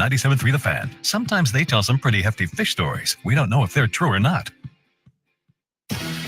97.3 The Fan. Sometimes they tell some pretty hefty fish stories. We don't know if they're true or not.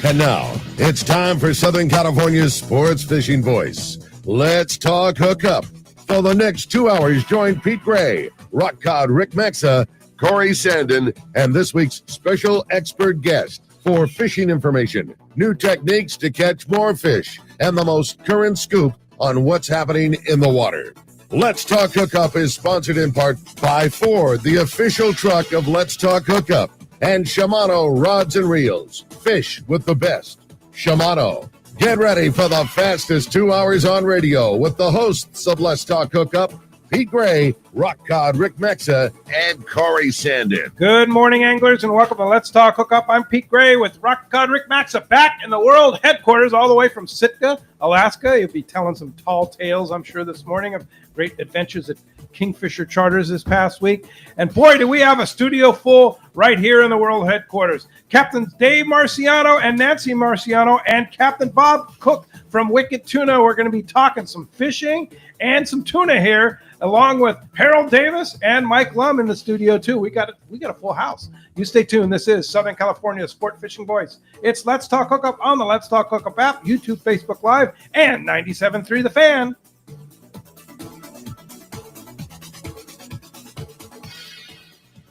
And now, it's time for Southern California's sports fishing voice. Let's talk hookup. For the next 2 hours, join Pete Gray, Rock Cod Rick Maxa, Corey Sandin, and this week's special expert guest for fishing information, new techniques to catch more fish, and the most current scoop on what's happening in the water. Let's Talk Hookup is sponsored in part by Ford, the official truck of Let's Talk Hookup, and Shimano Rods and Reels. Fish with the best. Shimano. Get ready for the fastest 2 hours on radio with the hosts of Let's Talk Hookup, Pete Gray, Rock Cod Rick Maxa, and Corey Sandin. Good morning, anglers, and welcome to Let's Talk Hookup. I'm Pete Gray with Rock Cod Rick Maxa, back in the world headquarters all the way from Sitka, Alaska. You'll be telling some tall tales, I'm sure, this morning of great adventures at Kingfisher Charters this past week. And boy, do we have a studio full right here in the world headquarters. Captains Dave Marciano and Nancy Marciano and Captain Bob Cook from Wicked Tuna. We're going to be talking some fishing and some tuna here, along with Harold Davis and Mike Lum in the studio too. We got a full house. You stay tuned. This is Southern California's sport fishing voice. It's Let's Talk Hookup on the Let's Talk Hookup app, YouTube, Facebook Live, and 97.3 The Fan.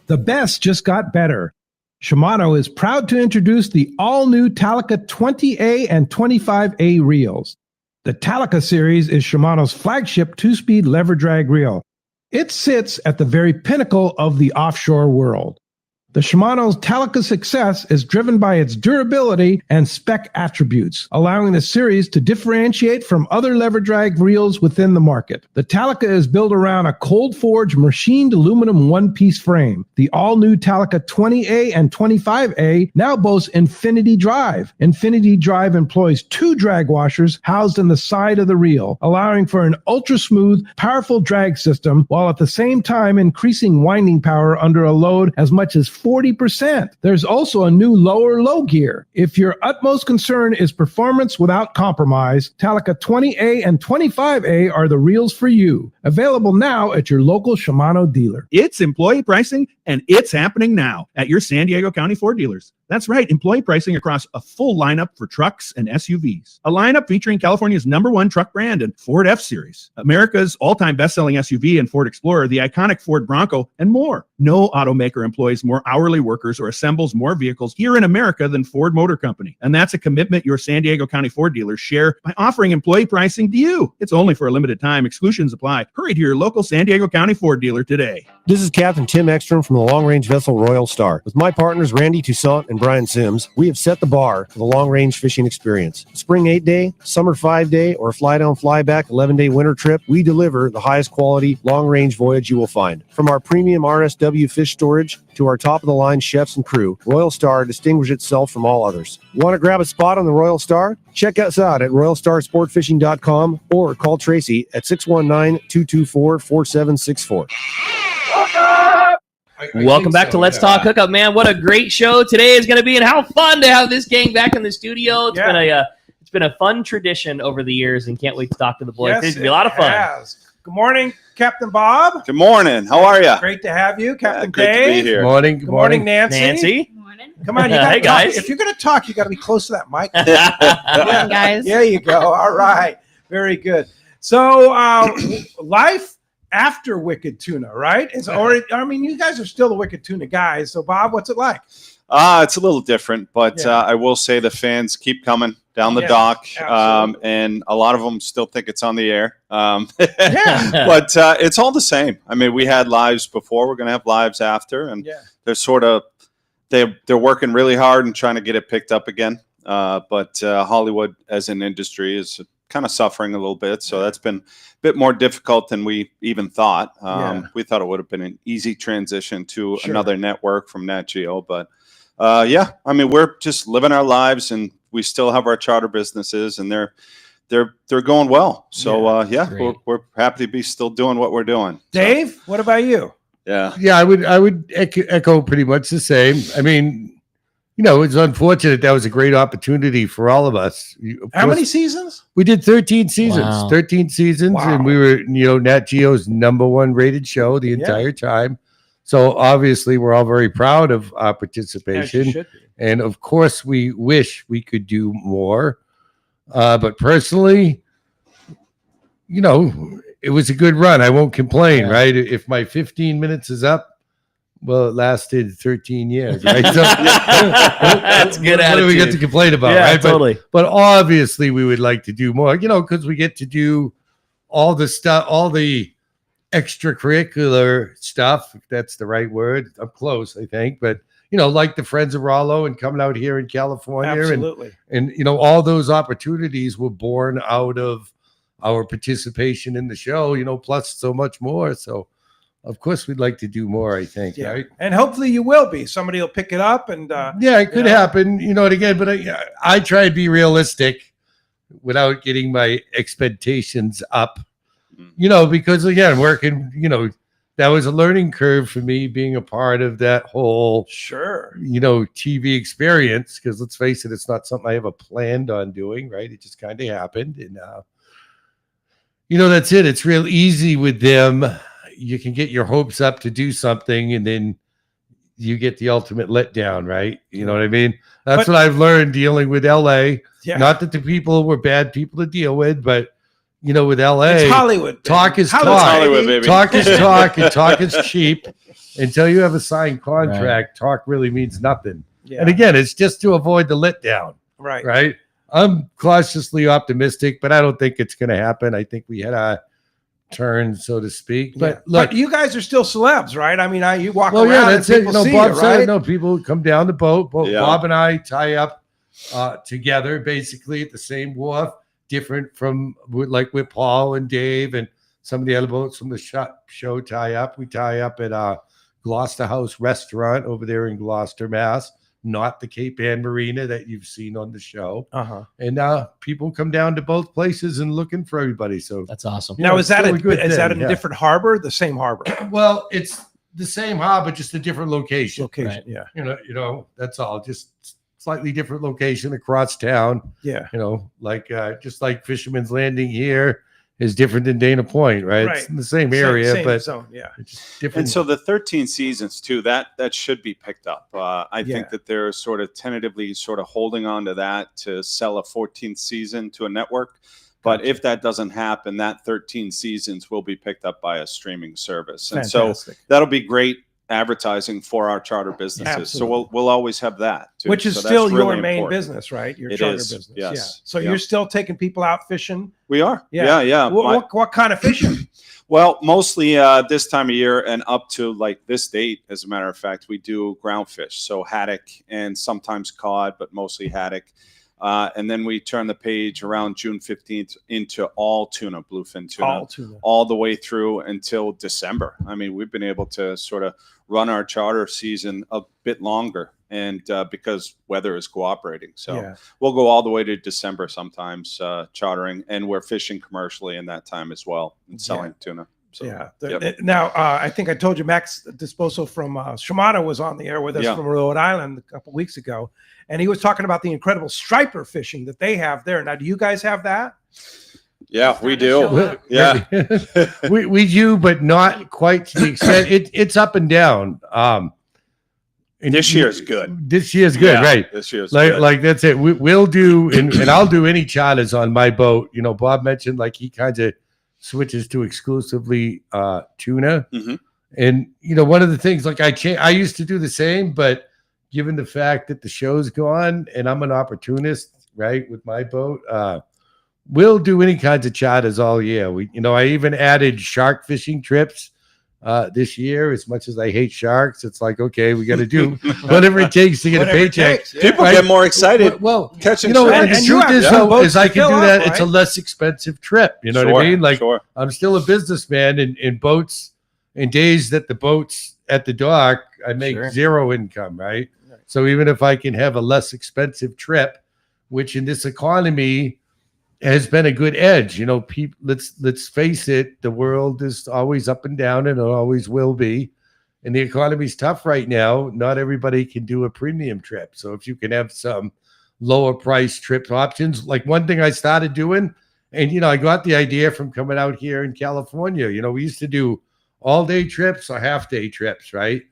The best just got better. Shimano is proud to introduce the all-new Talica 20A and 25A reels. The Talica series is Shimano's flagship two-speed lever drag reel. It sits at the very pinnacle of the offshore world. The Shimano's Talica success is driven by its durability and spec attributes, allowing the series to differentiate from other lever drag reels within the market. The Talica is built around a cold-forged machined aluminum one-piece frame. The all-new Talica 20A and 25A now boasts Infinity Drive. Infinity Drive employs two drag washers housed in the side of the reel, allowing for an ultra-smooth, powerful drag system, while at the same time increasing winding power under a load as much as 40%. There's also a new lower low gear. If your utmost concern is performance without compromise, Talica 20A and 25A are the reels for you. Available now at your local Shimano dealer. It's employee pricing, and it's happening now at your San Diego County Ford dealers. That's right, employee pricing across a full lineup for trucks and SUVs. A lineup featuring California's #1 truck brand and Ford F-Series, America's all-time best-selling SUV and Ford Explorer, the iconic Ford Bronco, and more. No automaker employs more hourly workers or assembles more vehicles here in America than Ford Motor Company. And that's a commitment your San Diego County Ford dealers share by offering employee pricing to you. It's only for a limited time. Exclusions apply. Hurry to your local San Diego County Ford dealer today. This is Captain Tim Ekstrom from the long-range vessel Royal Star. With my partners Randy Toussaint and Brian Sims, we have set the bar for the long-range fishing experience. Spring 8-day, summer 5-day, or fly-down, fly-back 11-day winter trip, we deliver the highest quality long-range voyage you will find. From our premium RSW fish storage to our top-of-the-line chefs and crew, Royal Star distinguishes itself from all others. Want to grab a spot on the Royal Star? Check us out at royalstarsportfishing.com or call Tracy at 619-224-4764. Welcome back to Let's Talk Hookup, man. What a great show today is going to be, and how fun to have this gang back in the studio. It's been a fun tradition over the years, and can't wait to talk to the boys. Yes, it's going to be a lot of fun. Good morning, Captain Bob. Good morning. How are you? Great to have you, Captain great Dave. to be here. Morning. Good morning, Nancy. Nancy. Come on, you gotta Hey, talk. guys. If you're going to talk, you got to be close to that mic. Morning, guys. There you go. All right. Very good. So, life after Wicked Tuna, right? It's already. I mean, you guys are still the Wicked Tuna guys. So, Bob, what's it like? It's a little different, but Yeah. I will say the fans keep coming down the Yeah, dock, absolutely. and a lot of them still think it's on the air. Yeah. But it's all the same. I mean, we had lives before. We're going to have lives after, and Yeah. they're sort of they're working really hard and trying to get it picked up again. But Hollywood as an industry is kind of suffering a little bit, so that's been a bit more difficult than we even thought. We thought it would have been an easy transition to another network from Nat Geo, but yeah, I mean, we're just living our lives, and we still have our charter businesses, and they're going well. So we're happy to be still doing what we're doing. Dave, what about you? Yeah, I would echo pretty much the same. I mean, it's unfortunate. That was a great opportunity for all of us. How many seasons? We did 13 seasons. Wow. 13 seasons, Wow. and we were, Nat Geo's #1 rated show the entire time. So obviously, we're all very proud of our participation, and of course, we wish we could do more. But personally, it was a good run. I won't complain, right? If my 15 minutes is up, well, it lasted 13 years, right? So, That's good what do we get to complain about, right? Totally. But obviously, we would like to do more, because we get to do all the stuff, all the extracurricular stuff, if that's the right word. I'm close, I think. But, like the Friends of Rollo and coming out here in California. Absolutely. And all those opportunities were born out of our participation in the show, plus so much more. So, of course, we'd like to do more, I think, right? And hopefully you will be. Somebody will pick it up. And it could happen, and again, but I try to be realistic without getting my expectations up, because, again, working, that was a learning curve for me being a part of that whole, TV experience, because let's face it, it's not something I ever planned on doing, right? It just kind of happened. And, that's it. It's real easy with them. You can get your hopes up to do something, and then you get the ultimate letdown, right? You know what I mean? That's what I've learned dealing with LA. Yeah. Not that the people were bad people to deal with, but with LA, it's Hollywood. Talk is talk. Hollywood, baby. Talk is talk, and talk is cheap. Until you have a signed contract, talk really means nothing. Yeah. And again, it's just to avoid the letdown. Right. I'm cautiously optimistic, but I don't think it's going to happen. I think we had a turn, so to speak. But look, you guys are still celebs, right? I mean, you walk around. That's and it. people see Bob you, said right? it. No, people come down the boat. Bob and I tie up together, basically at the same wharf. Different from like with Paul and Dave and some of the other boats from the show tie up. We tie up at Gloucester House Restaurant over there in Gloucester, Mass. Not the Cape Ann Marina that you've seen on the show. And people come down to both places and looking for everybody. So that's awesome. Now, is that in a different harbor? The same harbor? Well, it's the same harbor, just a different location. Right. Yeah. That's all. Just slightly different location across town. Yeah. Like just like Fisherman's Landing here is different than Dana Point, right? It's in the same area, same but zone, yeah, it's just different. And so the 13 seasons too, that should be picked up. I think that they're sort of tentatively sort of holding on to that to sell a 14th season to a network. But if that doesn't happen, that 13 seasons will be picked up by a streaming service. And so that'll be great advertising for our charter businesses. Absolutely. So we'll always have that too. Which is so still really your main important. business, right? Your it charter is, business. yes. Yeah. So you're still taking people out fishing? We are. Yeah. Yeah. What kind of fishing? Well, mostly this time of year and up to like this date, as a matter of fact, we do ground fish. So haddock and sometimes cod, but mostly haddock. And then we turn the page around June 15th into all tuna, bluefin tuna, all the way through until December. I mean, we've been able to sort of run our charter season a bit longer, and because weather is cooperating. So we'll go all the way to December sometimes chartering, and we're fishing commercially in that time as well and selling tuna. So, Now, I think I told you Max Disposo from Shimano was on the air with us from Rhode Island a couple weeks ago, and he was talking about the incredible striper fishing that they have there. Now, do you guys have that? Yeah, we do. Yeah, we do, but not quite to the extent. It's up and down. And this year's good. This year's good, right? This year's good. Like that's it. We'll do, and I'll do any charters on my boat. Bob mentioned like he kind of switches to exclusively tuna. And one of the things, like I used to do the same, but given the fact that the show's gone and I'm an opportunist, right, with my boat, we'll do any kinds of charters all year. I even added shark fishing trips this year. As much as I hate sharks, it's like, okay, we got to do whatever it takes to get a paycheck. People get more excited. Well, catching and the truth is I can do that. Right? It's a less expensive trip. You know what I mean? Like I'm still a businessman, in boats, in days that the boats at the dock, I make zero income, right? So even if I can have a less expensive trip, which in this economy has been a good edge, let's face it, the world is always up and down, and it always will be. and the economy's tough right now. Not everybody can do a premium trip. So if you can have some lower price trip options, like one thing I started doing, and I got the idea from coming out here in California. We used to do all-day trips or half-day trips, right?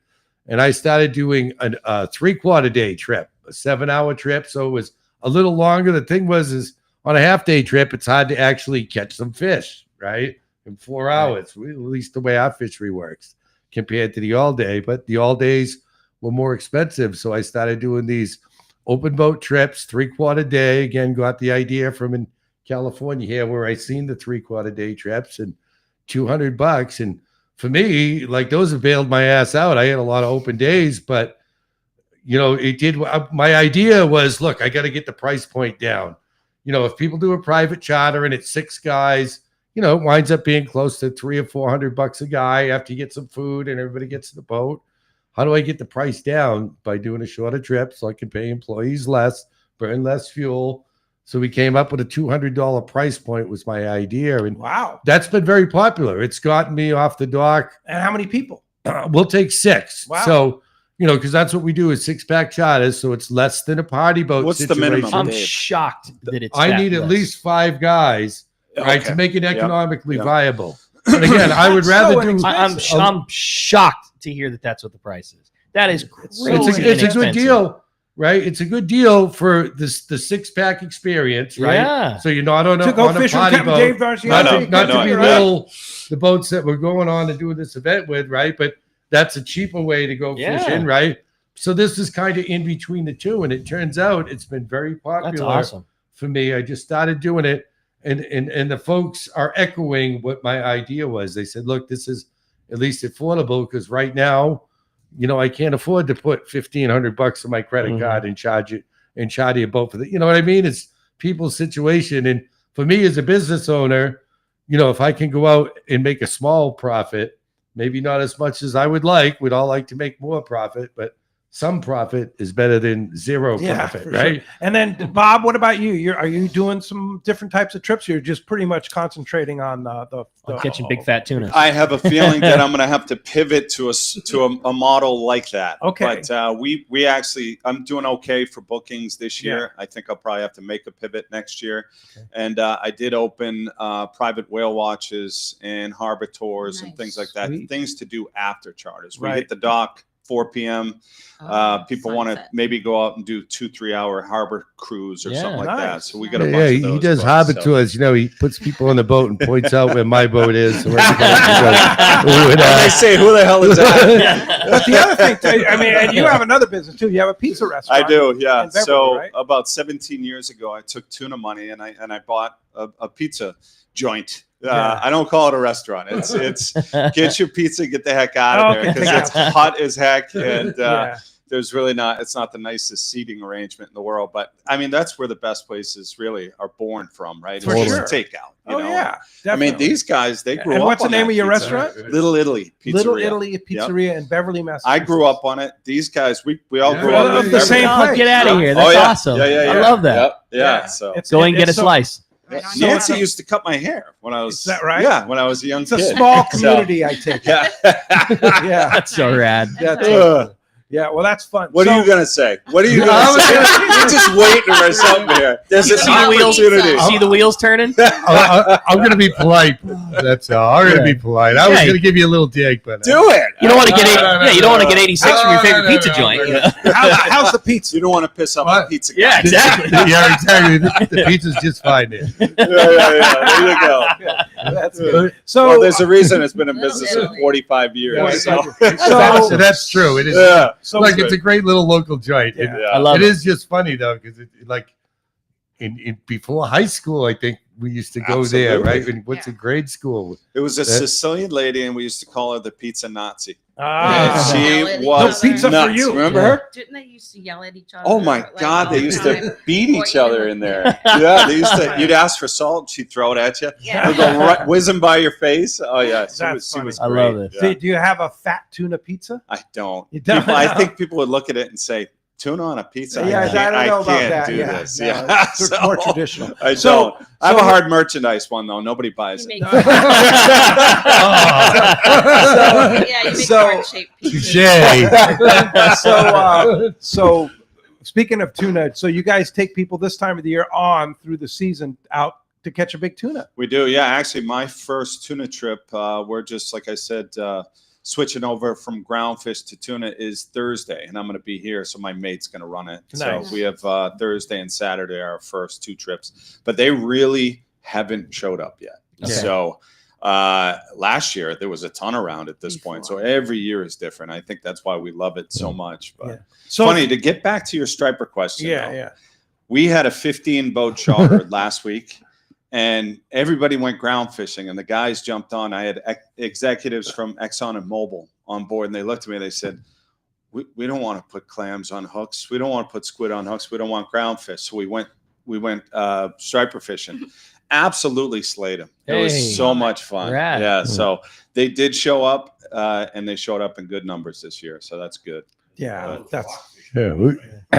And I started doing a 3/4 day trip, a 7-hour trip. So it was a little longer. The thing is on a half-day trip, it's hard to actually catch some fish, right? In 4 hours, at least the way our fishery works compared to the all-day. But the all-days were more expensive. So I started doing these open boat trips, 3/4 day. Again, got the idea from in California here where I seen the 3/4 day trips and $200. And for me, like those have bailed my ass out. I had a lot of open days, but it did. My idea was, look, I got to get the price point down. If people do a private charter and it's 6 guys, it winds up being close to $300 or $400 a guy after you get some food and everybody gets in the boat. How do I get the price down? By doing a shorter trip so I can pay employees less, burn less fuel. So we came up with a $200 price point was my idea. And wow, that's been very popular. It's gotten me off the dock. And how many people? We'll take 6. Wow. So, because that's what we do is 6-pack charters. So it's less than a party boat. What's situation. the minimum? I'm shocked that it's I that need at less. least 5 guys, right, Okay. to make it economically Yep. viable. And again, I would rather do. I'm shocked to hear that that's what the price is. That is crazy. It's a good inexpensive. deal, right? It's a good deal for the 6-pack experience, right? Yeah. So you're not on To go a fishing, party Captain boat. Dave Marciano. Not to be Right. little, the boats that we're going on to do this event with, right? But that's a cheaper way to go Yeah. fishing, right? So this is kind of in between the two, and it turns out it's been very popular That's awesome. for me. I just started doing it, and the folks are echoing what my idea was. They said, "Look, this is at least affordable because right now, I can't afford to put $1,500 on my credit card and charge you a boat for the, you know what I mean? It's people's situation, and for me as a business owner, if I can go out and make a small profit, maybe not as much as I would like. We'd all like to make more profit, but some profit is better than zero profit, for right? sure. And then Bob, what about you? Are you doing some different types of trips? You're just pretty much concentrating on the Catching big fat tuna. I have a feeling that I'm going to have to pivot to a model like that. Okay. But we actually, I'm doing okay for bookings this year. I think I'll probably have to make a pivot next year. Okay. And I did open private whale watches and harbor tours and things like that. Sweet. Things to do after charters. We Right. hit the dock 4 p.m. People want to maybe go out and do 2-3 hour harbor cruise or something like that. So we got a bunch of those. He does booked, harbor so. tours. He puts people on the boat and points out where my boat is. So They say, "Who the hell is that?" But the other thing, too, I mean, and you have another business too. You have a pizza restaurant. I do, yeah. in Beverly, So right? about 17 years ago, I took tuna money and I bought a pizza joint. I don't call it a restaurant. It's get your pizza, get the heck out of there because it's hot as heck and there's really it's not the nicest seating arrangement in the world. But I mean, that's where the best places really are born from, right? For It's sure. takeout. You know? Yeah, I mean, definitely. these guys, they grew up. And what's the on name that of your pizza. restaurant? Little Italy Pizzeria. Little Italy Pizzeria in Beverly, Massachusetts. I grew up on it. These guys, we all grew Well, up of in the Beverly. same place. Get out of here. That's awesome. I love that. Yeah. So Go and get a slice. Nancy used to cut my hair when I was. Is that right? Yeah, when I was a young It's kid. a small community, I take it. Yeah. Yeah. That's so rad. Yeah, well, that's fun. What are you gonna say? What are you gonna say? You're just waiting for something here. There's an opportunity. See the wheels turning? I'm going to be polite. That's all. I'm going to be polite. I was going to give you a little dig, but Do it. You don't want to get you don't want to get 86 from your favorite pizza joint. How's the pizza? You don't want to piss off the pizza guy. Yeah, exactly. Yeah, exactly. The pizza's just fine there. Yeah. There you go. That's good. So Well, there's a reason it's been in business for 45 years. So. So that's true. It is. Yeah. So Like it's a great little local joint. Yeah. I love It it. is just funny though, because like in before high school, I think we used to go there, Absolutely. right? And what's in grade school? It was a Sicilian lady, and we used to call her the pizza Nazi. Ah. She Yell at each was other. Pizza for nuts. you. Remember her? Didn't they used to yell at each other? Oh my like, God! all They the used time? to beat Or each other even- in there. Yeah, they used to. You'd ask for salt, she'd throw it at you. Yeah. It'd go right, whizzing by your face. Oh yeah, she That's was funny. great. I love it. Yeah. Do you have a fat tuna pizza? I don't. You don't? I think people would look at it and say, tuna on a pizza. Yeah, I don't know about can't that. do Yeah, this. no, Yeah, it's more traditional. I So- don't. I have so- a hard merchandise one though. Nobody buys it. Yeah, you make So- heart-shaped Touche. pizzas. So speaking of tuna, so you guys take people this time of the year on through the season out to catch a big tuna. We do, yeah. Actually, my first tuna trip, we're just like I said, switching over from ground fish to tuna is Thursday, and I'm going to be here, so my mate's going to run it. Nice. So we have Thursday and Saturday are our first 2 trips, but they really haven't showed up yet. Yeah. So last year there was a ton around at this point, so every year is different. I think that's why we love it so much. But Yeah. So funny to get back to your striper question. Yeah, though, yeah. we had a 15 boat charter last week, and everybody went ground fishing, and the guys jumped on. I had executives from Exxon and Mobil on board, and they looked at me and they said, we don't want to put clams on hooks. We don't want to put squid on hooks. We don't want ground fish. So we went striper fishing. Absolutely slayed them. It Hey. was so much fun. Rad. Yeah. So they did show up, and they showed up in good numbers this year. So that's good. Yeah, that's Yeah,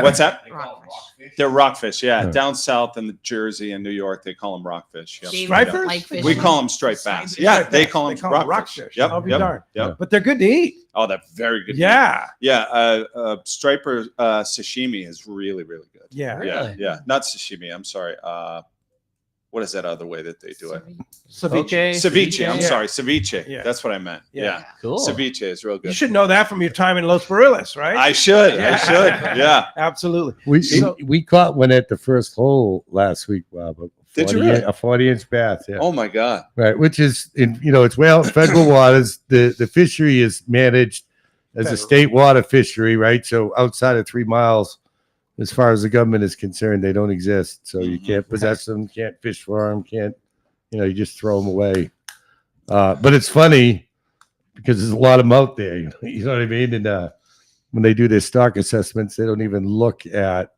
What's that? Rockfish. They're rockfish. Yeah. Yeah. Down south in Jersey and New York, they call them rockfish. Yep. David Stripers? don't like We fishing. call them striped bass. Striped Yeah, bass. they call them rockfish. rockfish. Yep. I'll be Yep. darned. Yep. But they're good to eat. Oh, they're very good. Yeah. Yeah. Striper sashimi is really, really good. Yeah. Yeah. Really? Yeah. Not sashimi. I'm sorry. What is that other way that they do it? Ceviche. Okay. Ceviche. I'm Yeah. sorry. Ceviche. Yeah. That's what I meant. Yeah. Yeah. Cool. Ceviche is real You good. should know that from your time in Los Barriles, right? I should. Yeah. I should. Yeah. Absolutely. we caught one at the first hole last week, Bob. Did you really? A 40-inch bass, yeah. Oh my God. Right, which is it's well federal waters. The fishery is managed as a Federal. state water fishery, right? So outside of 3 miles, as far as the government is concerned, they don't exist. So you can't possess them, can't fish for them, you just throw them away. But it's funny because there's a lot of them out there. You know what I mean? And when they do their stock assessments, they don't even look at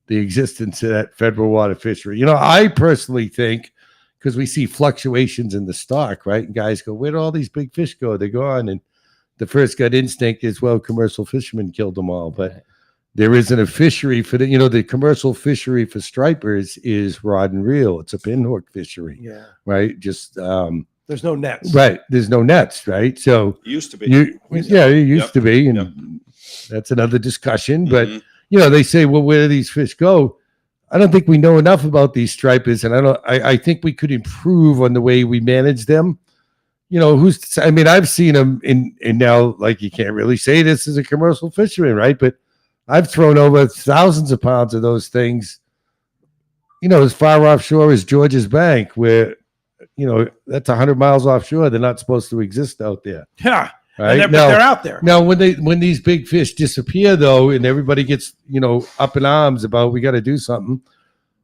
the existence of that federal water fishery. I personally think, because we see fluctuations in the stock, right? And guys go, where do all these big fish go? They're gone. And the first gut instinct is, well, commercial fishermen killed them all. But there isn't a fishery for the commercial fishery for stripers is rod and reel. It's a pinhook fishery, Yeah. right? Just, There's no nets. right. There's no nets, right? So Used to be. it used Yep. to be. And Yep. that's another discussion. But Mhm. they say, well, where do these fish go? I don't think we know enough about these stripers, and I think we could improve on the way we manage them. I've seen them in now, like, you can't really say this as a commercial fisherman, right? But I've thrown over thousands of pounds of those things, as far offshore as George's Bank, where, that's 100 miles offshore. They're not supposed to exist out there. Yeah. Right? But they're out there. Now, when these big fish disappear, though, and everybody gets up in arms about we got to do something,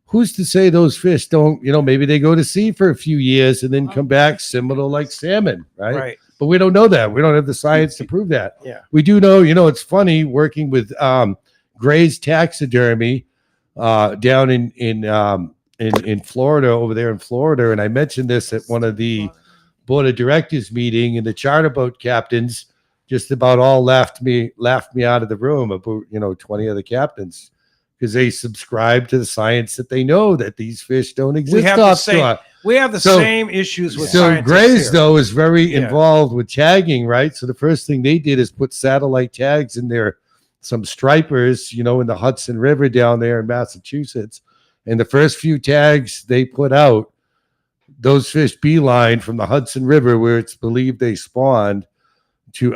who's to say those fish don't? Maybe they go to sea for a few years and then come back similar like salmon, right? Right. But we don't know that. We don't have the science to prove that. Yeah. We do know. It's funny working with Gray's Taxidermy down in Florida, over there in Florida, and I mentioned this at one of the board of directors meeting, and the charter boat captains just about all laughed me out of the room, about 20 other captains, because they subscribe to the science that they know that these fish don't exist offshore. We have the same issues with scientists Gray's here. though is very Yeah. involved with tagging, right? So the first thing they did is put satellite tags in there, some stripers, in the Hudson River down there in Massachusetts, and the first few tags they put out, those fish beeline from the Hudson River, where it's believed they spawned,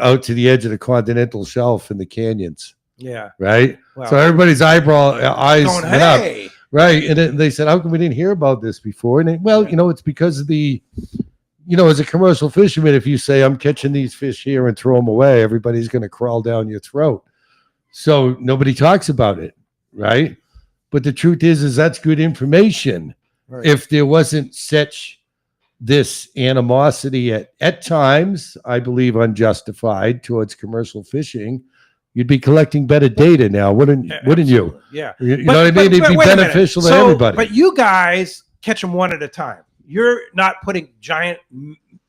out to the edge of the continental shelf in the canyons. Yeah. Right. Wow. So everybody's eyes Going, went up. hey. Right. And then they said, how come we didn't hear about this before? And it's because of as a commercial fisherman, if you say I'm catching these fish here and throw them away, everybody's going to crawl down your throat. So nobody talks about it. Right. But the truth is that's good information. Right. If there wasn't such this animosity at times, I believe unjustified, towards commercial fishing, you'd be collecting better data now, wouldn't you? Absolutely. Yeah. You know what I mean? It'd be wait a minute. beneficial to So, everybody. But you guys catch them one at a time. You're not putting giant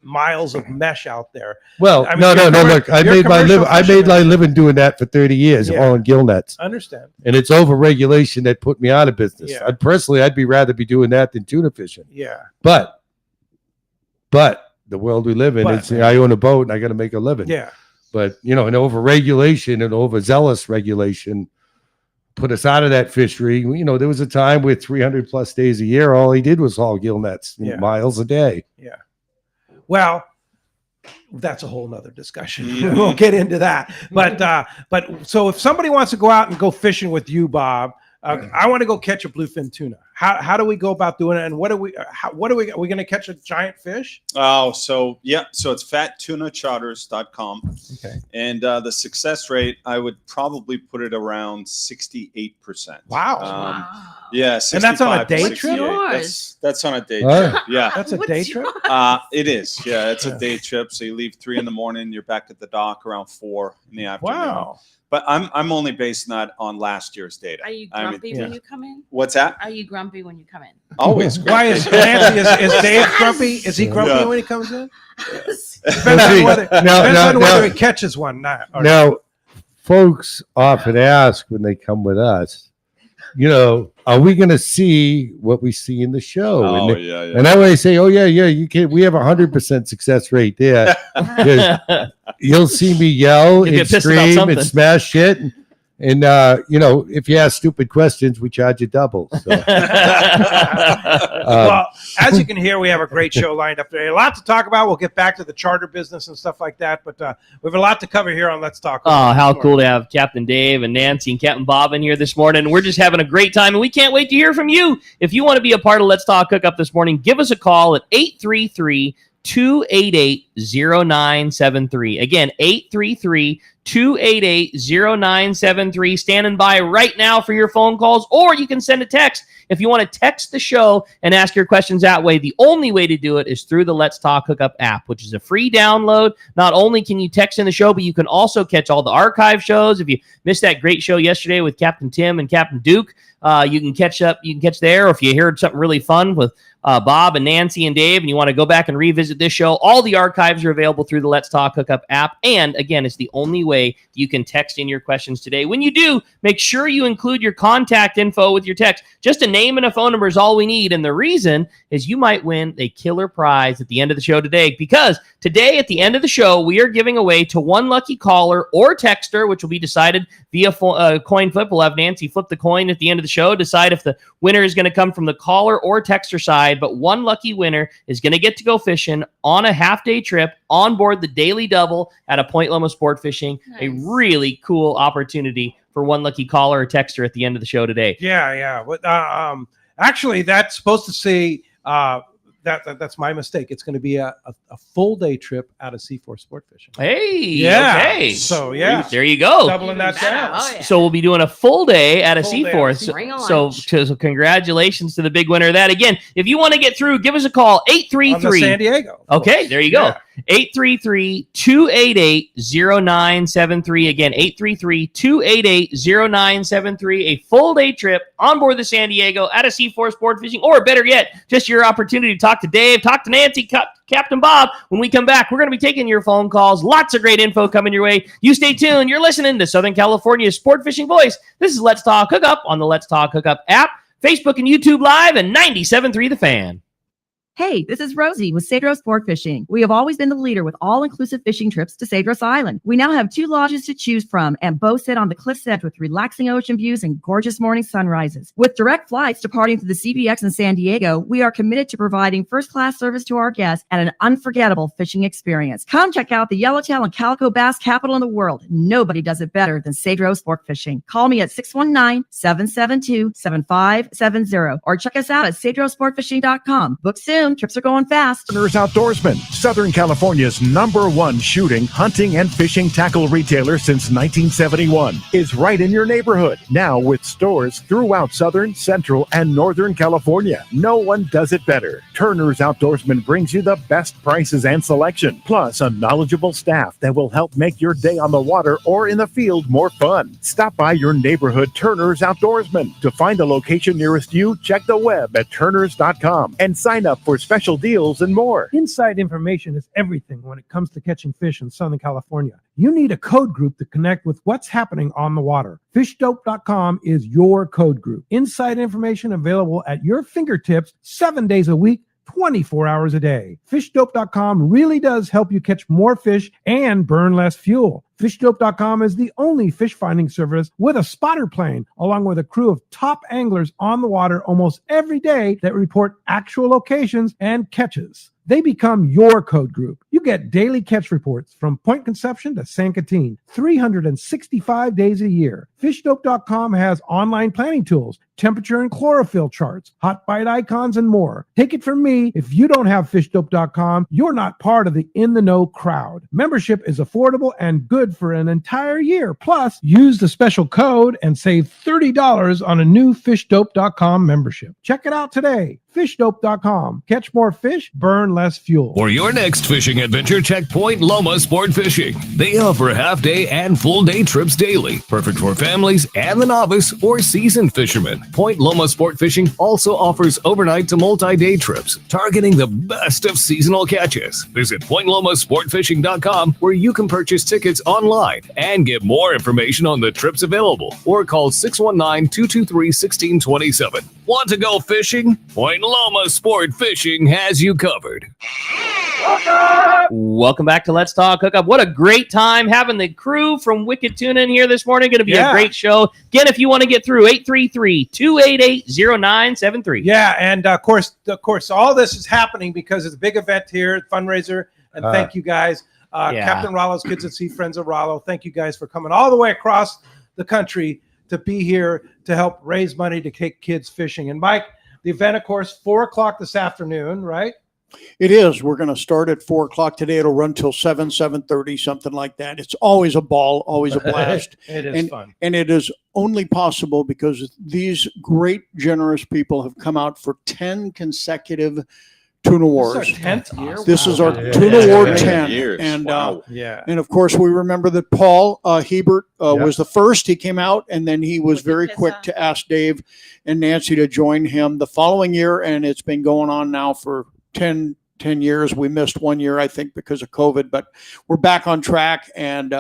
miles of mesh out there. Well, I mean, no. Look, I you're made my commercial living. I made fisherman. my living doing that for 30 years, Yeah. hauling gill nets, I understand. and it's over-regulation that put me out of business. Yeah. I'd be rather be doing that than tuna fishing. Yeah. But the world we live in, I own a boat and I got to make a living. Yeah. But an over-regulation and overzealous regulation put us out of that fishery. There was a time with 300 plus days a year, all he did was haul gill nets, Yeah. miles a day. Yeah. Well, that's a whole nother discussion. We'll get into that. But so if somebody wants to go out and go fishing with you, Bob, I want to go catch a bluefin tuna. How do we go about doing it? And are we going to catch a giant fish? Oh, so it's fattunacharters.com. Okay. And the success rate, I would probably put it around 68%. Wow. Yeah, And that's on a 65, day 68. trip? That's on a day Wow. trip. Yeah. That's a day trip? It is. Yeah, it's a day trip. So you leave 3 a.m, you're back at the dock around 4 in the afternoon. Wow. But I'm only basing that on last year's data. Are you grumpy when you come in? What's that? Are you grumpy when you come in? Always. Why is Nancy? Is Dave grumpy? Is he grumpy Yeah. when he comes in? Well, Depends see, on whether, now- whether he catches one. Now, folks often ask when they come with us, are we going to see what we see in the show? Oh, and, yeah. and I always say, you can. We have 100% success rate there. 'Cause you'll see me yell You and get pissed about scream something. and smash shit. And if you ask stupid questions, we charge you double. So. Well, as you can hear, we have a great show lined up today. A lot to talk about. We'll get back to the charter business and stuff like that. But we have a lot to cover here on Let's Talk. Oh, how cool to have Captain Dave and Nancy and Captain Bob in here this morning. We're just having a great time, and we can't wait to hear from you. If you want to be a part of Let's Talk Hookup this morning, give us a call at 833-288-0973. Again, 833-288-0973. Standing by right now for your phone calls, or you can send a text. If you want to text the show and ask your questions that way, the only way to do it is through the Let's Talk Hookup app, which is a free download. Not only can you text in the show, but you can also catch all the archive shows. If you missed that great show yesterday with Captain Tim and Captain Duke, you can catch up. You can catch there. Or if you heard something really fun with Bob and Nancy and Dave, and you want to go back and revisit this show, all the archives are available through the Let's Talk Hookup app. And again, it's the only way you can text in your questions today. When you do, make sure you include your contact info with your text. Just a name and a phone number is all we need. And the reason is you might win a killer prize at the end of the show today, because today at the end of the show, we are giving away to one lucky caller or texter, which will be decided via coin flip. We'll have Nancy flip the coin at the end of the show, decide if the winner is going to come from the caller or texter side. But one lucky winner is going to get to go fishing on a half-day trip on board the Daily Double at a Point Loma Sport Fishing. Nice. A really cool opportunity for one lucky caller or texter at the end of the show today. Yeah. But actually, that's supposed to say that's my mistake. It's going to be a full day trip out of C4 Sport Fishing. Hey, Yeah. okay. So, yeah. There you go. Doubling that down. Oh, yeah. So we'll be doing a full day at a Full day C4. at a Bring a So lunch. congratulations to the big winner of that. Again, if you want to get through, give us a call, On the 833. San Diego. Okay, there you go. Yeah. 833-288-0973. Again, 833-288-0973. A full day trip on board the San Diego at a C4 Sport Fishing, or better yet, just your opportunity to talk to Dave, talk to Nancy, Captain Bob. When we come back, we're going to be taking your phone calls. Lots of great info coming your way. You stay tuned. You're listening to Southern California's Sport Fishing Voice. This is Let's Talk Hookup on the Let's Talk Hookup app, Facebook and YouTube Live, and 97.3 The Fan. Hey, this is Rosie with Cedros Sport Fishing. We have always been the leader with all-inclusive fishing trips to Cedros Island. We now have 2 lodges to choose from, and both sit on the cliff's edge with relaxing ocean views and gorgeous morning sunrises. With direct flights departing to the CBX in San Diego, we are committed to providing first-class service to our guests and an unforgettable fishing experience. Come check out the yellowtail and calico bass capital in the world. Nobody does it better than Cedros Sport Fishing. Call me at 619-772-7570 or check us out at cedrosportfishing.com. Book soon. Trips are going fast. Partners Outdoorsman, Southern California's #1 shooting, hunting, and fishing tackle retailer since 1971, is right in your neighborhood. Now with stores throughout Southern, Central, and Northern California. No one does it better. Turner's Outdoorsman brings you the best prices and selection, plus a knowledgeable staff that will help make your day on the water or in the field more fun. Stop by your neighborhood Turner's Outdoorsman. To find a location nearest you, check the web at turners.com and sign up for for special deals and more. Inside information is everything when it comes to catching fish in Southern California. You need a code group to connect with what's happening on the water. FishDope.com is your code group. Inside information available at your fingertips 7 days a week, 24 hours a day. FishDope.com really does help you catch more fish and burn less fuel. FishDope.com is the only fish finding service with a spotter plane, along with a crew of top anglers on the water almost every day that report actual locations and catches. They become your code group. You get daily catch reports from Point Conception to San Catine, 365 days a year. FishDope.com has online planning tools, temperature and chlorophyll charts, hot bite icons, and more. Take it from me, if you don't have FishDope.com, you're not part of the in-the-know crowd. Membership is affordable and good for an entire year. Plus, use the special code and save $30 on a new FishDope.com membership. Check it out today. FishDope.com. Catch more fish, burn less fuel. For your next fishing adventure, check Point Loma Sport Fishing. They offer half-day and full-day trips daily, perfect for families and the novice or seasoned fishermen. Point Loma Sport Fishing also offers overnight to multi-day trips, targeting the best of seasonal catches. Visit PointLomaSportFishing.com, where you can purchase tickets online and get more information on the trips available, or call 619-223-1627. Want to go fishing? Point Loma Sport Fishing has you covered. Welcome back to Let's Talk Hookup. What a great time having the crew from Wicked Tuna in here this morning. Going to be a great show. Again, if you want to get through, 833-288-0973. Yeah, and of course, all this is happening because it's a big event here, fundraiser, and thank you guys. Captain Rollo's Kids at Sea, Friends of Rollo, thank you guys for coming all the way across the country to be here to help raise money to take kids fishing. And Mike, the event, of course, 4 o'clock this afternoon, right? It is. We're going to start at 4 o'clock today. It'll run till 7:30, something like that. It's always a ball, always a blast. It is fun. And it is only possible because these great, generous people have come out for 10 consecutive Tuna Wars. This is our 10th year. This is our Tuna War 10. Years. And, Yeah. and of course, we remember that Paul Hebert was the first. He came out, and then he was very quick to ask Dave and Nancy to join him the following year. And it's been going on now for 10 years. We missed 1 year, I think, because of COVID, but we're back on track. And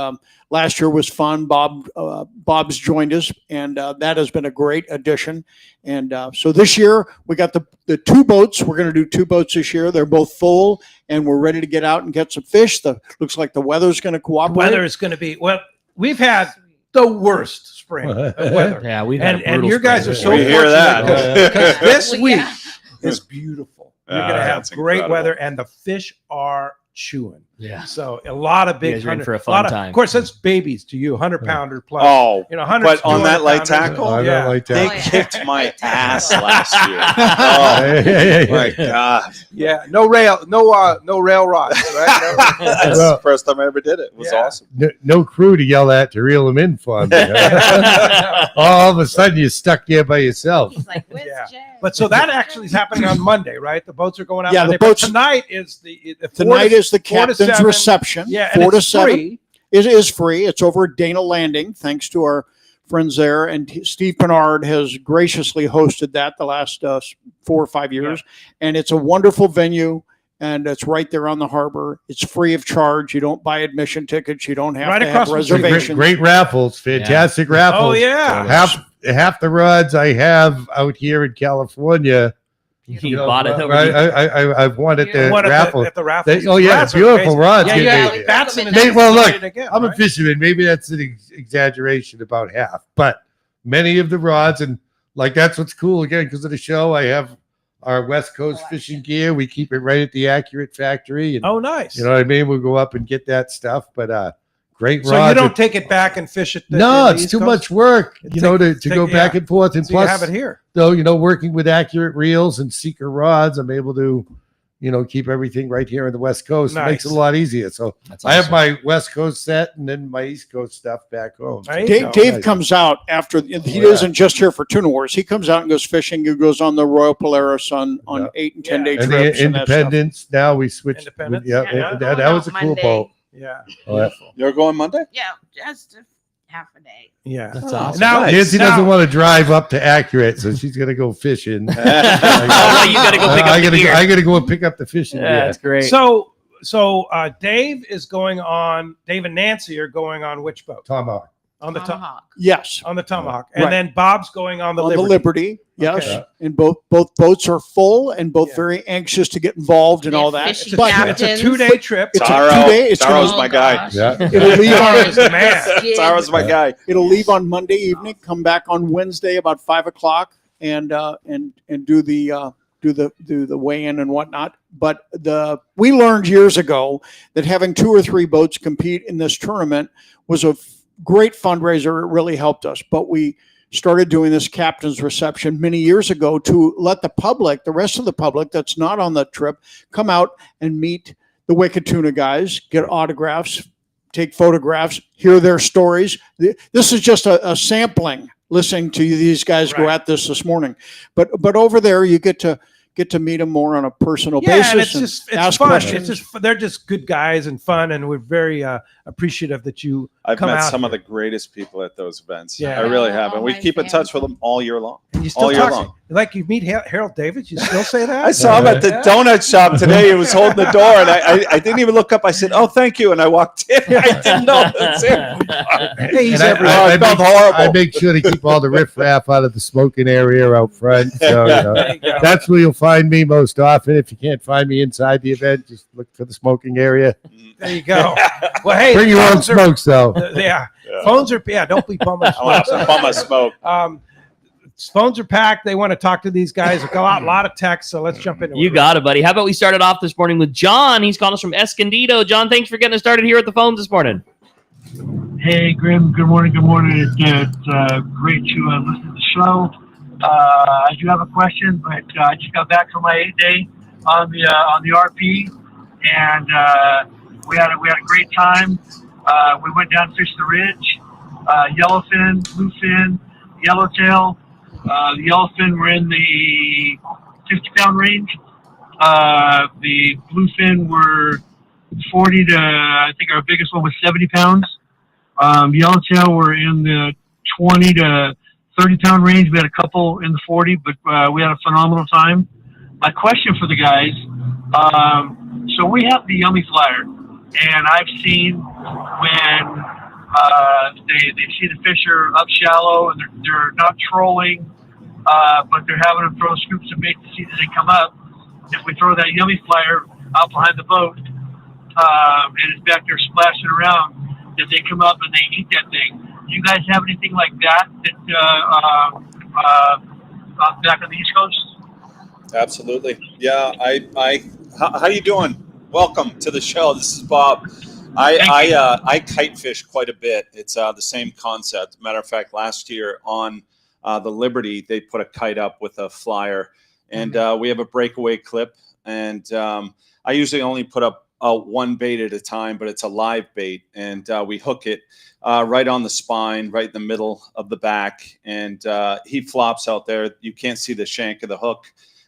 last year was fun. Bob's joined us, and that has been a great addition. And so this year we got the 2 boats. We're going to do 2 boats this year. They're both full, and we're ready to get out and get some fish. Looks like the weather's going to cooperate. Weather is going to be, well, we've had the worst spring of weather. Yeah, we've had and your guys are so We hear that. fortunate because this Well, week yeah. is beautiful. You're going to have that's great incredible. weather, and the fish are chewing. Yeah. So a lot of big, You guys are in 100 for a lot fun of- time. Of course, that's babies to you, 100-pounder plus. Oh, 100. but on that light 200-pounders. tackle? I Yeah. don't like they that. Oh, yeah. kicked my Light ass tackle. last year. Oh, my God. Yeah, no rail rods, right? That's the first time I ever did it. It was Yeah. awesome. No crew to yell at to reel them in for me. All of a sudden, you're stuck there by yourself. He's like, where's Yeah. Jay? But so that actually is happening on Monday, right? The boats are going out. Yeah, the Monday, but boats- tonight is the Tonight is the 4 to captain's 7. reception. Yeah, and 4 to it's 7. free. It is free. It's over at Dana Landing, thanks to our friends there. And Steve Pennard has graciously hosted that the last 4 or 5 years. And it's a wonderful venue, and it's right there on the harbor. It's free of charge. You don't buy admission tickets. You don't have Right to across have from the street. reservations. Great raffles, fantastic raffles. Oh yeah. Half the rods I have out here in California. You bought it over I've won at the What, raffle. at the raffle. Oh yeah, That's beautiful amazing. rods. Yeah, get yeah. made. That's an Well, look, again, I'm a right? fisherman. Maybe that's an exaggeration, about half. But many of the rods, and like that's what's cool again because of the show. I have our West Coast fishing gear. We keep it right at the Accurate factory, and Oh, nice. you know what I mean. We'll go up and get that stuff. But great So rods. you don't take it back and fish it. No, it's too much work. You know, to go back and forth, and So you plus, have it here. though, you know, working with Accurate reels and Seeker rods, I'm able to, you know, keep everything right here on the West Coast. It makes it a Nice. lot easier. So That's I have awesome. my West Coast set and then my East Coast stuff back home. There you go. Dave comes out after he isn't just here for Tuna Wars. He comes out and goes fishing. He goes on the Royal Polaris on 8 and 10 day And trips. the and that stuff. Independence, now we switched. Independence? Yeah, Yeah, that was a cool Monday. boat. Yeah. Oh, yeah. You're going Monday? Yeah, just half a day. Yeah. That's awesome. Now, Nancy doesn't want to drive up to Accurate, so she's going to go fishing. You got to go pick up the gear. I got to go and pick up the fishing gear. That's great. So Dave is going on. Dave and Nancy are going on which boat? Tomahawk. On the Tomahawk. Yes. on the Tomahawk, and Right. then Bob's going on the On Liberty. the Liberty, yes, Okay. and both boats are full, and both very anxious to get involved and all that. Fishing It's But captains. a 2-day trip. it's a Taro. 2-day. It's Taro's gonna, my guy. gosh. Yeah. it'll leave Taro's on the man. Skid. Taro's my guy. it'll leave on Monday evening. Come back on Wednesday about 5:00 and do the weigh in and whatnot. But we learned years ago that having 2 or 3 boats compete in this tournament was a great fundraiser. It really helped us. But we started doing this captain's reception many years ago to let the public, the rest of the public that's not on the trip, come out and meet the Wicked Tuna guys, get autographs, take photographs, hear their stories. This is just a sampling, listening to these guys go Right. at this morning. But over there, you get to meet them more on a personal Yeah, basis and it's ask fun. questions. It's just they're just good guys and fun, and we're very appreciative that you I've come met out some of here. the greatest people at those events. Yeah. I really have. All And we my keep in touch family. with them all year long. And you still all year talk long. like you meet Harold David. You still say that? I saw him at the donut shop today. He was holding the door, and I didn't even look up. I said, "Oh, thank you," and I walked in. I didn't know that's him. Hey, he's And everywhere. I felt horrible. I make sure to keep all the riffraff out of the smoking area out front. So There you go. that's where you'll find me most often. If you can't find me inside the event, just look for the smoking area. There you go. Well, hey, Bring your own phones are- smokes, though. Yeah, phones are. Yeah, don't be bumming. I want to bum my smoke. Phones are packed. They want to talk to these guys. A lot of texts. So let's jump into it. You got it, buddy. How about we started off this morning with John? He's calling us from Escondido. John, thanks for getting us started here at the phones this morning. Hey, Grim. Good morning. Good morning. It's great to listen to the show. I do have a question, but I just got back from my 8-day on the RP, and we had a great time. We went down and fished the ridge, yellowfin, bluefin, yellowtail. The yellowfin were in the 50-pound range. The bluefin were 40 to, I think our biggest one was 70 pounds. Yellowtail were in the 20 to 30-pound range. We had a couple in the 40, but we had a phenomenal time. My question for the guys, so we have the Yummy Flyer, and I've seen when they see the fish are up shallow and they're not trolling, but they're having them throw scoops of bait to see that they come up. If we throw that Yummy Flyer out behind the boat and it's back there splashing around, that they come up and they eat that thing. Do you guys have anything like that back on the East Coast? Absolutely. Yeah. How you doing? Welcome to the show. This is Bob. I kite fish quite a bit. It's the same concept. Matter of fact, last year on the Liberty, they put a kite up with a flyer, and we have a breakaway clip. And I usually only put up one bait at a time, but it's a live bait, and we hook it right on the spine, right in the middle of the back, and he flops out there. You can't see the shank of the hook.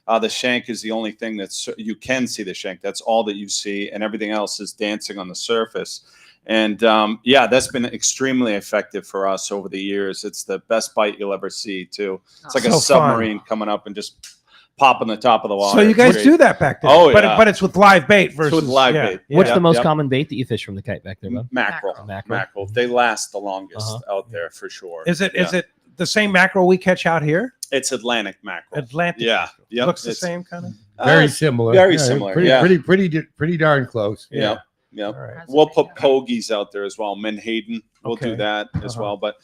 The shank is the only thing you can see the shank. That's all that you see, and everything else is dancing on the surface. And yeah, that's been extremely effective for us over the years. It's the best bite you'll ever see, too. It's like a submarine coming up and just popping the top of the water. So you guys do that back there? Oh, but yeah. but it's with live bait versus with live bait. What's the most common bait that you fish from the kite back there, Bob? Mackerel. They last the longest out there for sure. Is it the same mackerel we catch out here? It's Atlantic mackerel. Atlantic. Yeah. Yep. Looks the same kind of. Very similar. Very similar. Pretty darn close. Yeah. Yeah. We'll put pogies out there as well. Menhaden, we'll do that as well. But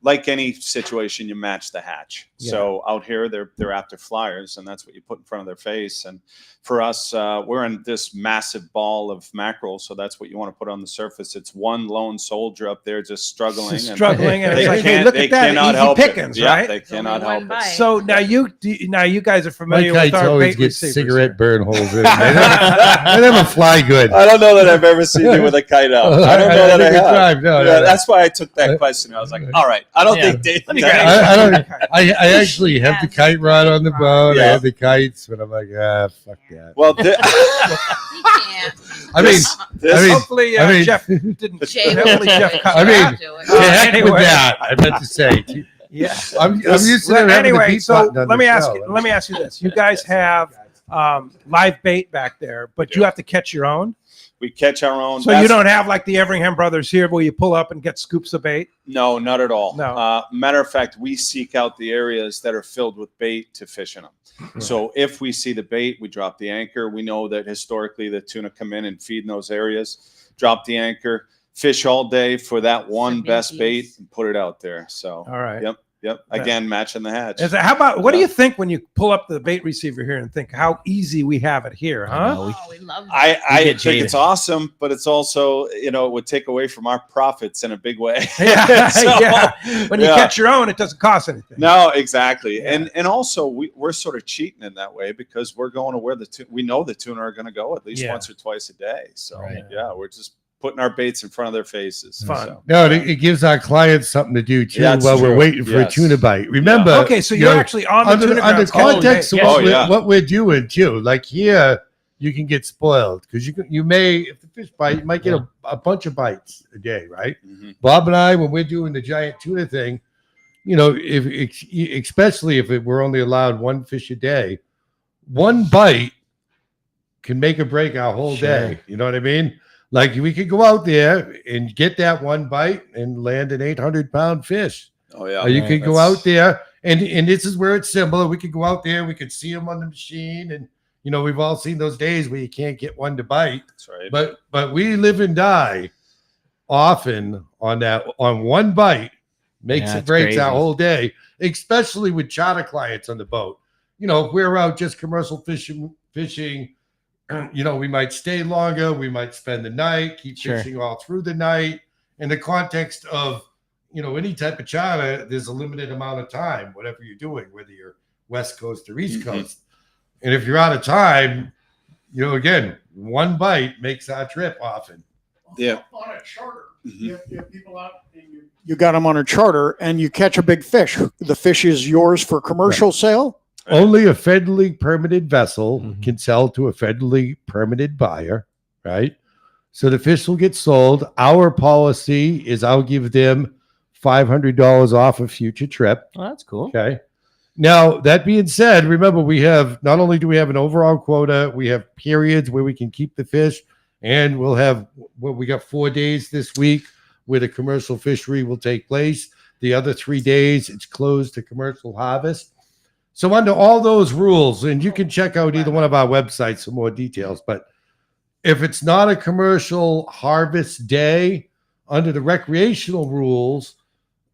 like any situation, you match the hatch. Yeah. So out here, they're after flyers, and that's what you put in front of their face. And for us, we're in this massive ball of mackerel, so that's what you want to put on the surface. It's one lone soldier up there just struggling. And it's like, hey, look at that, easy pickings, right? They cannot help it. So now you guys are familiar My with kites our always bait get receivers. cigarette burn holes in them. They never fly good. I don't know that I've ever seen you with a kite out. I don't know that I have. Time. No. That's why I took that question. I was like, all right, I don't think Dave. I actually have the kite rod on the boat. I have the kites, but I'm like, fuck that. Well, I mean, hopefully I mean, Jeff didn't. Jay Hopefully Jeff cut I mean, that. to heck with that. I meant to say. Yeah, I'm used to having the anyway. beat So button on let the me ask show. you. Let me ask you this: you guys have live bait back there, but you have to catch your own. We catch our own. So you don't have like the Everingham brothers here, where you pull up and get scoops of bait. No, not at all. No. Matter of fact, we seek out the areas that are filled with bait to fish in them. So if we see the bait, we drop the anchor. We know that historically the tuna come in and feed in those areas. Drop the anchor, fish all day for that one best bait, and put it out there. So all right. Yep. Again, matching the hatch. How about what do you think when you pull up the bait receiver here and think how easy we have it here, huh? We love that. I think it's awesome, but it's also, it would take away from our profits in a big way. Yeah, So, yeah. When you catch your own, it doesn't cost anything. No, exactly. Yeah. And also we're sort of cheating in that way because we're going to where we know the tuna are going to go at least once or twice a day. So we're just putting our baits in front of their faces. Fun. So. No, it gives our clients something to do too That's while true. we're waiting for a tuna bite. Remember, Okay, so you're actually on the tuna under grounds. context of Oh, what we're doing too. Like here, you can get spoiled because you may, if the fish bite, you might get a bunch of bites a day, right? Mm-hmm. Bob and I, when we're doing the giant tuna thing, especially if we're only allowed one fish a day, one bite can make or break our whole day. You know what I mean? Like we could go out there and get that one bite and land an 800-pound fish. Oh yeah. Or you could go out there and this is where it's similar. We could go out there, we could see them on the machine, and we've all seen those days where you can't get one to bite. That's right. But we live and die often on one bite makes it breaks our whole day, especially with charter clients on the boat. If we're out just commercial fishing. We might stay longer. We might spend the night, keep fishing all through the night. In the context of, any type of charter, there's a limited amount of time, whatever you're doing, whether you're West Coast or East Coast. And if you're out of time, again, one bite makes our trip often. Yeah. On a charter, you have people out and you got them on a charter and you catch a big fish. The fish is yours for commercial sale? Only a federally permitted vessel can sell to a federally permitted buyer, right? So the fish will get sold. Our policy is I'll give them $500 off a future trip. Oh, that's cool. Okay. Now, that being said, remember, not only do we have an overall quota, we have periods where we can keep the fish, and we got 4 days this week where the commercial fishery will take place. The other 3 days, it's closed to commercial harvest. So under all those rules, and you can check out either one of our websites for more details, but if it's not a commercial harvest day, under the recreational rules,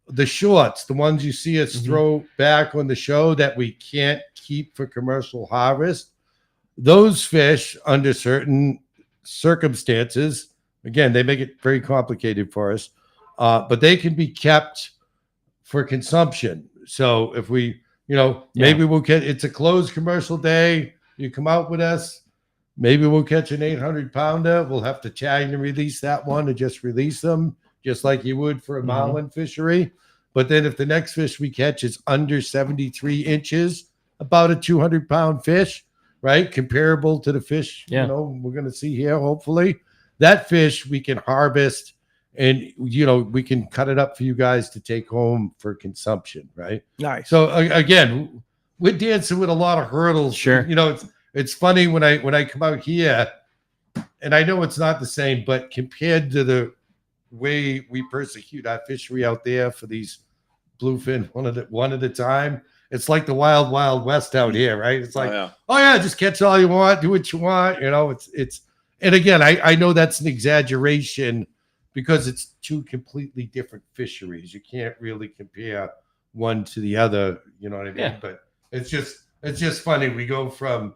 the shorts, the ones you see us throw back on the show that we can't keep for commercial harvest, those fish under certain circumstances, again, they make it very complicated for us, but they can be kept for consumption. So if we, maybe we'll get, it's a closed commercial day. You come out with us. Maybe we'll catch an 800-pounder. We'll have to tag and release that one, or just release them, just like you would for a marlin fishery. But then if the next fish we catch is under 73 inches, about a 200-pound fish, right? Comparable to the fish, we're going to see here, hopefully. That fish we can harvest, and we can cut it up for you guys to take home for consumption, right? Nice. So again, we're dancing with a lot of hurdles. Sure. It's funny when I come out here, and I know it's not the same, but compared to the way we persecute our fishery out there for these bluefin one at a time, it's like the wild, wild west out here, right? It's like, just catch all you want, do what you want. It's and again, I know that's an exaggeration because it's two completely different fisheries. You can't really compare one to the other, you know what I mean? Yeah. But it's just funny. We go from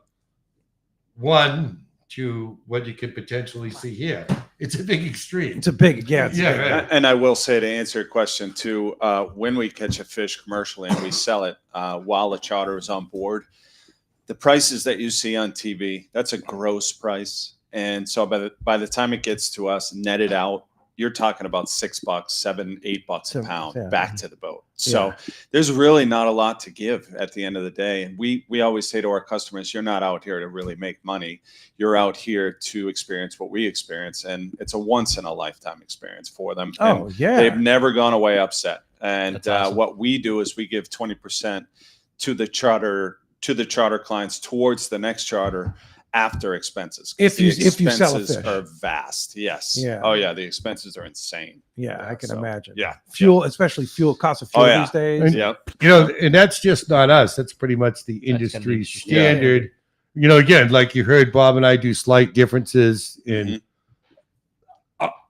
one to what you could potentially see here. It's a big extreme. It's a big, Right. And I will say, to answer your question too, when we catch a fish commercially and we sell it while the charter is on board, the prices that you see on TV, that's a gross price. And so by the time it gets to us netted out, you're talking about $6, $7, $8 a pound back to the boat. So there's really not a lot to give at the end of the day. And we always say to our customers, you're not out here to really make money. You're out here to experience what we experience. And it's a once in a lifetime experience for them. Oh, and yeah. They've never gone away upset. And That's awesome. what we do is we give 20% to the charter clients towards the next charter after expenses. 'Cause If you the sell a expenses fish. are vast. Yes. Yeah. Oh yeah. The expenses are insane. Yeah, I can So, imagine. Yeah. Fuel, especially fuel, cost of fuel Oh, yeah. these days. And, Yep. You know, and that's just not us. That's pretty much the gonna be industry industry standard. You know, again, like you heard, Bob and I do slight differences in. Mm-hmm.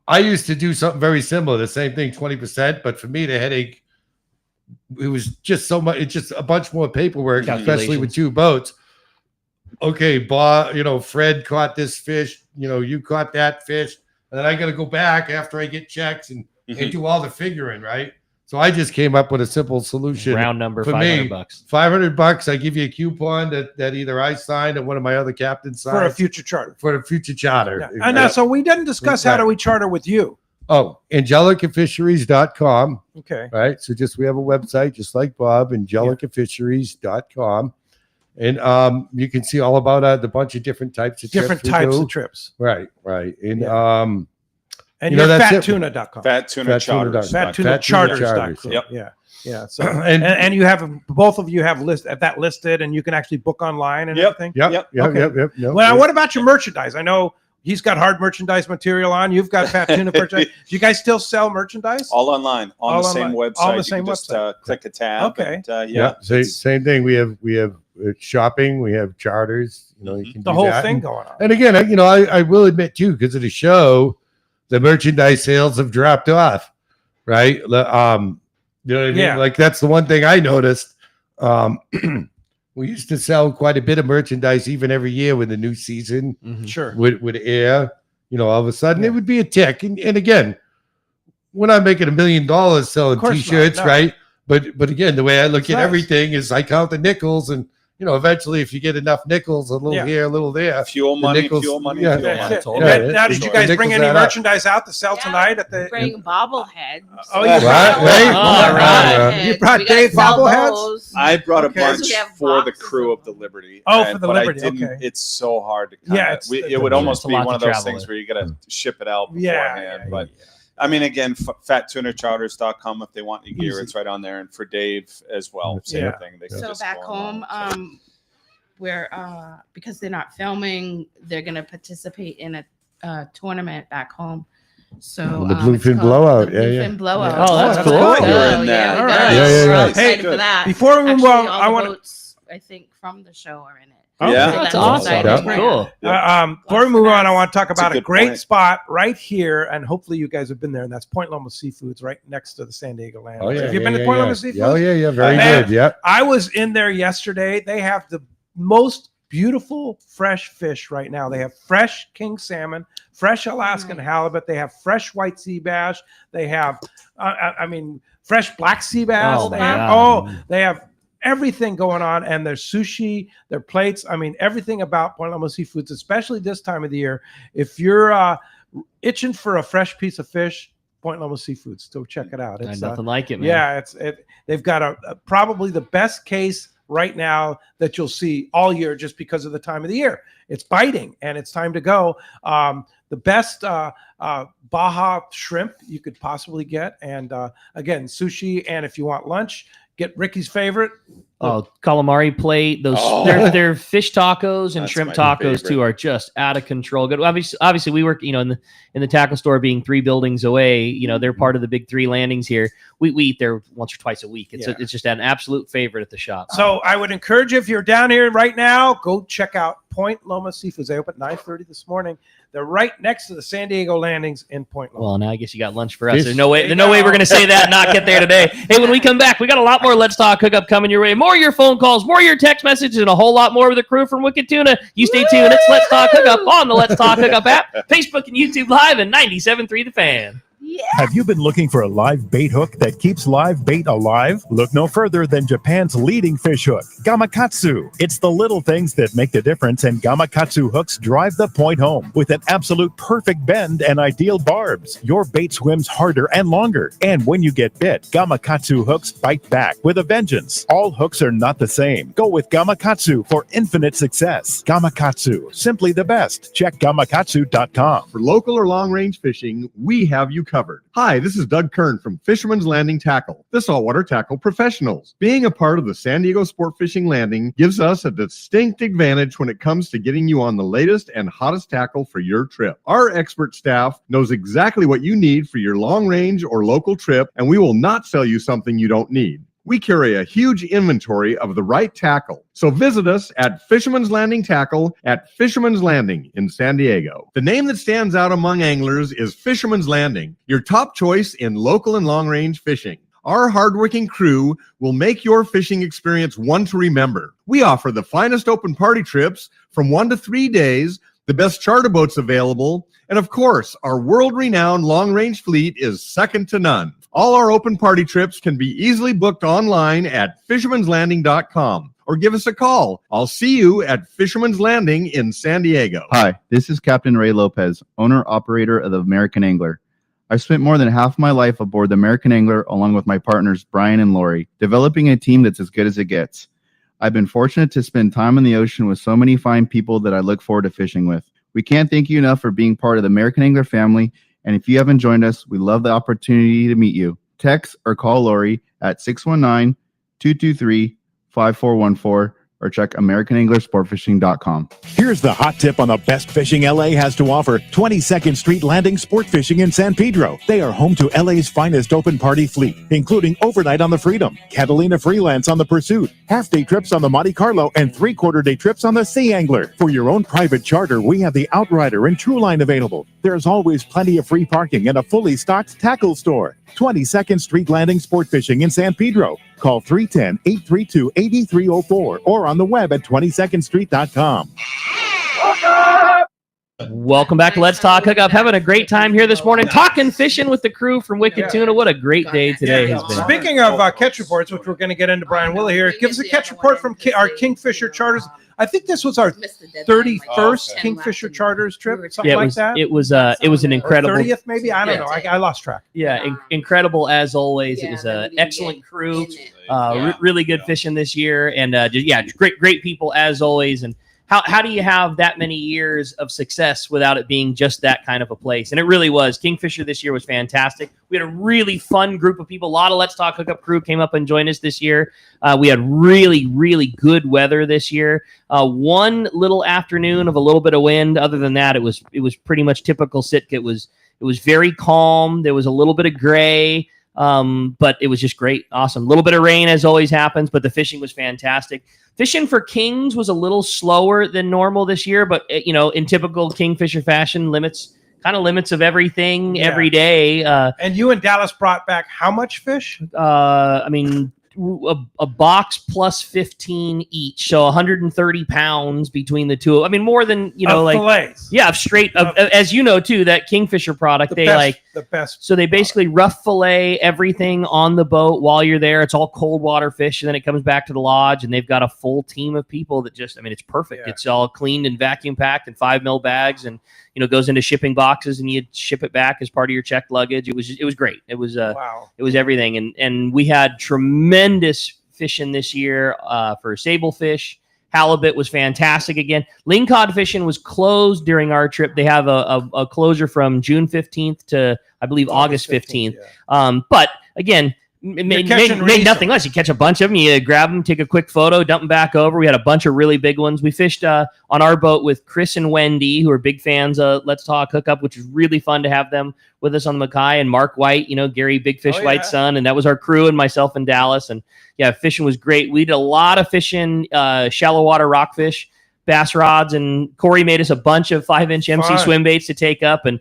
I used to do something very similar, the same thing, 20%. But for me, the headache, it was just so much. It's just a bunch more paperwork, especially with 2 boats. Okay, Bob, you know, Fred caught this fish. You know, you caught that fish, and then I got to go back after I get checks and do all the figuring, right? So I just came up with a simple solution. Round number, for $500. me, $500. I give you a coupon that either I signed or one of my other captains signed For a future charter. For a future charter. Yeah. And so we didn't discuss how do we charter with you. Oh, angelicafisheries.com. Okay. Right. So we have a website just like Bob, angelicafisheries.com. And you can see all about the bunch of different types of trips. Right. And and you're fattuna.com. Fattunacharters.com. Yep. Yeah. So and you have both of you have that listed, and you can actually book online and everything. Yep. Well, what about your merchandise? I know he's got hard merchandise material on. You've got Fat Tuna merchandise. Do you guys still sell merchandise? All online on the same website. On the same website. Just click a tab. Okay. And, Same thing. We have shopping. We have charters. You know, you can the do whole that. thing going on. And again, you know, I will admit too, because of the show, the merchandise sales have dropped off. Right. You know what I mean? Yeah. Like that's the one thing I noticed. We used to sell quite a bit of merchandise even every year when the new season Sure. would air. You know, all of a sudden it would be a tick. And again, we're not making $1 million selling course T-shirts, not, no. right? But again, the way I look It's at nice. everything is I count the nickels, and you know, eventually, if you get enough nickels, a little here, a little there, fuel the money, nickels- fuel money, yeah. fuel money. Now, did you guys The bring nickels any add up. merchandise out to sell tonight at the? Bring bobbleheads. Oh, you Right, right. All right. You brought Dave bobbleheads? I brought a Because bunch we have for the boxes crew of the Liberty. Oh, for the but Liberty, I didn't, okay. It's so hard to kind Yeah, of. it's It would almost a be lot one to of those travel things with. where you got to ship it out Yeah, beforehand. But I mean, again, fattunacharters.com if they want your gear, it's right on there. And for Dave as well, same thing. They can So just back go online. home, where because they're not filming, they're gonna participate in a tournament back home. So The it's Bluefin called Blowout, the yeah. Bluefin Blowout. Oh, that's cool. Oh, you're So, in there. yeah, All we right. got it. Yeah, We're all yeah. excited Hey, for that. before we move Actually, on, all I the want boats, I think, from the show are in it. Yeah. So That's I'm awesome. excited That's for cool. that. before we move on, I want to talk That's a about a good great point. spot right here, and hopefully you guys have been there, and that's Point Loma Seafoods, right next to the San Diego Land. Oh yeah, Have you been yeah, to Point yeah. Loma Seafoods? Oh yeah, very Man, good. Yeah. I was in there yesterday. They have the most beautiful fresh fish right now. They have fresh king salmon, fresh Alaskan halibut. They have fresh white sea bass. They have, fresh black sea bass. Oh, they my have, God. they have everything going on, and their sushi, their plates. I mean, everything about Point Loma Seafoods, especially this time of the year. If you're itching for a fresh piece of fish, Point Loma Seafoods, so check it out. It's Nothing like it, man. yeah, they've got a probably the best case right now that you'll see all year, just because of the time of the year. It's biting and it's time to go. The best Baja shrimp you could possibly get, and again, sushi. And if you want lunch, get Ricky's favorite. Oh, calamari plate. Those their fish tacos and That's shrimp my tacos favorite. too are just out of control. Good. Obviously, we work, in the tackle store, being 3 buildings away. They're part of the big 3 landings here. We eat there once or twice a week. It's just an absolute favorite at the shop. So I would encourage you, if you're down here right now, go check out Point Loma Seafoods. They opened at 9:30 this morning. They're right next to the San Diego landings in Point Loma. Well, now I guess you got lunch for us. Fish. There's no way we're going to say that and not get there today. Hey, when we come back, we got a lot more Let's Talk Hookup coming your way. More of your phone calls, more of your text messages, and a whole lot more with the crew from Wicked Tuna. You stay tuned. It's Let's Talk Hookup on the Let's Talk Hookup app, Facebook and YouTube Live, and 97.3 The Fan. Yeah. Have you been looking for a live bait hook that keeps live bait alive? Look no further than Japan's leading fish hook, Gamakatsu. It's the little things that make the difference, and Gamakatsu hooks drive the point home. With an absolute perfect bend and ideal barbs, your bait swims harder and longer. And when you get bit, Gamakatsu hooks bite back with a vengeance. All hooks are not the same. Go with Gamakatsu for infinite success. Gamakatsu, simply the best. Check gamakatsu.com. For local or long-range fishing, we have you covered. Hi, this is Doug Kern from Fisherman's Landing Tackle, the saltwater tackle professionals. Being a part of the San Diego Sport Fishing Landing gives us a distinct advantage when it comes to getting you on the latest and hottest tackle for your trip. Our expert staff knows exactly what you need for your long-range or local trip, and we will not sell you something you don't need. We carry a huge inventory of the right tackle. So visit us at Fisherman's Landing Tackle at Fisherman's Landing in San Diego. The name that stands out among anglers is Fisherman's Landing, your top choice in local and long-range fishing. Our hardworking crew will make your fishing experience one to remember. We offer the finest open party trips from 1 to 3 days, the best charter boats available, and of course, our world-renowned long-range fleet is second to none. All our open party trips can be easily booked online at fishermanslanding.com or give us a call. I'll see you at Fisherman's Landing in San Diego. Hi, this is Captain Ray Lopez, owner-operator of the American Angler. I've spent more than half my life aboard the American Angler along with my partners Brian and Lori, developing a team that's as good as it gets. I've been fortunate to spend time on the ocean with so many fine people that I look forward to fishing with. We can't thank you enough for being part of the American Angler family, and if you haven't joined us, we love the opportunity to meet you. Text or call Lori at 619-223-5414 or check AmericanAnglerSportFishing.com. Here's the hot tip on the best fishing LA has to offer. 22nd Street Landing Sport Fishing in San Pedro. They are home to LA's finest open party fleet, including overnight on the Freedom, Catalina Freelance on the Pursuit, half-day trips on the Monte Carlo, and three-quarter-day trips on the Sea Angler. For your own private charter, we have the Outrider and True Line available. There's always plenty of free parking and a fully stocked tackle store. 22nd Street Landing Sport Fishing in San Pedro. Call 310-832-8304 or on the web at 22ndstreet.com. Welcome back to Let's Talk Hookup. Having a great time here this morning, talking fishing with the crew from Wicked Tuna. What a great day today has been. Speaking of catch reports, which we're going to get into, Brian Willa here, give us a catch report from our Kingfisher charters. I think this was our 31st Kingfisher charters trip, something like that. It was an incredible 30th, maybe. I don't know. I lost track. Yeah, incredible as always. It was an excellent crew, really good fishing this year, and great people as always. And how do you have that many years of success without it being just that kind of a place? And it really was. Kingfisher this year was fantastic. We had a really fun group of people. A lot of Let's Talk Hookup crew came up and joined us this year. We had really, really good weather this year. One little afternoon of a little bit of wind. Other than that, it was pretty much typical Sitka. It was very calm. There was a little bit of gray. But it was just great. Awesome. A little bit of rain as always happens, but the fishing was fantastic. Fishing for kings was a little slower than normal this year, but in typical Kingfisher fashion, limits of everything every day. And you and Dallas brought back how much fish? A box plus 15 each, so 130 pounds between the two. I mean, more than fillets. Straight up, as you know too, that Kingfisher product, the best. So they basically rough fillet everything on the boat while you're there. It's all cold water fish, and then it comes back to the lodge, and they've got a full team of people that it's perfect. It's all cleaned and vacuum packed in 5 mil bags, and goes into shipping boxes, and you ship it back as part of your checked luggage. It was great. It was wow. It was everything, and we had tremendous fishing this year for sablefish. Halibut was fantastic again. Lingcod fishing was closed during our trip. They have a closure from June 15th to, I believe, August 15th. But again, made nothing less. You catch a bunch of them, you grab them, take a quick photo, dump them back over. We had a bunch of really big ones. We fished on our boat with Chris and Wendy, who are big fans of Let's Talk Hookup, which was really fun to have them with us on the Mackay, and Mark White, Gary Big Fish White's son, and that was our crew, and myself and Dallas. And fishing was great. We did a lot of fishing, shallow water rockfish, bass rods, and Corey made us a bunch of 5-inch MC swim baits to take up, and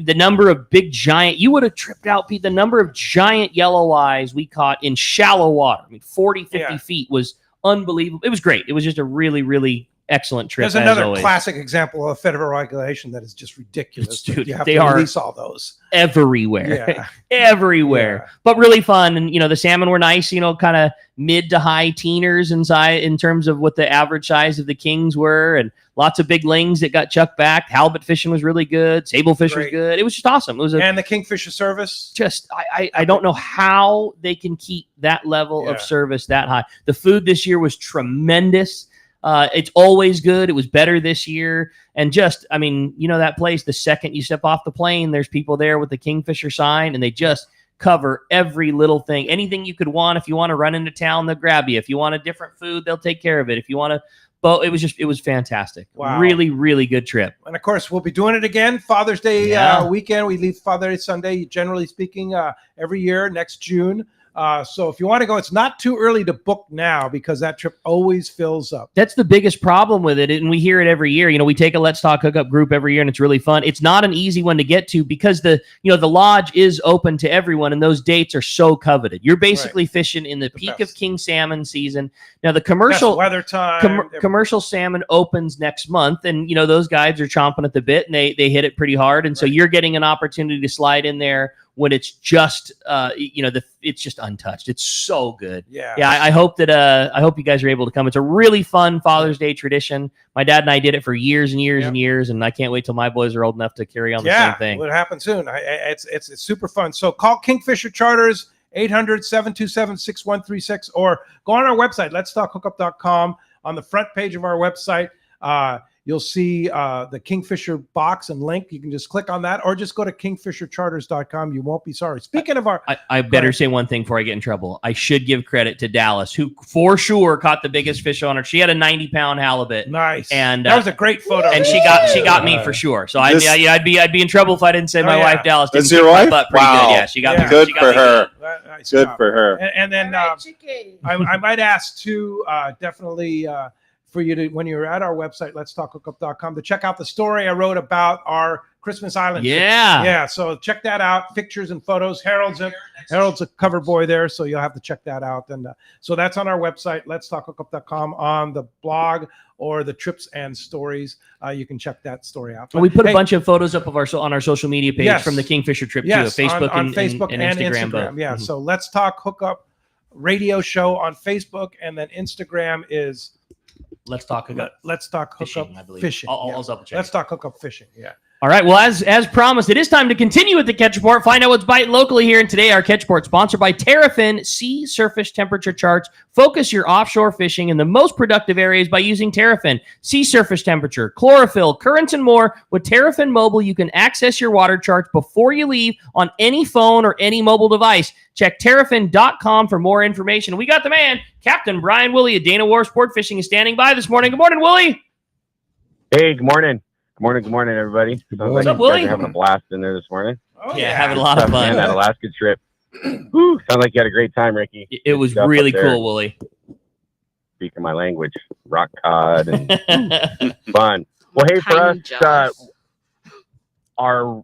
the number of big giant, you would have tripped out, Pete, the number of giant yellow eyes we caught in shallow water, 40, 50 feet was unbelievable. It was great. It was just a really, really excellent trip. There's as another always. classic example of federal regulation that is just ridiculous. Dude, you have they to are release all those. Everywhere. Yeah. Everywhere. Yeah. But really fun. And, the salmon were nice, kind of mid to high teeners in terms of what the average size of the kings were. And lots of big lings that got chucked back. Halibut fishing was really good. Sablefish was good. It was just awesome. It was and the Kingfisher service. Just, I don't know how they can keep that level of service that high. The food this year was tremendous. It's always good. It was better this year. And just, that place, the second you step off the plane, there's people there with the Kingfisher sign, and they just cover every little thing. Anything you could want. If you want to run into town, they'll grab you. If you want a different food, they'll take care of it. If you want to, it was fantastic. Wow. Really, really good trip. And of course, we'll be doing it again. Father's Day weekend. We leave Father's Day Sunday, generally speaking, every year next June. So if you want to go, it's not too early to book now because that trip always fills up. That's the biggest problem with it. And we hear it every year. We take a Let's Talk Hookup group every year, and it's really fun. It's not an easy one to get to because the lodge is open to everyone, and those dates are so coveted. You're basically fishing in the peak of king salmon season. Now the commercial weather time, commercial salmon opens next month, and those guys are chomping at the bit, and they hit it pretty hard. And so you're getting an opportunity to slide in there when it's just it's just untouched. It's so good. I hope you guys are able to come. It's a really fun Father's Day tradition. My dad and I did it for years and years and years, and I can't wait till my boys are old enough to carry on the same thing. It'll happen soon. It's super fun. So call Kingfisher Charters 800-727-6136 or go on our website, letstalkhookup.com. On the front page of our website, you'll see the Kingfisher box and link. You can just click on that or just go to kingfishercharters.com. You won't be sorry. Speaking of our... I better say one thing before I get in trouble. I should give credit to Dallas, who for sure caught the biggest fish on her. She had a 90-pound halibut. Nice. And that was a great photo. And she got me for sure. So I'd be in trouble if I didn't say my wife Dallas didn't That's your kick my wife? butt pretty good. Yeah, she got me. Good she got for me her. Nice Good job. for her. And then I might ask too, definitely for you to, when you're at our website, letstalkhookup.com, to check out the story I wrote about our Christmas Island trip. Yeah. So check that out. Pictures and photos. Harold's a cover boy there, so you'll have to check that out. And so that's on our website, letstalkhookup.com, on the blog or the trips and stories. You can check that story out. We put a bunch of photos up of on our social media page from the Kingfisher trip too, Facebook, on and Facebook and Instagram. both. Yeah. So Let's Talk Hookup radio show on Facebook, and then Instagram is Let's Talk Hookup. Let's Talk Hookup Fishing. I'll double check. Let's Talk Hookup Fishing. Yeah. All right. Well, as promised, it is time to continue with the Catch Report. Find out what's biting locally here. And today, our Catch Report sponsored by Terrafin Sea Surface Temperature Charts. Focus your offshore fishing in the most productive areas by using Terrafin Sea Surface Temperature, chlorophyll, currents, and more. With Terrafin Mobile, you can access your water charts before you leave on any phone or any mobile device. Check terrafin.com for more information. We got the man, Captain Brian Woolley of Dana Wharf Sport Fishing, is standing by this morning. Good morning, Woolley. Hey, good morning. Good morning, everybody. What's up, Willie? You're having a blast in there this morning. Oh, yeah, having a lot of fun. Man, that Alaska trip. Whew, sounds like you had a great time, Ricky. It was really cool, Woolley. Speaking my language, rock cod and fun. Well, hey, for us, our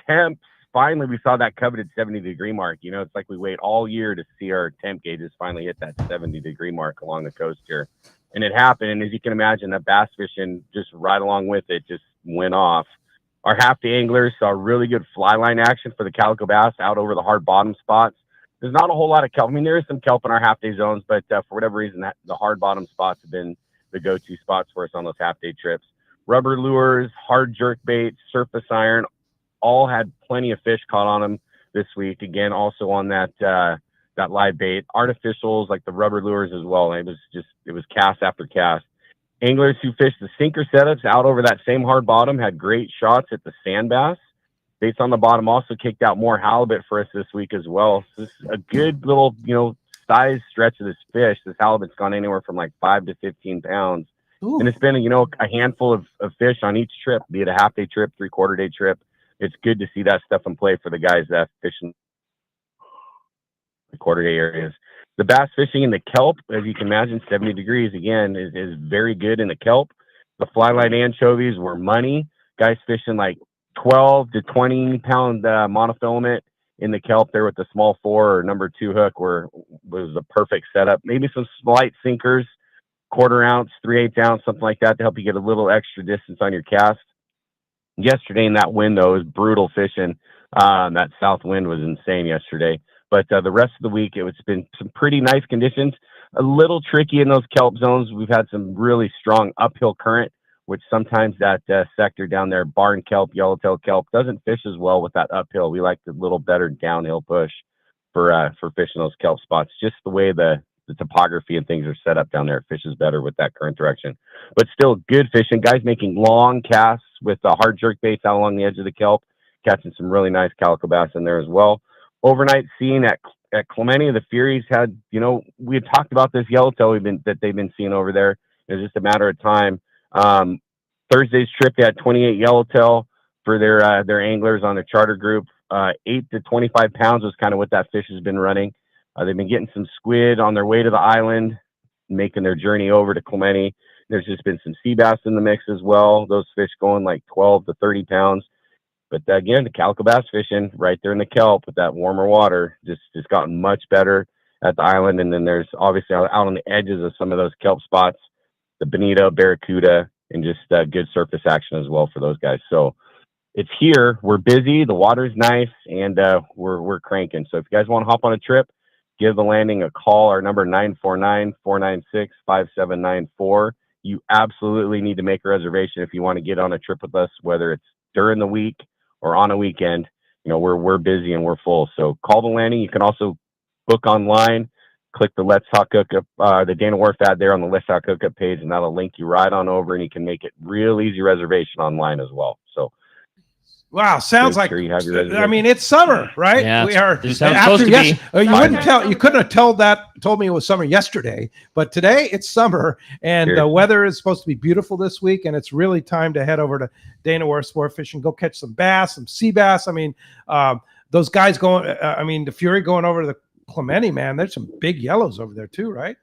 temps, finally we saw that coveted 70-degree mark. It's like we wait all year to see our temp gauges finally hit that 70-degree mark along the coast here. And it happened, and as you can imagine, that bass fishing just right along with it just went off. Our half-day anglers saw really good fly line action for the calico bass out over the hard bottom spots. There's not a whole lot of kelp. There is some kelp in our half-day zones, but for whatever reason, the hard bottom spots have been the go-to spots for us on those half-day trips. Rubber lures, hard jerk baits, surface iron, all had plenty of fish caught on them this week. Again, also on that live bait. Artificials like the rubber lures as well. It was cast after cast. Anglers who fished the sinker setups out over that same hard bottom had great shots at the sand bass. Baits on the bottom also kicked out more halibut for us this week as well. So this is a good little, size stretch of this fish. This halibut's gone anywhere from like 5 to 15 pounds. Ooh. And it's been, a handful of fish on each trip, be it a half-day trip, 3/4-day trip. It's good to see that stuff in play for the guys that fish in the quarter-day areas. The bass fishing in the kelp, as you can imagine, 70 degrees, again, is very good in the kelp. The fly line anchovies were money. Guys fishing like 12 to 20-pound monofilament in the kelp there with the small 4 or number 2 hook was the perfect setup. Maybe some slight sinkers 1/4 ounce, 3/8 ounce, something like that, to help you get a little extra distance on your cast. Yesterday in that wind, though, it was brutal fishing. That south wind was insane yesterday. But the rest of the week, it's been some pretty nice conditions. A little tricky in those kelp zones. We've had some really strong uphill current, which sometimes that sector down there, barn kelp, yellowtail kelp, doesn't fish as well with that uphill. We like the little better downhill push for fishing those kelp spots. Just the way the topography and things are set up down there, it fishes better with that current direction. But still good fishing. Guys making long casts with hard jerk baits out along the edge of the kelp, catching some really nice calico bass in there as well. Overnight seeing at Clemente, the Furies had, we had talked about this yellowtail that they've been seeing over there. It was just a matter of time. Thursday's trip, they had 28 yellowtail for their anglers on their charter group. 8 to 25 pounds was kind of what that fish has been running. They've been getting some squid on their way to the island, making their journey over to Clemente. There's just been some sea bass in the mix as well. Those fish going like 12 to 30 pounds. But again, the calico bass fishing right there in the kelp with that warmer water just gotten much better at the island. And then there's obviously out on the edges of some of those kelp spots, the bonito, barracuda, and just good surface action as well for those guys. So it's here. We're busy. The water's nice, and we're cranking. So if you guys want to hop on a trip, give the landing a call. Our number 949-496-5794. You absolutely need to make a reservation if you want to get on a trip with us, whether it's during the week or on a weekend. We're busy and we're full. So call the landing. You can also book online. Click the Let's Talk Hookup, the Dana Wharf ad there on the Let's Talk Hookup page, and that'll link you right on over, and you can make it real easy reservation online as well. So. Wow, sounds like, you have your I mean, it's summer, right? Yeah, we are. it's supposed to be. You couldn't have told me it was summer yesterday, but today it's summer, and Sure. the weather is supposed to be beautiful this week, and it's really time to head over to Dana Wharf Sport Fishing, go catch some bass, some sea bass. I mean, those guys going. The Fury going over to the Clemente, man. There's some big yellows over there too, right?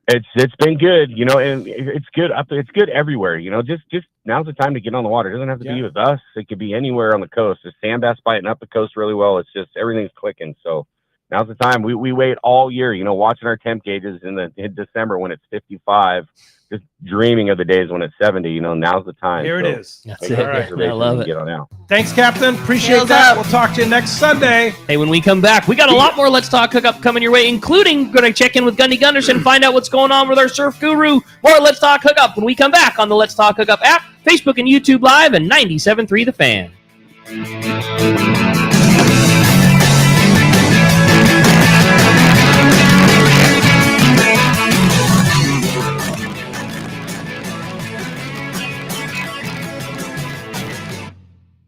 It's been good, and it's good up there. It's good everywhere, just now's the time to get on the water. It doesn't have to be with us. It could be anywhere on the coast. There's sand bass biting up the coast really well. It's just everything's clicking. So now's the time. We wait all year, watching our temp gauges in December when it's 55, just dreaming of the days when it's 70. Now's the time. Here it is. That's it. I love it. Get on out. Thanks, Captain. Appreciate that. We'll talk to you next Sunday. Hey, when we come back, we got a lot more Let's Talk Hookup coming your way, including going to check in with Gundy Gunderson, find out what's going on with our surf guru. More Let's Talk Hookup when we come back on the Let's Talk Hookup app, Facebook and YouTube Live, and 97.3 The Fan.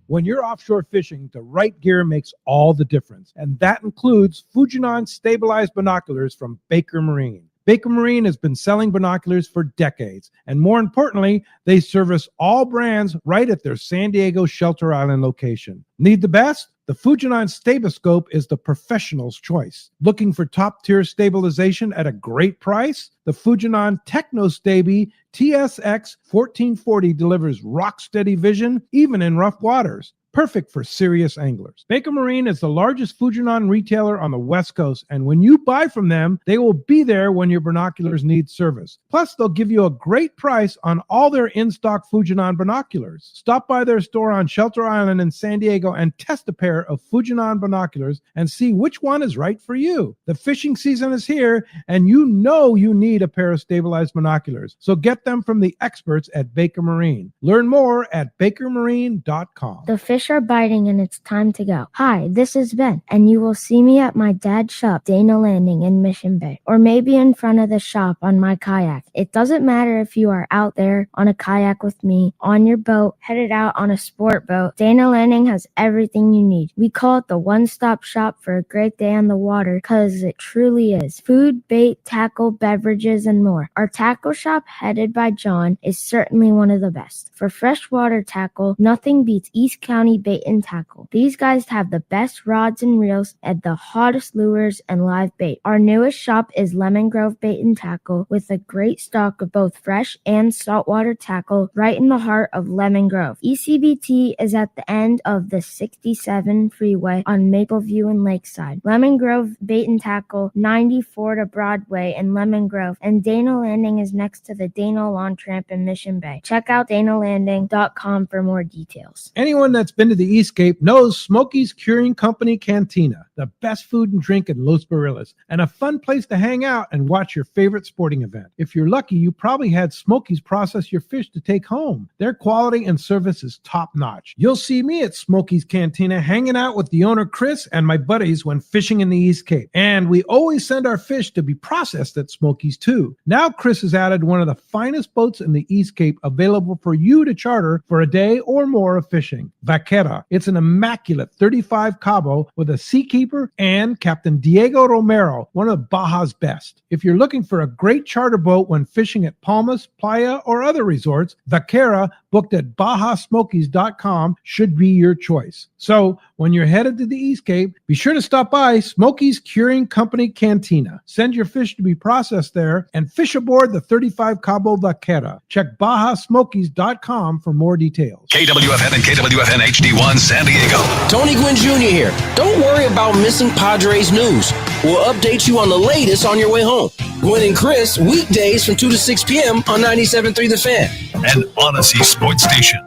When you're offshore fishing, the right gear makes all the difference, and that includes Fujinon stabilized binoculars from Baker Marine. Baker Marine has been selling binoculars for decades, and more importantly, they service all brands right at their San Diego Shelter Island location. Need the best? The Fujinon Staboscope is the professional's choice. Looking for top-tier stabilization at a great price? The Fujinon TechnoStabi TSX 1440 delivers rock-steady vision even in rough waters. Perfect for serious anglers. Baker Marine is the largest Fujinon retailer on the West Coast, and when you buy from them, they will be there when your binoculars need service. Plus, they'll give you a great price on all their in-stock Fujinon binoculars. Stop by their store on Shelter Island in San Diego and test a pair of Fujinon binoculars and see which one is right for you. The fishing season is here, and you know you need a pair of stabilized binoculars. So get them from the experts at Baker Marine. Learn more at bakermarine.com. The fish are biting and it's time to go. Hi, this is Ben, and you will see me at my dad's shop, Dana Landing in Mission Bay, or maybe in front of the shop on my kayak. It doesn't matter if you are out there on a kayak with me, on your boat, headed out on a sport boat. Dana Landing has everything you need. We call it the one-stop shop for a great day on the water because it truly is. Food, bait, tackle, beverages, and more. Our tackle shop, headed by John, is certainly one of the best. For freshwater tackle, nothing beats East County Money Bait and Tackle. These guys have the best rods and reels and the hottest lures and live bait. Our newest shop is Lemon Grove Bait and Tackle with a great stock of both fresh and saltwater tackle right in the heart of Lemon Grove. ECBT is at the end of the 67 freeway on Mapleview and Lakeside. Lemon Grove Bait and Tackle, 94 to Broadway in Lemon Grove, and Dana Landing is next to the Dana Lawn Tramp in Mission Bay. Check out danalanding.com for more details. Anyone that's been to the Eastcape knows Smokey's Curing Company Cantina, the best food and drink in Los Barriles, and a fun place to hang out and watch your favorite sporting event. If you're lucky, you probably had Smokey's process your fish to take home. Their quality and service is top-notch. You'll see me at Smokey's Cantina hanging out with the owner Chris and my buddies when fishing in the Eastcape. And we always send our fish to be processed at Smokey's too. Now Chris has added one of the finest boats in the Eastcape available for you to charter for a day or more of fishing. Vaquera. It's an immaculate 35 Cabo with a seakeeper and Captain Diego Romero, one of Baja's best. If you're looking for a great charter boat when fishing at Palmas, Playa, or other resorts, Vaquera, booked at BajaSmokies.com, should be your choice. So when you're headed to the Eastcape, be sure to stop by Smokey's Curing Company Cantina. Send your fish to be processed there and fish aboard the 35 Cabo Vaquera. Check BajaSmokies.com for more details. KWFN and KWFN HD1 San Diego. Tony Gwynn Jr. here. Don't worry about missing Padres news. We'll update you on the latest on your way home. Gwynn and Chris, weekdays from 2 to 6 p.m. on 97.3 The Fan. And Odyssey Sports Station.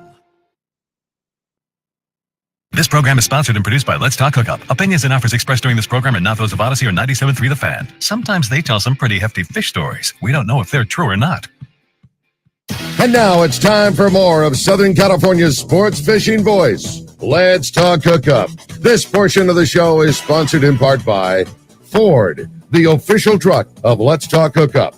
This program is sponsored and produced by Let's Talk Hookup. Opinions and offers expressed during this program are not those of Odyssey or 97.3 The Fan. Sometimes they tell some pretty hefty fish stories. We don't know if they're true or not. And now it's time for more of Southern California's sports fishing voice. Let's Talk Hookup. This portion of the show is sponsored in part by Ford, the official truck of Let's Talk Hookup.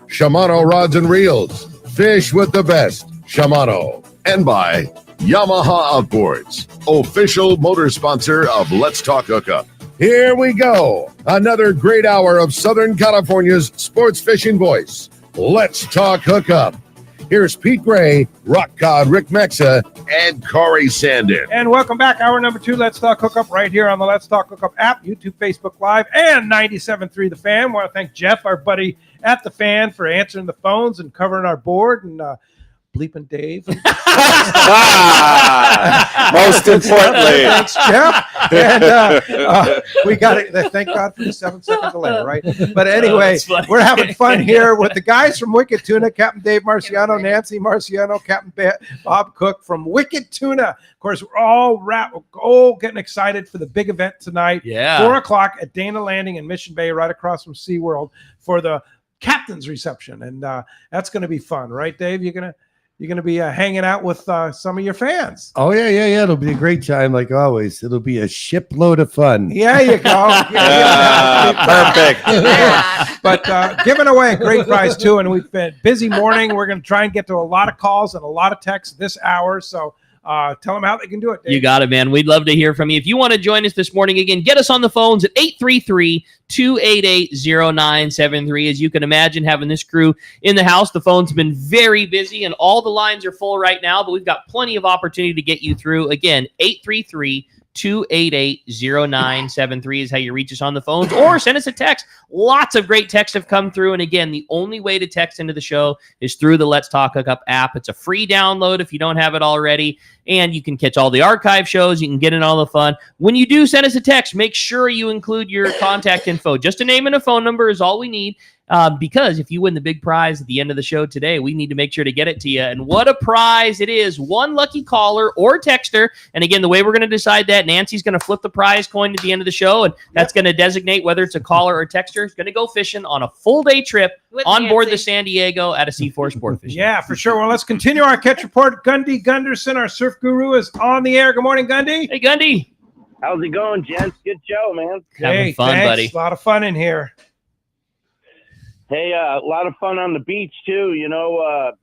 Shimano Rods and Reels. Fish with the best. Shimano. And by Yamaha Outboards, official motor sponsor of Let's Talk Hookup. Here we go. Another great hour of Southern California's sports fishing voice. Let's Talk Hookup. Here's Pete Gray, Rock Cod, Rick Maxa, and Corey Sandin. And welcome back. Hour number 2, Let's Talk Hookup, right here on the Let's Talk Hookup app, YouTube, Facebook Live, and 97.3 The Fan. I want to thank Jeff, our buddy at The Fan, for answering the phones and covering our board, and bleeping Dave. Most importantly. Thanks, Jeff. And we got it. Thank God for the 7-second delay, right? But anyway, we're having fun here with the guys from Wicked Tuna, Captain Dave Marciano, Nancy Marciano, Captain Bob Cook from Wicked Tuna. Of course, we're all getting excited for the big event tonight. Yeah. 4 o'clock at Dana Landing in Mission Bay, right across from SeaWorld, for the captain's reception. And that's going to be fun, right, Dave? You're going to be hanging out with some of your fans. Oh, yeah. It'll be a great time, like always. It'll be a shipload of fun. Yeah, you go. Perfect. But giving away a great prize, too. And we've been busy morning. We're going to try and get to a lot of calls and a lot of texts this hour. So tell them how they can do it, Dave. You got it, man. We'd love to hear from you. If you want to join us this morning, again, get us on the phones at 833-288-0973. As you can imagine, having this crew in the house, the phone's been very busy, and all the lines are full right now, but we've got plenty of opportunity to get you through. Again, 833-288-0973 is how you reach us on the phones, or send us a text. Lots of great texts have come through, and again, the only way to text into the show is through the Let's Talk Hookup app. It's a free download if you don't have it already, and you can catch all the archive shows. You can get in all the fun. When you do send us a text, make sure you include your contact info. Just a name and a phone number is all we need. Because if you win the big prize at the end of the show today, we need to make sure to get it to you. And what a prize it is. One lucky caller or texter. And again, the way we're going to decide that, Nancy's going to flip the prize coin at the end of the show, and that's going to designate whether it's a caller or texter. It's going to go fishing on a full day trip on board the San Diego at a C4 Sport Fishing. Yeah, for sure. Well, let's continue our catch report. Gundy Gunderson, our surf guru, is on the air. Good morning, Gundy. Hey, Gundy. How's it going, gents? Good show, man. Having fun, buddy. A lot of fun in here. Hey, a lot of fun on the beach, too. You know,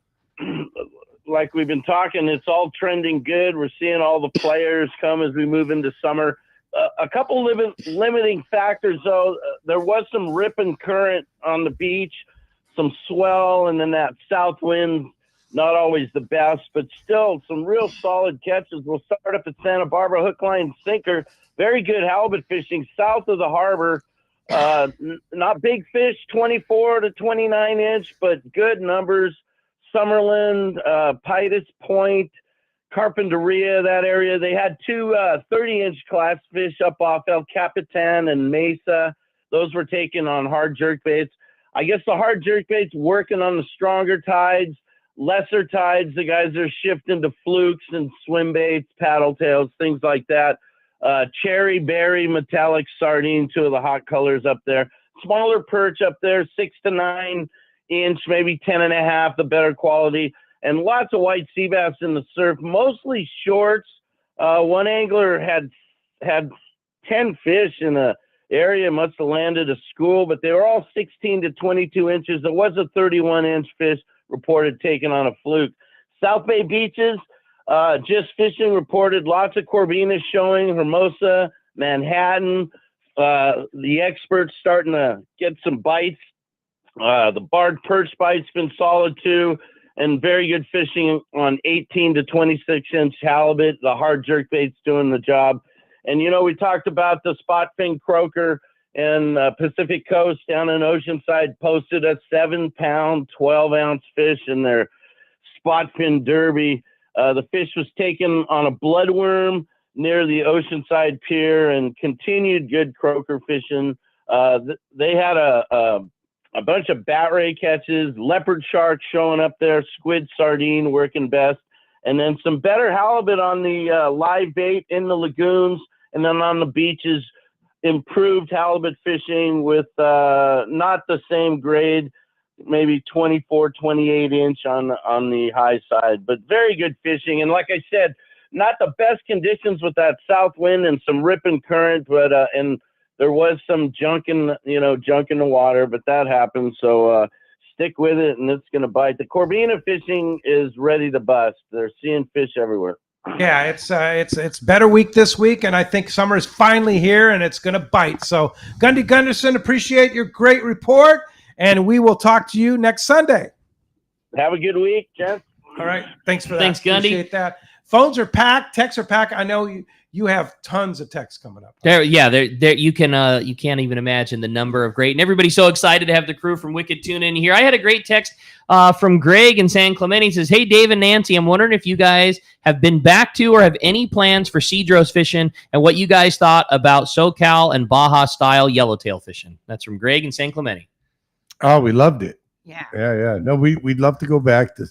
like we've been talking, it's all trending good. We're seeing all the players come as we move into summer. A couple limiting factors, though. There was some rip and current on the beach, some swell, and then that south wind not always the best, but still some real solid catches. We'll start up at Santa Barbara, hook, line, sinker. Very good halibut fishing south of the harbor. Not big fish, 24 to 29 inch, but good numbers. Summerland, Pitus Point, Carpinteria, that area. They had two 30-inch class fish up off El Capitan and Mesa. Those were taken on hard jerkbaits. I guess the hard jerkbaits working on the stronger tides, lesser tides. The guys are shifting to flukes and swim baits, paddle tails, things like that. Cherry, berry, metallic, sardine, two of the hot colors up there. Smaller perch up there, 6 to 9 inch, maybe 10.5, the better quality. And lots of white sea bass in the surf, mostly shorts. One angler had 10 fish in a area, must have landed a school, but they were all 16 to 22 inches. There was a 31-inch fish reported taken on a fluke. South Bay beaches, just fishing reported, lots of Corvinas showing, Hermosa, Manhattan. The experts starting to get some bites. The barred perch bite's been solid too, and very good fishing on 18 to 26-inch halibut. The hard jerkbait's doing the job. And, you know, we talked about the spot fin croaker and Pacific Coast down in Oceanside posted a 7-pound, 12-ounce fish in their spot fin derby. The fish was taken on a bloodworm near the Oceanside Pier and continued good croaker fishing. They had a bunch of bat ray catches, leopard sharks showing up there, squid, sardine working best, and then some better halibut on the live bait in the lagoons, and then on the beaches, improved halibut fishing with not the same grade, maybe 24, 28 inch on the high side, but very good fishing. And like I said, not the best conditions with that south wind and some ripping current, but and there was some junk in the water, but that happens. So stick with it, and it's going to bite. The Corvina fishing is ready to bust. They're seeing fish everywhere. Yeah, it's better week this week, and I think summer is finally here, and it's going to bite. So, Gundy Gunderson, appreciate your great report, and we will talk to you next Sunday. Have a good week, gents. All right, thanks for that. Thanks, Gundy. Appreciate that. Phones are packed, texts are packed. I know you have tons of texts coming up. There, you can't even imagine the number of great, and everybody's so excited to have the crew from Wicked Tuna in here. I had a great text from Greg in San Clemente. He says, "Hey, Dave and Nancy, I'm wondering if you guys have been back to or have any plans for Cedros fishing and what you guys thought about SoCal and Baja style yellowtail fishing." That's from Greg in San Clemente. Oh, we loved it. Yeah. Yeah. No, we'd love to go back to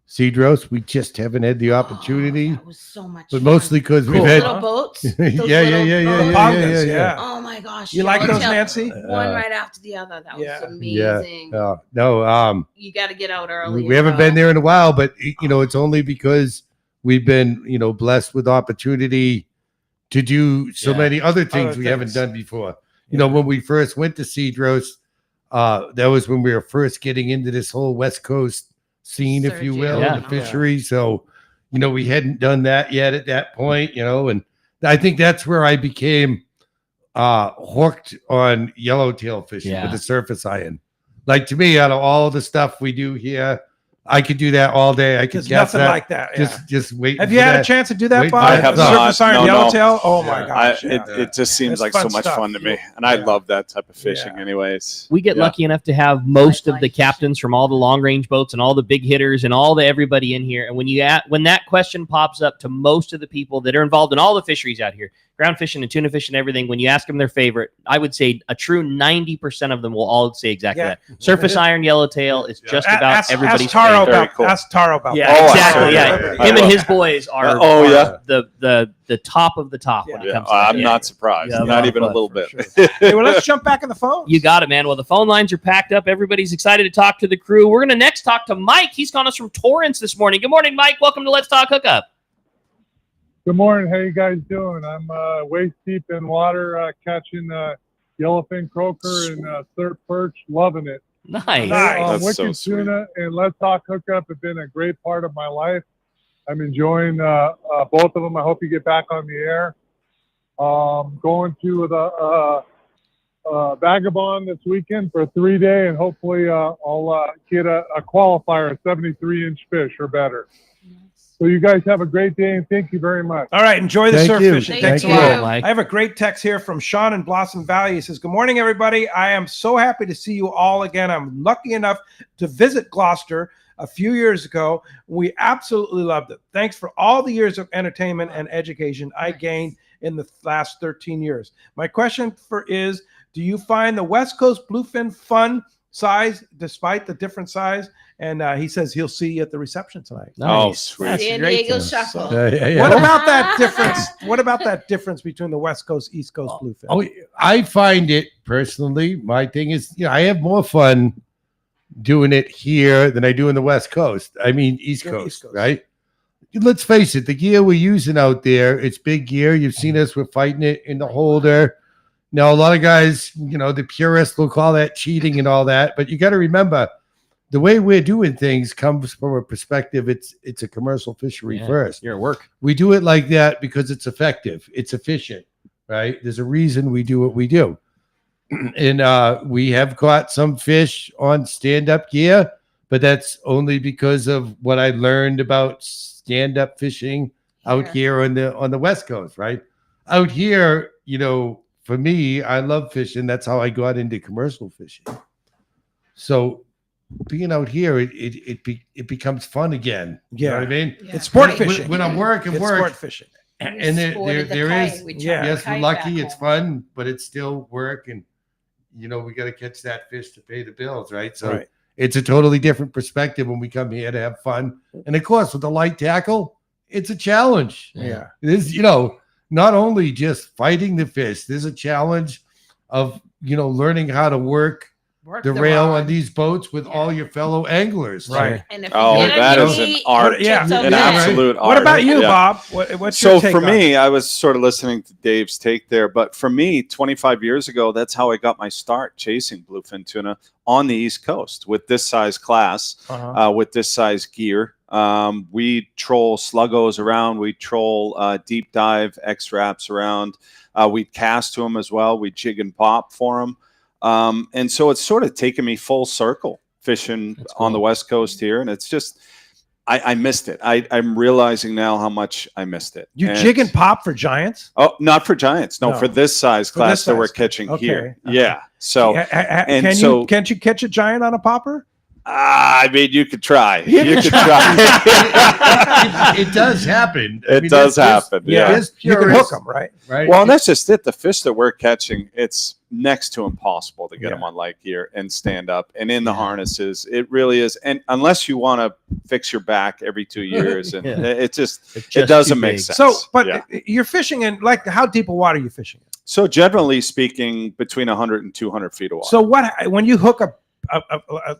Cedros. We just haven't had the opportunity. That was so much but fun. mostly because we've Those had little boats. Yeah. Oh my gosh. You like those, Yellowtail, Nancy? One right after the other. That was amazing. Yeah. No. You got to get out early. We haven't been there in a while, but it's only because we've been blessed with opportunity to do so many other things we haven't done before. When we first went to Cedros, that was when we were first getting into this whole West Coast scene, if you will, the fishery. So, we hadn't done that yet at that point, and I think that's where I became hooked on yellowtail fishing with the surface iron. Like, to me, out of all the stuff we do here, I could do that all day. I could There's nothing like that. Yeah. Just wait. Have you had a chance to do that, Bob? I have Surface not. iron No. yellowtail? Oh my gosh. It just seems It's like fun so much stuff. fun to me, and I love that type of fishing anyways. We get lucky enough to have most of the captains from all the long range boats and all the big hitters and all the everybody in here. And when that question pops up to most of the people that are involved in all the fisheries out here, ground fishing and tuna fishing and everything, when you ask them their favorite, I would say a true 90% of them will all say exactly that. Surface iron yellowtail is just about everybody's favorite. Ask Taro about Yeah, that. exactly. Yeah, him and his boys are the top of the top when it comes to that. I'm not surprised. Not even a little bit. Hey, well, let's jump back in the phone. You got it, man. Well, the phone lines are packed up. Everybody's excited to talk to the crew. We're going to next talk to Mike. He's calling us from Torrance this morning. Good morning, Mike. Welcome to Let's Talk Hookup. Good morning. How you guys doing? I'm waist deep in water catching yellowfin croaker and surf perch. Loving it. Nice. Wicked Tuna and Let's Talk Hookup have been a great part of my life. I'm enjoying both of them. I hope you get back on the air. Going to Vagabond this weekend for a 3-day, and hopefully I'll get a qualifier, a 73-inch fish or better. So you guys have a great day, and thank you very much. All right, enjoy the Thank surf you. fishing. Thank Thanks a you. lot. Mike. I have a great text here from Sean in Blossom Valley. He says, "Good morning, everybody. I am so happy to see you all again. I'm lucky enough to visit Gloucester a few years ago. We absolutely loved it. Thanks for all the years of entertainment and education I gained in the last 13 years. My question is, do you find the West Coast bluefin fun size despite the different size?" And he says he'll see you at the reception tonight. Oh, sweet. That's San great Diego to know. Shuffle. What about that difference? What about that difference between the West Coast, East Coast bluefin? Oh, I find it personally, my thing is, I have more fun doing it here than I do in the West Coast. I mean, East Coast, right? Let's face it, the gear we're using out there, it's big gear. You've seen us, we're fighting it in the holder. Now, a lot of guys, the purists will call that cheating and all that, but you got to remember, the way we're doing things comes from a perspective, it's a commercial fishery first. You're at work. We do it like that because it's effective. It's efficient, right? There's a reason we do what we do. And we have caught some fish on stand-up gear, but that's only because of what I learned about stand-up fishing out here on the West Coast, right? Out here, for me, I love fishing. That's how I got into commercial fishing. So being out here, it becomes fun again. You know what I mean? Yeah. It's sport fishing. When I'm working, It's sport fishing. And there is, yes, we're lucky, it's fun, but it's still work, and we got to catch that fish to pay the bills, right? So it's a totally different perspective when we come here to have fun. And of course, with the light tackle, it's a challenge. Yeah. It is, not only just fighting the fish, there's a challenge of learning how to work the rail on these boats with all your fellow anglers. Right. And if that is an art. An absolute art. What about you, Bob? What's your take for on me, I was sort of listening to Dave's take there, but for me, 25 years ago, that's how I got my start chasing bluefin tuna on the East Coast with this size class, with this size gear. We troll sluggos around. We troll deep dive X-Wraps around. We cast to them as well. We jig and pop for them. And so it's sort of taken me full circle fishing on the West Coast here. And it's just, I missed it. I'm realizing now how much I missed it. You jig and pop for giants? Oh, not for giants. No, for this size class that we're catching here. Yeah. So, can't you catch a giant on a popper? I mean, you could try. You could try. It does happen. It does happen. Yeah. You can hook them, right? Right. Well, and that's just it. The fish that we're catching, it's next to impossible to get them on light gear and stand up and in the harnesses. It really is. And unless you want to fix your back every 2 years, and it doesn't make sense. So, but you're fishing in how deep of water are you fishing in? So generally speaking, between 100 and 200 feet of water. So when you hook up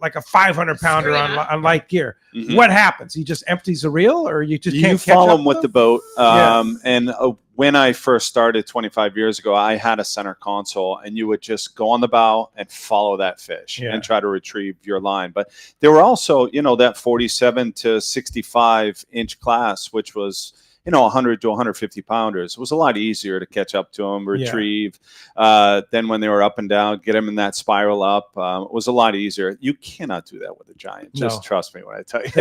like a 500 pounder on light gear, what happens? He just empties the reel, or you just can't follow catch him with the boat. And when I first started 25 years ago, I had a center console, and you would just go on the bow and follow that fish and try to retrieve your line. But there were also, that 47 to 65 inch class, which was 100 to 150 pounders. It was a lot easier to catch up to them, retrieve. Then when they were up and down, get them in that spiral up. It was a lot easier. You cannot do that with a giant. Just trust me when I tell you.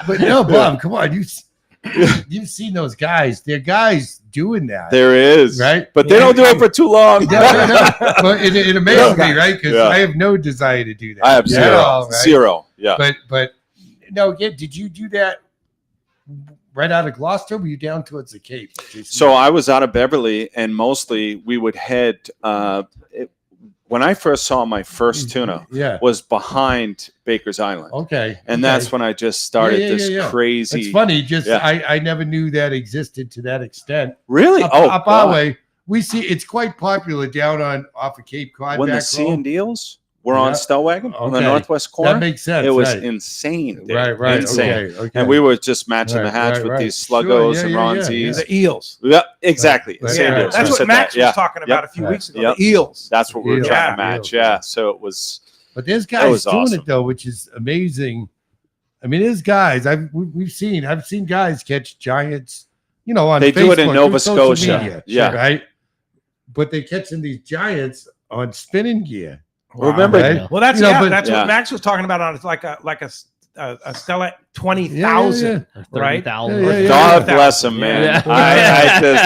But no, Bob, come on. You've seen those guys. They're guys doing that. There is. Right? But they don't do it for too long. But it amazes me, right? Because I have no desire to do that. I have zero. Right? Zero. Yeah. But no, did you do that right out of Gloucester? Were you down towards the Cape? So I was out of Beverly, and mostly we would head. When I first saw my first tuna, was behind Baker's Island. Okay, and that's when I just started this crazy. It's funny. I never knew that existed to that extent. Really? Up our way, we see it's quite popular down off of Cape Cod. When the sea and deals were on Stellwagen on the northwest corner. That makes sense. It was insane. Dave. Right. Insane. Okay. And we were just matching the hatch with these sluggos and ronzies. The eels. Yeah, exactly. Right. That's what Max was talking about a few weeks ago. The eels. That's what we were trying to match. Yeah. So it was. But there's guys doing it though, which is amazing. I mean, there's guys I've seen guys catch giants. On they Facebook, do it in Nova Scotia. Media, right. but they catching these giants on spinning gear. Remember, right? Well, that's You know, that's but- what Max was talking about on like a Stella 20,000, right? God bless him, man.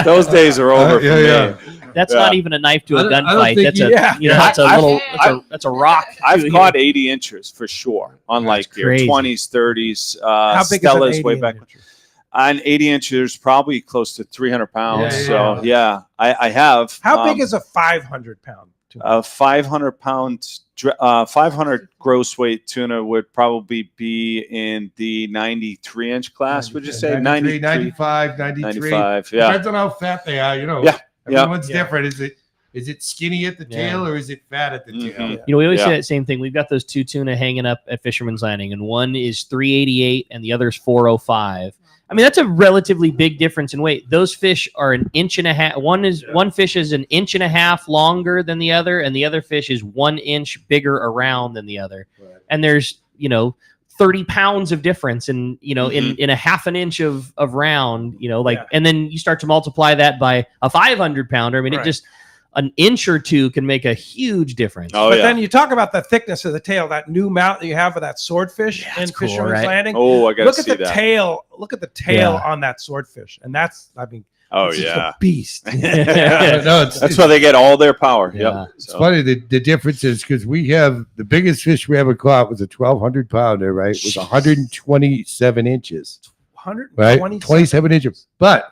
Those days are over for me. That's not even a knife to a I don't gunfight. think That's that's a rock. I've caught 80 inches for sure on light gear, crazy. 20s, 30s. How big is an Stella's 80 way back. On 80 inches, probably close to 300 pounds. So I have. How big is a 500 pound? A 500 gross weight tuna would probably be in the 93 inch class. Would you say 93, 95, 93? 95, yeah. Depends on how fat they are. You know, Yeah. everyone's different. Is it skinny at the tail or is it fat at the tail? You know, we always say that same thing. We've got those two tuna hanging up at Fisherman's Landing, and one is 388 and the other is 405. I mean, that's a relatively big difference in weight. Those fish are an inch and a half. One fish is an inch and a half longer than the other, and the other fish is 1 inch bigger around than the other. Right. And there's 30 pounds of difference in in a half an inch of round. And then you start to multiply that by a 500 pounder. I mean, it just an inch or two can make a huge difference. But then you talk about the thickness of the tail, that new mount that you have for that swordfish in cool, Fisherman's right? Landing. Oh, I gotta look at see the that. tail. Look at the tail on that swordfish, and that's it's just a beast. That's why they get all their power. Yep. It's funny the difference is because we have the biggest fish we ever caught was a 1,200 pounder, right? It was 127 inches. 27 inches. But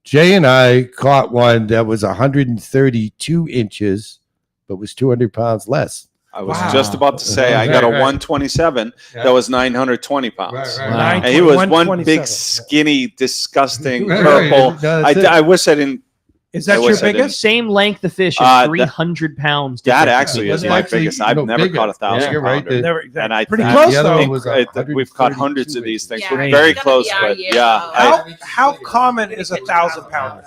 Jay and I caught one that was 132 inches, but was 200 pounds less. I was just about to say I got a 127 that was 920 pounds. Right. And he was one big, skinny, disgusting Right. purple. No, that's I wish I didn't. Is that I your wish I didn't. biggest? Same length of fish, is 300 pounds. That difference. actually is my biggest. I've never caught a 1,000 pounder. And I pretty think close, the other though. one was we've caught hundreds of these things. Yeah, We're it's very gonna close, be our but year, yeah. though. How common is 1,000 pounder?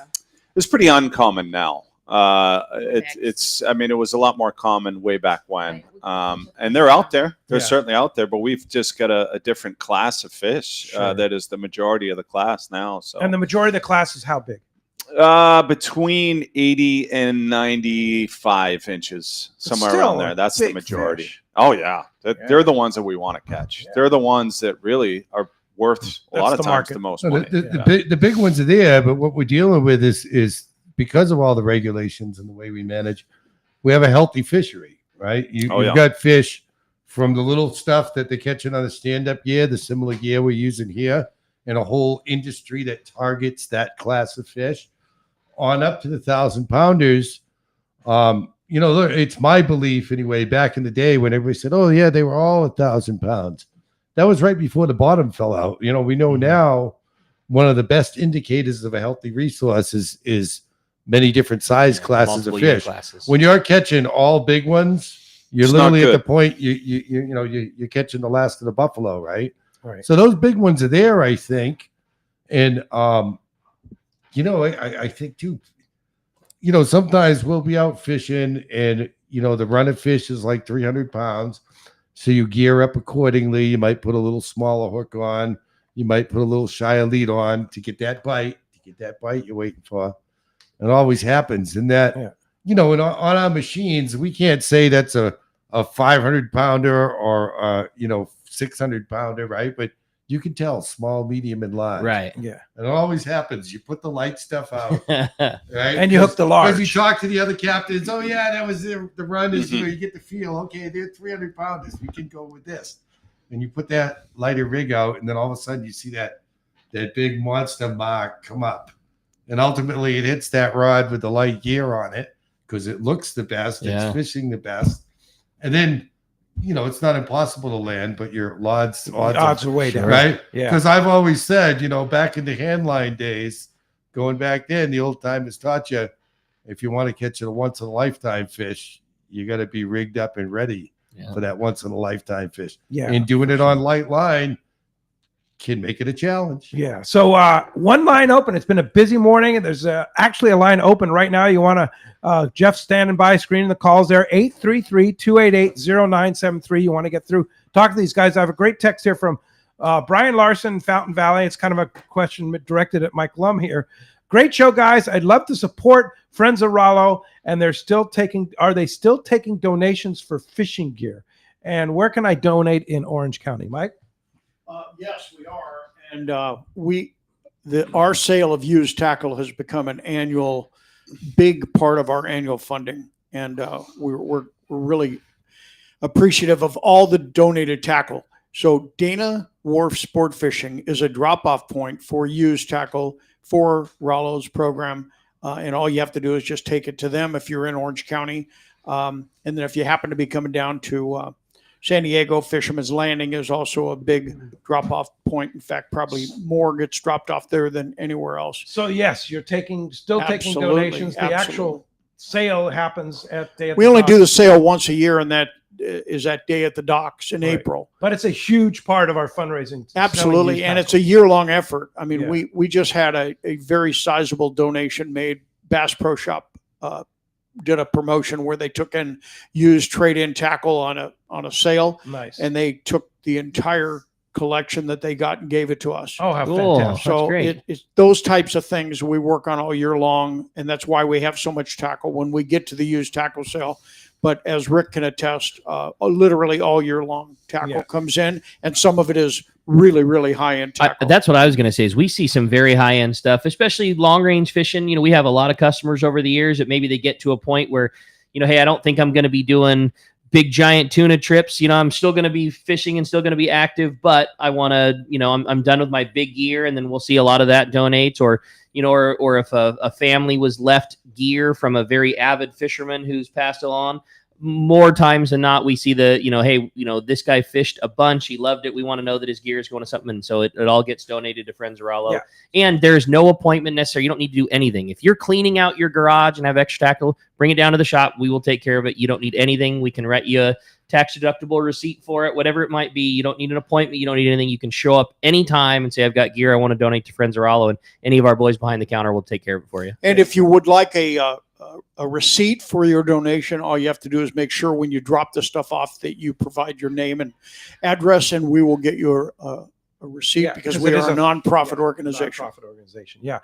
It's pretty uncommon now. It's I mean, it was a lot more common way back when. And they're out there. They're certainly out there, but we've just got a different class of fish that is the majority of the class now. So And the majority of the class is how big? between 80 and 95 inches, somewhere still around there. That's the big majority. fish. Oh yeah. They're the ones that we want to catch. They're the ones that really are worth a lot of times the most money. The big ones are there, but what we're dealing with is because of all the regulations and the way we manage, we have a healthy fishery, right? You've got fish from the little stuff that they're catching on the stand-up gear, the similar gear we're using here, and a whole industry that targets that class of fish, on up to the 1,000 pounders. Look, it's my belief anyway, back in the day when everybody said, oh yeah, they were all 1,000 pounds. That was right before the bottom fell out. We know now one of the best indicators of a healthy resource is many different size classes of fish. When you're catching all big ones, you're It's literally not at the good. point you're catching the last of the buffalo, right? Right. So those big ones are there, I think. And I think too, sometimes we'll be out fishing and the run of fish is like 300 pounds. So you gear up accordingly. You might put a little smaller hook on. You might put a little shyer lead on to get that bite you're waiting for. It always happens. And that, and on our machines, we can't say that's a 500 pounder or 600 pounder, right? But you can tell small, medium, and large. Right. Yeah. And it always happens. You put the light stuff out, right? And you hook the large. Because you talk to the other captains. Oh yeah, that was the run. Is you get the feel. Okay, they're 300 pounders. We can go with this. And you put that lighter rig out, and then all of a sudden you see that big monster mark come up, and ultimately it hits that rod with the light gear on it because it looks the best. Yeah. It's fishing the best, and then. It's not impossible to land, but your odds are way down. right? Yeah. Because I've always said, back in the handline days, going back then, the old timers taught you, if you want to catch a once in a lifetime fish, you got to be rigged up and ready for that once in a lifetime fish. Yeah, and doing it on light line can make it a challenge. Yeah. So one line open. It's been a busy morning, and there's actually a line open right now. You want to Jeff's standing by, screening the calls there. 833-288-0973. You want to get through, talk to these guys. I have a great text here from Brian Larson, Fountain Valley. It's kind of a question directed at Mike Lum here. Great show, guys. I'd love to support Friends of Rollo, and are they still taking donations for fishing gear? And where can I donate in Orange County, Mike? Yes, we are. And our sale of used tackle has become an annual, big part of our annual funding. And we're really appreciative of all the donated tackle. So Dana Wharf Sport Fishing is a drop-off point for used tackle for Rollo's program. And all you have to do is just take it to them if you're in Orange County. And then if you happen to be coming down to San Diego, Fisherman's Landing is also a big drop-off point. In fact, probably more gets dropped off there than anywhere else. So yes, you're taking donations. The actual sale happens at day. We only do the sale once a year, and that is that day at the docks in April. But it's a huge part of our fundraising. Absolutely, and it's a year-long effort. I mean, we just had a very sizable donation made. Bass Pro Shop did a promotion where they took in used trade-in tackle on a sale. Nice. And they took the entire collection that they got and gave it to us. Oh, how fantastic. So it's those types of things we work on all year long, and that's why we have so much tackle when we get to the used tackle sale. But as Rick can attest, literally all year long tackle comes in, and some of it is really, really high-end tackle. That's what I was going to say is we see some very high-end stuff, especially long-range fishing. You know, we have a lot of customers over the years that maybe they get to a point where, you know, hey, I don't think I'm going to be doing big giant tuna trips. You know, I'm still going to be fishing and still going to be active, but I want to, you know, I'm done with my big gear, and then we'll see a lot of that donates, or, you know, or if a family was left gear from a very avid fisherman who's passed along. More times than not, we see the, you know, hey, you know, this guy fished a bunch. He loved it. We want to know that his gear is going to something. And so it all gets donated to Friends of Rollo. Yeah. And there's no appointment necessary. You don't need to do anything. If you're cleaning out your garage and have extra tackle, bring it down to the shop. We will take care of it. You don't need anything. We can write you a tax deductible receipt for it, whatever it might be. You don't need an appointment. You don't need anything. You can show up anytime and say, I've got gear I want to donate to Friends of Rollo, and any of our boys behind the counter will take care of it for you. And if you would like a receipt for your donation, all you have to do is make sure when you drop the stuff off that you provide your name and address, and we will get you a receipt because we are a nonprofit organization. Yeah.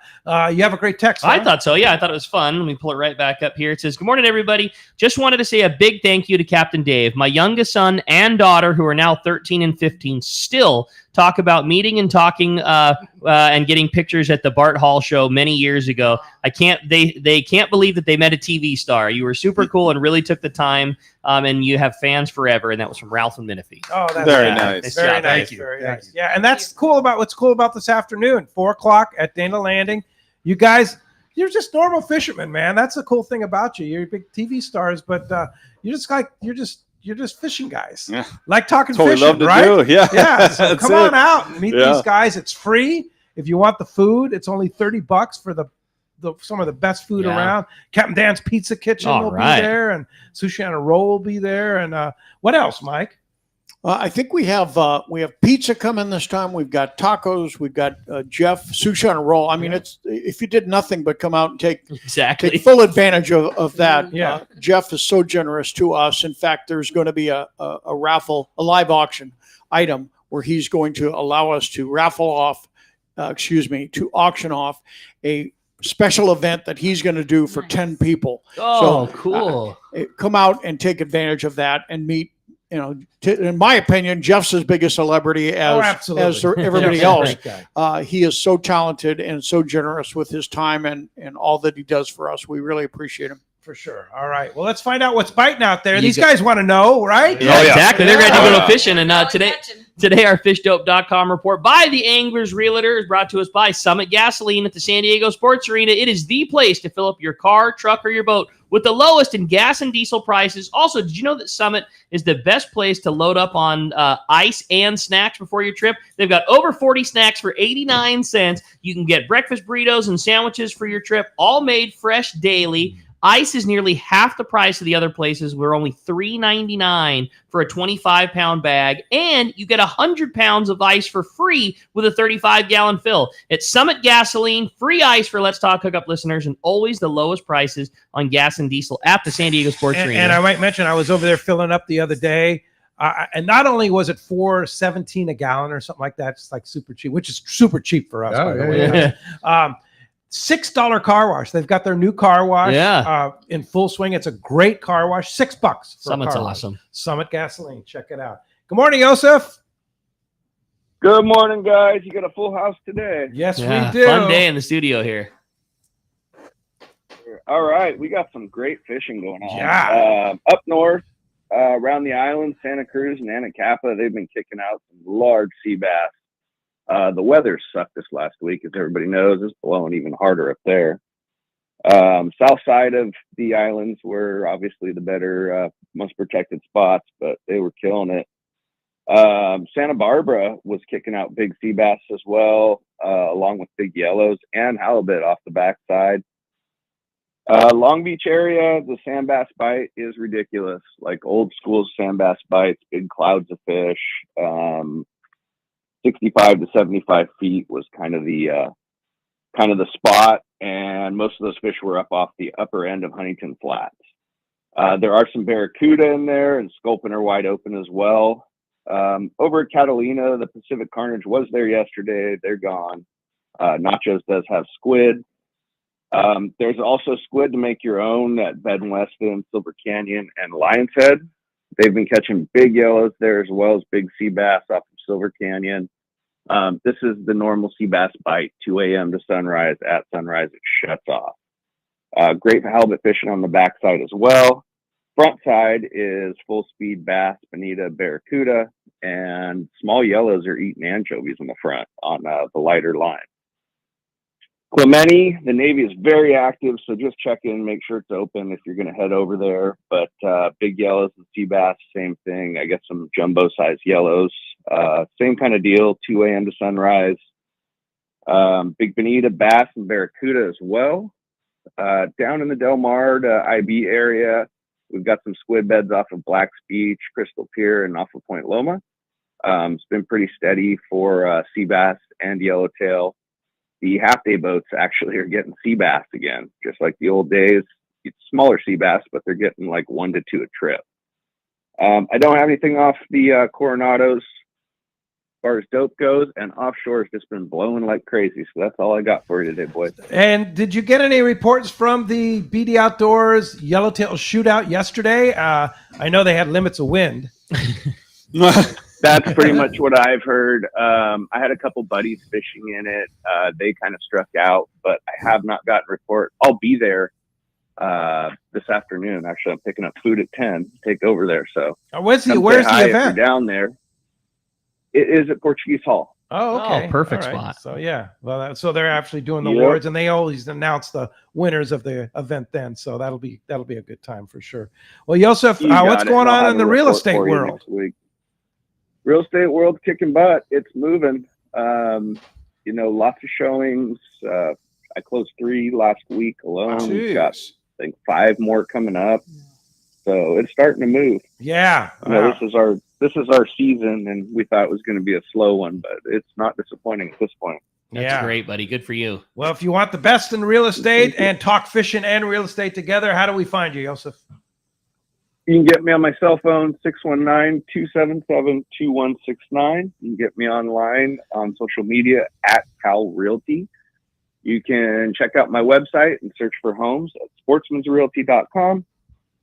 You have a great text. I thought so. Yeah, I thought it was fun. Let me pull it right back up here. It says, good morning, everybody. Just wanted to say a big thank you to Captain Dave. My youngest son and daughter, who are now 13 and 15, still talk about meeting and talking and getting pictures at the Bart Hall show many years ago. They can't believe that they met a TV star. You were super cool and really took the time, and you have fans forever. And that was from Ralph and Menifee. Oh, that's very nice. Very nice. Very nice. Yeah, and that's cool about what's cool about this afternoon, 4:00 at Dana Landing. You guys, you're just normal fishermen, man. That's the cool thing about you. You're big TV stars, but you're just fishing guys. Yeah. Like talking fishing, right? Do. Yeah. Yeah. So come on out and meet these guys. It's free. If you want the food, it's only $30 for the some of the best food around. Captain Dan's Pizza Kitchen will be there, and Sushi on a Roll will be there. And what else, Mike? I think we have pizza coming this time. We've got tacos. We've got Jeff Sushi on a Roll. I mean, it's if you did nothing but come out and take full advantage of that. Yeah. Jeff is so generous to us. In fact, there's going to be a raffle, a live auction item where he's going to allow us to to auction off a special event that he's going to do for 10 people. Oh, cool. Come out and take advantage of that and meet. You know, in my opinion, Jeff's as big a celebrity as everybody else. He is so talented and so generous with his time and all that he does for us. We really appreciate him. For sure. All right. Well, let's find out what's biting out there. These guys want to know, right? Yeah, exactly. They're ready to go fishing. And today our FishDope.com report by the Anglers Realtor is brought to us by Summit Gasoline at the San Diego Sports Arena. It is the place to fill up your car, truck, or your boat with the lowest in gas and diesel prices. Also, did you know that Summit is the best place to load up on ice and snacks before your trip? They've got over 40 snacks for 89 cents. You can get breakfast burritos and sandwiches for your trip, all made fresh daily. Ice is nearly half the price of the other places. We're only $3.99 for a 25-pound bag, and you get 100 pounds of ice for free with a 35-gallon fill. It's Summit Gasoline, free ice for Let's Talk Hookup listeners, and always the lowest prices on gas and diesel at the San Diego Sports Arena. And I might mention, I was over there filling up the other day, and not only was it $4.17 a gallon or something like that, it's like super cheap, which is super cheap for us, by the way. $6 car wash. They've got their new car wash Yeah. in full swing. It's a great car wash. $6 for Summit's a car wash. awesome. Summit Gasoline. Check it out. Good morning, Joseph. Good morning, guys. You got a full house today. Yes, Yeah, we do. fun day in the studio here. All right, we got some great fishing going on. Yeah. Up north, around the island, Santa Cruz and Anacapa, they've been kicking out some large sea bass. The weather sucked this last week, as everybody knows. It's blowing even harder up there. South side of the islands were obviously the better, most protected spots, but they were killing it. Santa Barbara was kicking out big sea bass as well, along with big yellows and halibut off the backside. Long Beach area, the sand bass bite is ridiculous. Like old school sand bass bites, big clouds of fish. 65 to 75 feet was kind of the spot, and most of those fish were up off the upper end of Huntington Flats. There are some barracuda in there, and sculpin are wide open as well. Over at Catalina, the Pacific Carnage was there yesterday. They're gone. Nachos does have squid. There's also squid to make your own at Bed and Weston, Silver Canyon, and Lion's Head. They've been catching big yellows there as well as big sea bass off of Silver Canyon. This is the normal sea bass bite, 2 a.m. to sunrise. At sunrise, it shuts off. Great halibut fishing on the backside as well. Front side is full speed bass, bonita, barracuda, and small yellows are eating anchovies in the front on the lighter line. Clemente, the Navy is very active, so just check in, make sure it's open if you're going to head over there. But big yellows and sea bass, same thing. I got some jumbo size yellows, same kind of deal, 2 a.m. to sunrise. Big bonita, bass, and barracuda as well. Down in the Del Mar to IB area, we've got some squid beds off of Black's Beach, Crystal Pier, and off of Point Loma. It's been pretty steady for sea bass and yellowtail. The half-day boats actually are getting sea bass again, just like the old days. It's smaller sea bass, but they're getting like 1 to 2 a trip. I don't have anything off the Coronados as far as dope goes, and offshore has just been blowing like crazy. So that's all I got for you today, boys. And did you get any reports from the BD Outdoors Yellowtail shootout yesterday? I know they had limits of wind. That's pretty much what I've heard. I had a couple buddies fishing in it. They kind of struck out, but I have not gotten a report. I'll be there this afternoon. Actually, I'm picking up food at 10. Take over there. So where's the if event? you're down there. It is at Portuguese Hall. Oh, okay. Perfect All right. spot. So yeah, well, so they're actually doing the Yep. awards, and they always announce the winners of the event then. So that'll be a good time for sure. Well, Joseph, You got what's it. going I'll on have in a the real report estate for you world? next week. Real estate world kicking butt. It's moving. Lots of showings. I closed 3 last week alone. We've got, I think, 5 more coming up. So it's starting to move. Yeah. This is our season, and we thought it was going to be a slow one, but it's not disappointing at this point. That's great, buddy. Good for you. Well, if you want the best in real estate and talk fishing and real estate together, how do we find you, Joseph? You can get me on my cell phone, 619-277-2169. You can get me online on social media at Cal Realty. You can check out my website and search for homes at sportsmansrealty.com.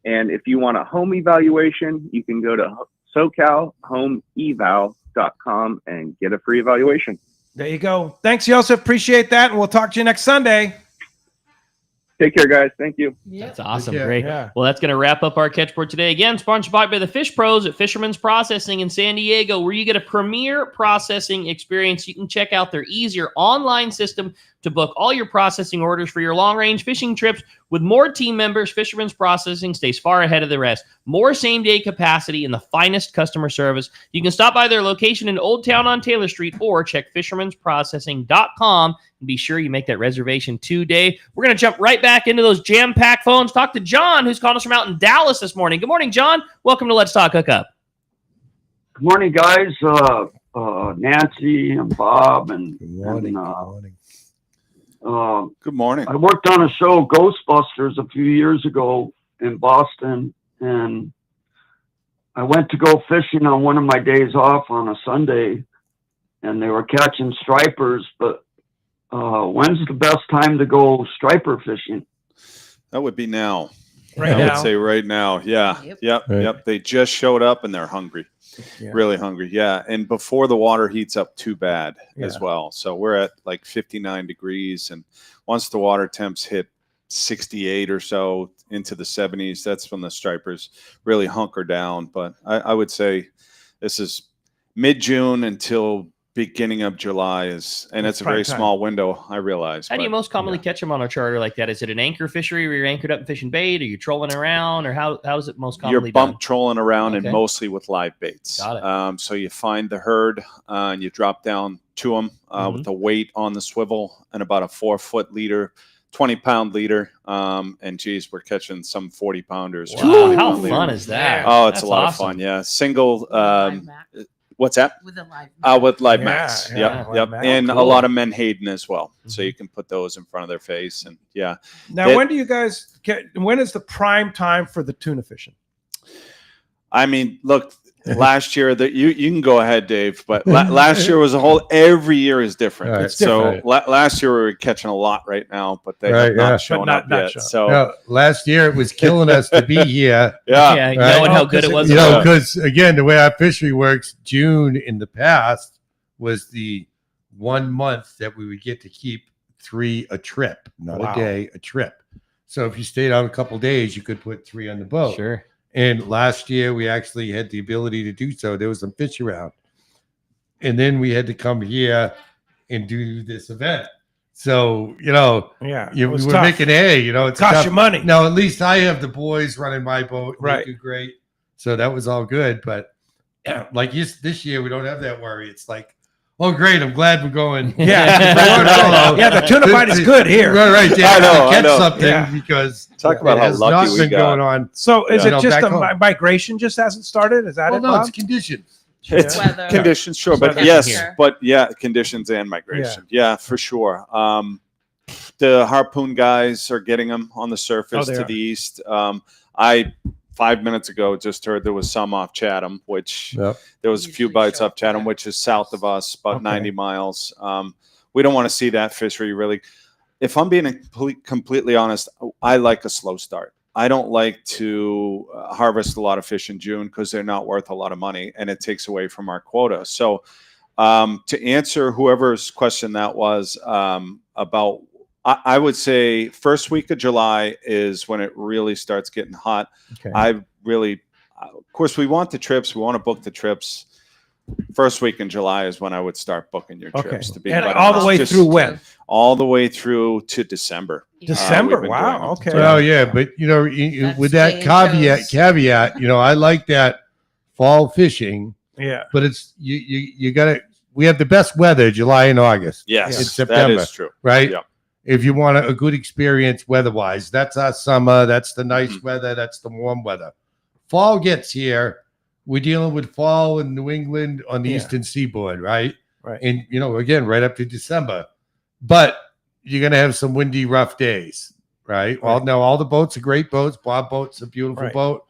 And if you want a home evaluation, you can go to SoCalHomeEval.com and get a free evaluation. There you go. Thanks, Joseph. Appreciate that, and we'll talk to you next Sunday. Take care, guys. Thank you. That's awesome. Yeah. Great. Yeah. Well, that's going to wrap up our Catchboard today. Again, sponsored by the Fish Pros at Fisherman's Processing in San Diego, where you get a premier processing experience. You can check out their easier online system to book all your processing orders for your long-range fishing trips. With more team members, Fisherman's Processing stays far ahead of the rest. More same-day capacity and the finest customer service. You can stop by their location in Old Town on Taylor Street or check fishermansprocessing.com and be sure you make that reservation today. We're going to jump right back into those jam-packed phones. Talk to John, who's calling us from out in Dallas this morning. Good morning, John. Welcome to Let's Talk Hookup. Good morning, guys. Nancy and Bob and Good morning. Good morning. I worked on a show, Ghostbusters, a few years ago in Boston, and I went to go fishing on one of my days off on a Sunday, and they were catching stripers, but when's the best time to go striper fishing? That would be now. Right I now. would say right now. Yeah. Yep. They just showed up and they're hungry. Yeah. Really hungry. Yeah. And before the water heats up too bad as Yeah. well. So we're at like 59 degrees. And once the water temps hit 68 or so into the 70s, that's when the stripers really hunker down. But I would say this is mid-June until beginning of July and it's a very prime time. small window, I realize. How do you but- most commonly catch them on a charter like that? Is it an anchor fishery where you're anchored up and fishing bait? Are you trolling around? Or how is it most commonly You're bump done? trolling around Okay. and mostly with live baits. Got it. So you find the herd and you drop down to them Mm-hmm. with the weight on the swivel and about a 4-foot leader, 20-pound leader. And geez, we're catching some 40-pounders. Wow, how fun is that? Oh, it's That's a lot awesome. of fun. Yeah. Single. What's that? With a live with live Yeah, max. yeah, Yep. live Yep. max. And a Cool. lot of menhaden as well. So you can put those in front of their face. And yeah. Now, That- when do you guys get? When is the prime time for the tuna fishing? I mean, look, last year that you can go ahead, Dave, but last year was every year is different. Right. It's So different. last year we were catching a lot right now, but they Right, have not yeah. shown But up yet. So No, last year it was killing us to be here. Yeah. Yeah, knowing how good it was You know, before. because again, the way our fishery works, June in the past was the 1 month that we would get to keep 3 a trip, not Wow. a day, a trip. So if you stayed out a couple days, you could put 3 on the boat. Sure. And last year we actually had the ability to do so. There was some fish around. And then we had to come here and do this event. So, you know, Yeah, it you, we was were tough. making hay, you know, it's Cost tough. you money. Now, at least I have the boys running my boat. And Right. They do great. So that was all good. But yeah, like this year, we don't have that worry. It's like, oh, great. I'm glad we're going. Yeah. Yeah, the tuna bite is good here. Right. They I know, catch I know. something Yeah. because Talk about it how has lucky not we been got. going on. So is you it know, just back the home. migration just hasn't started? Is that Well, it? no, Bob? it's conditions. it's Weather. conditions, sure, but Weather yes, here. but yeah, conditions and migration. Yeah, for sure. The harpoon guys are getting them on the surface they to are. the east. I 5 minutes ago just heard there was some off Chatham, which Yep. there was a few bites off Chatham, which is south of us, about 90 miles. We don't want to see that fishery really. If I'm being completely honest, I like a slow start. I don't like to harvest a lot of fish in June because they're not worth a lot of money and it takes away from our quota. So to answer whoever's question that was about, I would say first week of July is when it really starts getting hot. Okay. I really, of course, we want the trips. We want to book the trips. First week in July is when I would start booking your Okay. trips. To be And quite all the honest. way Just through when? All the way through to December. December. We've been Wow. doing it. Okay. Well, yeah, but you know, with that That's caveat, you know, I like that fall fishing, Yeah. but it's you got to. We have the best weather, July and August. Yes, in that September. is true. Right. Yeah. If you want a good experience weather-wise, that's our summer. That's the nice Mm-hmm. weather. That's the warm weather. Fall gets here. We're dealing with fall in New England on the Yeah. eastern seaboard, right? Right. And you know, again, right up to December. But you're gonna have some windy, rough days, right? Well, Right. now all the boats are great boats. Bob Boat's a beautiful Right. boat.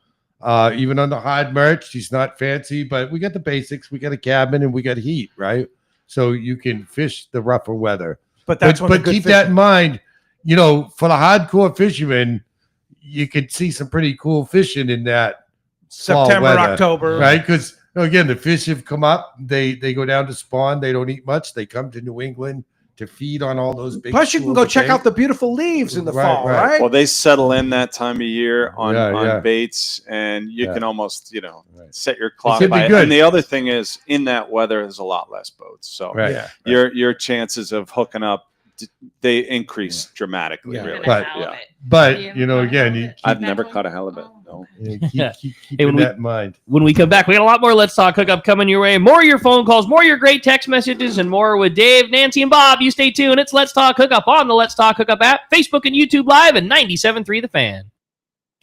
Even on the hard merch, she's not fancy, but we got the basics. We got a cabin and we got heat, right? So you can fish the rougher weather. But that's when the but good keep fish- that in mind. You know, for the hardcore fishermen, you could see some pretty cool fishing in that fall September, weather, October. right? Because again, the fish have come up. They go down to spawn. They don't eat much. They come to New England to feed on all those big. Plus, you can schools go of check bait. out the beautiful leaves in the Right, fall, right. right? Well, they settle in that time of year on, Yeah, on yeah. baits, and you Yeah. can almost, set your clock could be by it. good. And the other thing is, in that weather, there's a lot less boats, so Right. Yeah. your chances of hooking up, they increase dramatically. Yeah. Really, But- yeah. But you know, again, you I've never caught a halibut. No. keep Hey, keeping when we- that in mind. When we come back, we got a lot more Let's Talk Hookup coming your way. More of your phone calls, more of your great text messages, and more with Dave, Nancy, and Bob. You stay tuned. It's Let's Talk Hookup on the Let's Talk Hookup app, Facebook and YouTube Live, and 97.3 The Fan.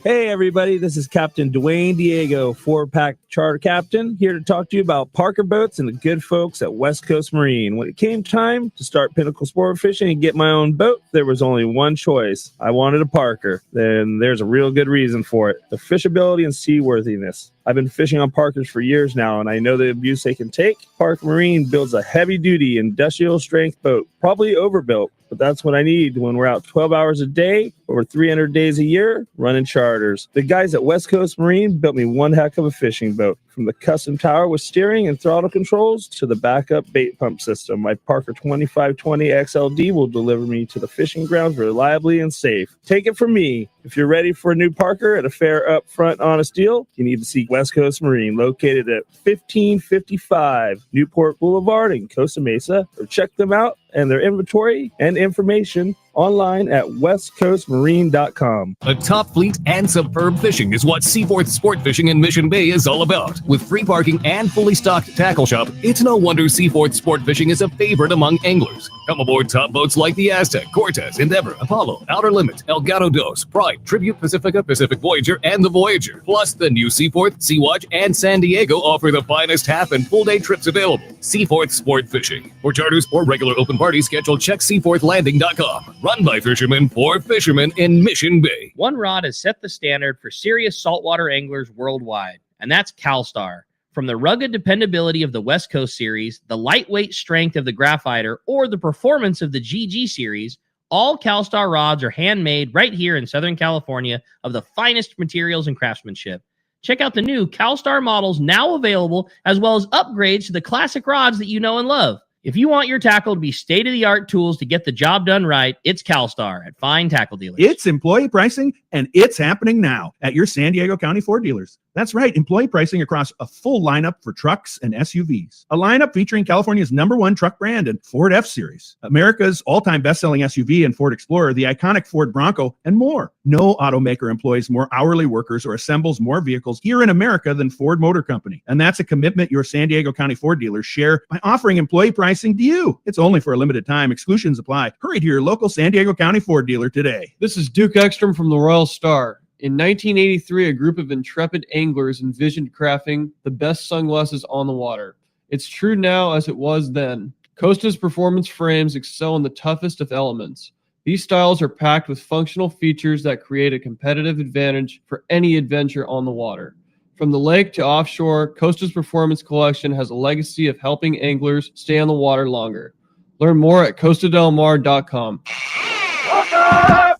Hey, everybody, this is Captain Dwayne Diego, 4-pack charter captain, here to talk to you about Parker Boats and the good folks at West Coast Marine. When it came time to start Pinnacle Sport Fishing and get my own boat, there was only one choice. I wanted a Parker. Then there's a real good reason for it: the fishability and seaworthiness. I've been fishing on Parkers for years now, and I know the abuse they can take. Parker Marine builds a heavy-duty, industrial-strength boat, probably overbuilt, but that's what I need when we're out 12 hours a day, over 300 days a year, running charters. The guys at West Coast Marine built me one heck of a fishing boat. From the custom tower with steering and throttle controls to the backup bait pump system, my Parker 2520 XLD will deliver me to the fishing grounds reliably and safe. Take it from me. If you're ready for a new Parker at a fair, upfront, honest deal, you need to see West Coast Marine, located at 1555 Newport Boulevard in Costa Mesa, or check them out and their inventory and information online at westcoastmarine.com. A top fleet and superb fishing is what Seaforth Sport Fishing in Mission Bay is all about. With free parking and fully stocked tackle shop, it's no wonder Seaforth Sport Fishing is a favorite among anglers. Come aboard top boats like the Aztec, Cortez, Endeavor, Apollo, Outer Limit, El Gato Dos, Pride, Tribute, Pacifica, Pacific Voyager, and the Voyager. Plus, the new Seaforth, Sea-Watch, and San Diego offer the finest half and full day trips available. Seaforth Sport Fishing. For charters or regular open party schedule, check seaforthlanding.com. Run by fishermen for fishermen in Mission Bay. One rod has set the standard for serious saltwater anglers worldwide, and that's CalStar. From the rugged dependability of the West Coast series, the lightweight strength of the Graphiter, or the performance of the GG series, all CalStar rods are handmade right here in Southern California of the finest materials and craftsmanship. Check out the new CalStar models now available, as well as upgrades to the classic rods that you know and love. If you want your tackle to be state-of-the-art tools to get the job done right, it's CalStar at fine tackle dealers. It's employee pricing, and it's happening now at your San Diego County Ford dealers. That's right, employee pricing across a full lineup for trucks and SUVs. A lineup featuring California's #1 truck brand and Ford F-Series, America's all-time best-selling SUV and Ford Explorer, the iconic Ford Bronco, and more. No automaker employs more hourly workers or assembles more vehicles here in America than Ford Motor Company. And that's a commitment your San Diego County Ford dealers share by offering employee pricing to you. It's only for a limited time. Exclusions apply. Hurry to your local San Diego County Ford dealer today. This is Duke Ekstrom from the Royal Star. In 1983, a group of intrepid anglers envisioned crafting the best sunglasses on the water. It's true now as it was then. Costa's performance frames excel in the toughest of elements. These styles are packed with functional features that create a competitive advantage for any adventure on the water. From the lake to offshore, Costa's Performance Collection has a legacy of helping anglers stay on the water longer. Learn more at costadelmar.com.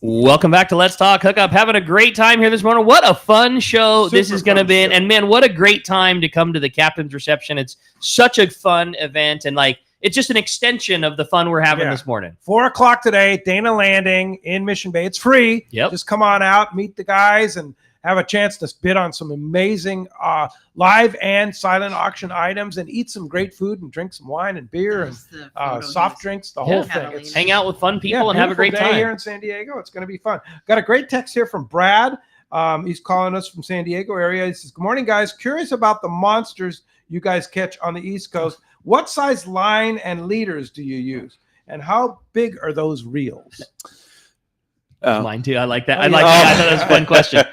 Welcome back to Let's Talk Hookup. Having a great time here this morning. What a fun show this is going to be. And man, what a great time to come to the captain's reception. It's such a fun event, and it's just an extension of the fun we're having this morning. 4:00 today, Dana Landing in Mission Bay. It's free. Yep. Just come on out, meet the guys, and have a chance to bid on some amazing live and silent auction items, and eat some great food and drink some wine and beer and soft drinks, the whole thing. Hang out with fun people and have a great beautiful day time here in San Diego. It's going to be fun. Got a great text here from Brad. He's calling us from San Diego area. He says, "Good morning, guys. Curious about the monsters you guys catch on the East Coast. What size line and leaders do you use, and how big are those reels?" Mine too. I like that. I thought that was a fun question.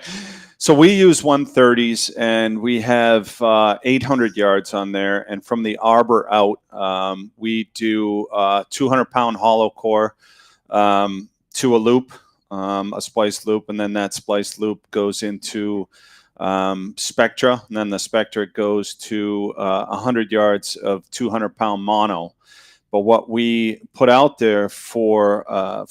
So we use 130s, and we have 800 yards on there. And from the arbor out, we do 200-pound hollow core to a loop, a spliced loop, and then that spliced loop goes into Spectra, and then the Spectra goes to 100 yards of 200-pound mono. But what we put out there for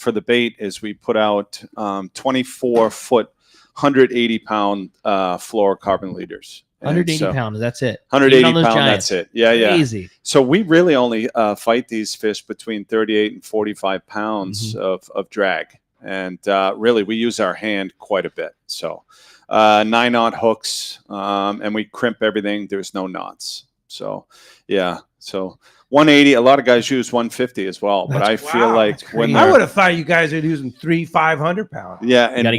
the bait is we put out 24-foot 180-pound fluorocarbon leaders. 180 pounds, that's it. 180 pound, that's it. Yeah. Easy. So we really only fight these fish between 38 and 45 pounds of drag. And really, we use our hand quite a bit. So 9-knot hooks, and we crimp everything. There's no knots. So, yeah. So 180, a lot of guys use 150 as well, but I feel like when I would have thought you guys are using 500 pounds. Yeah, and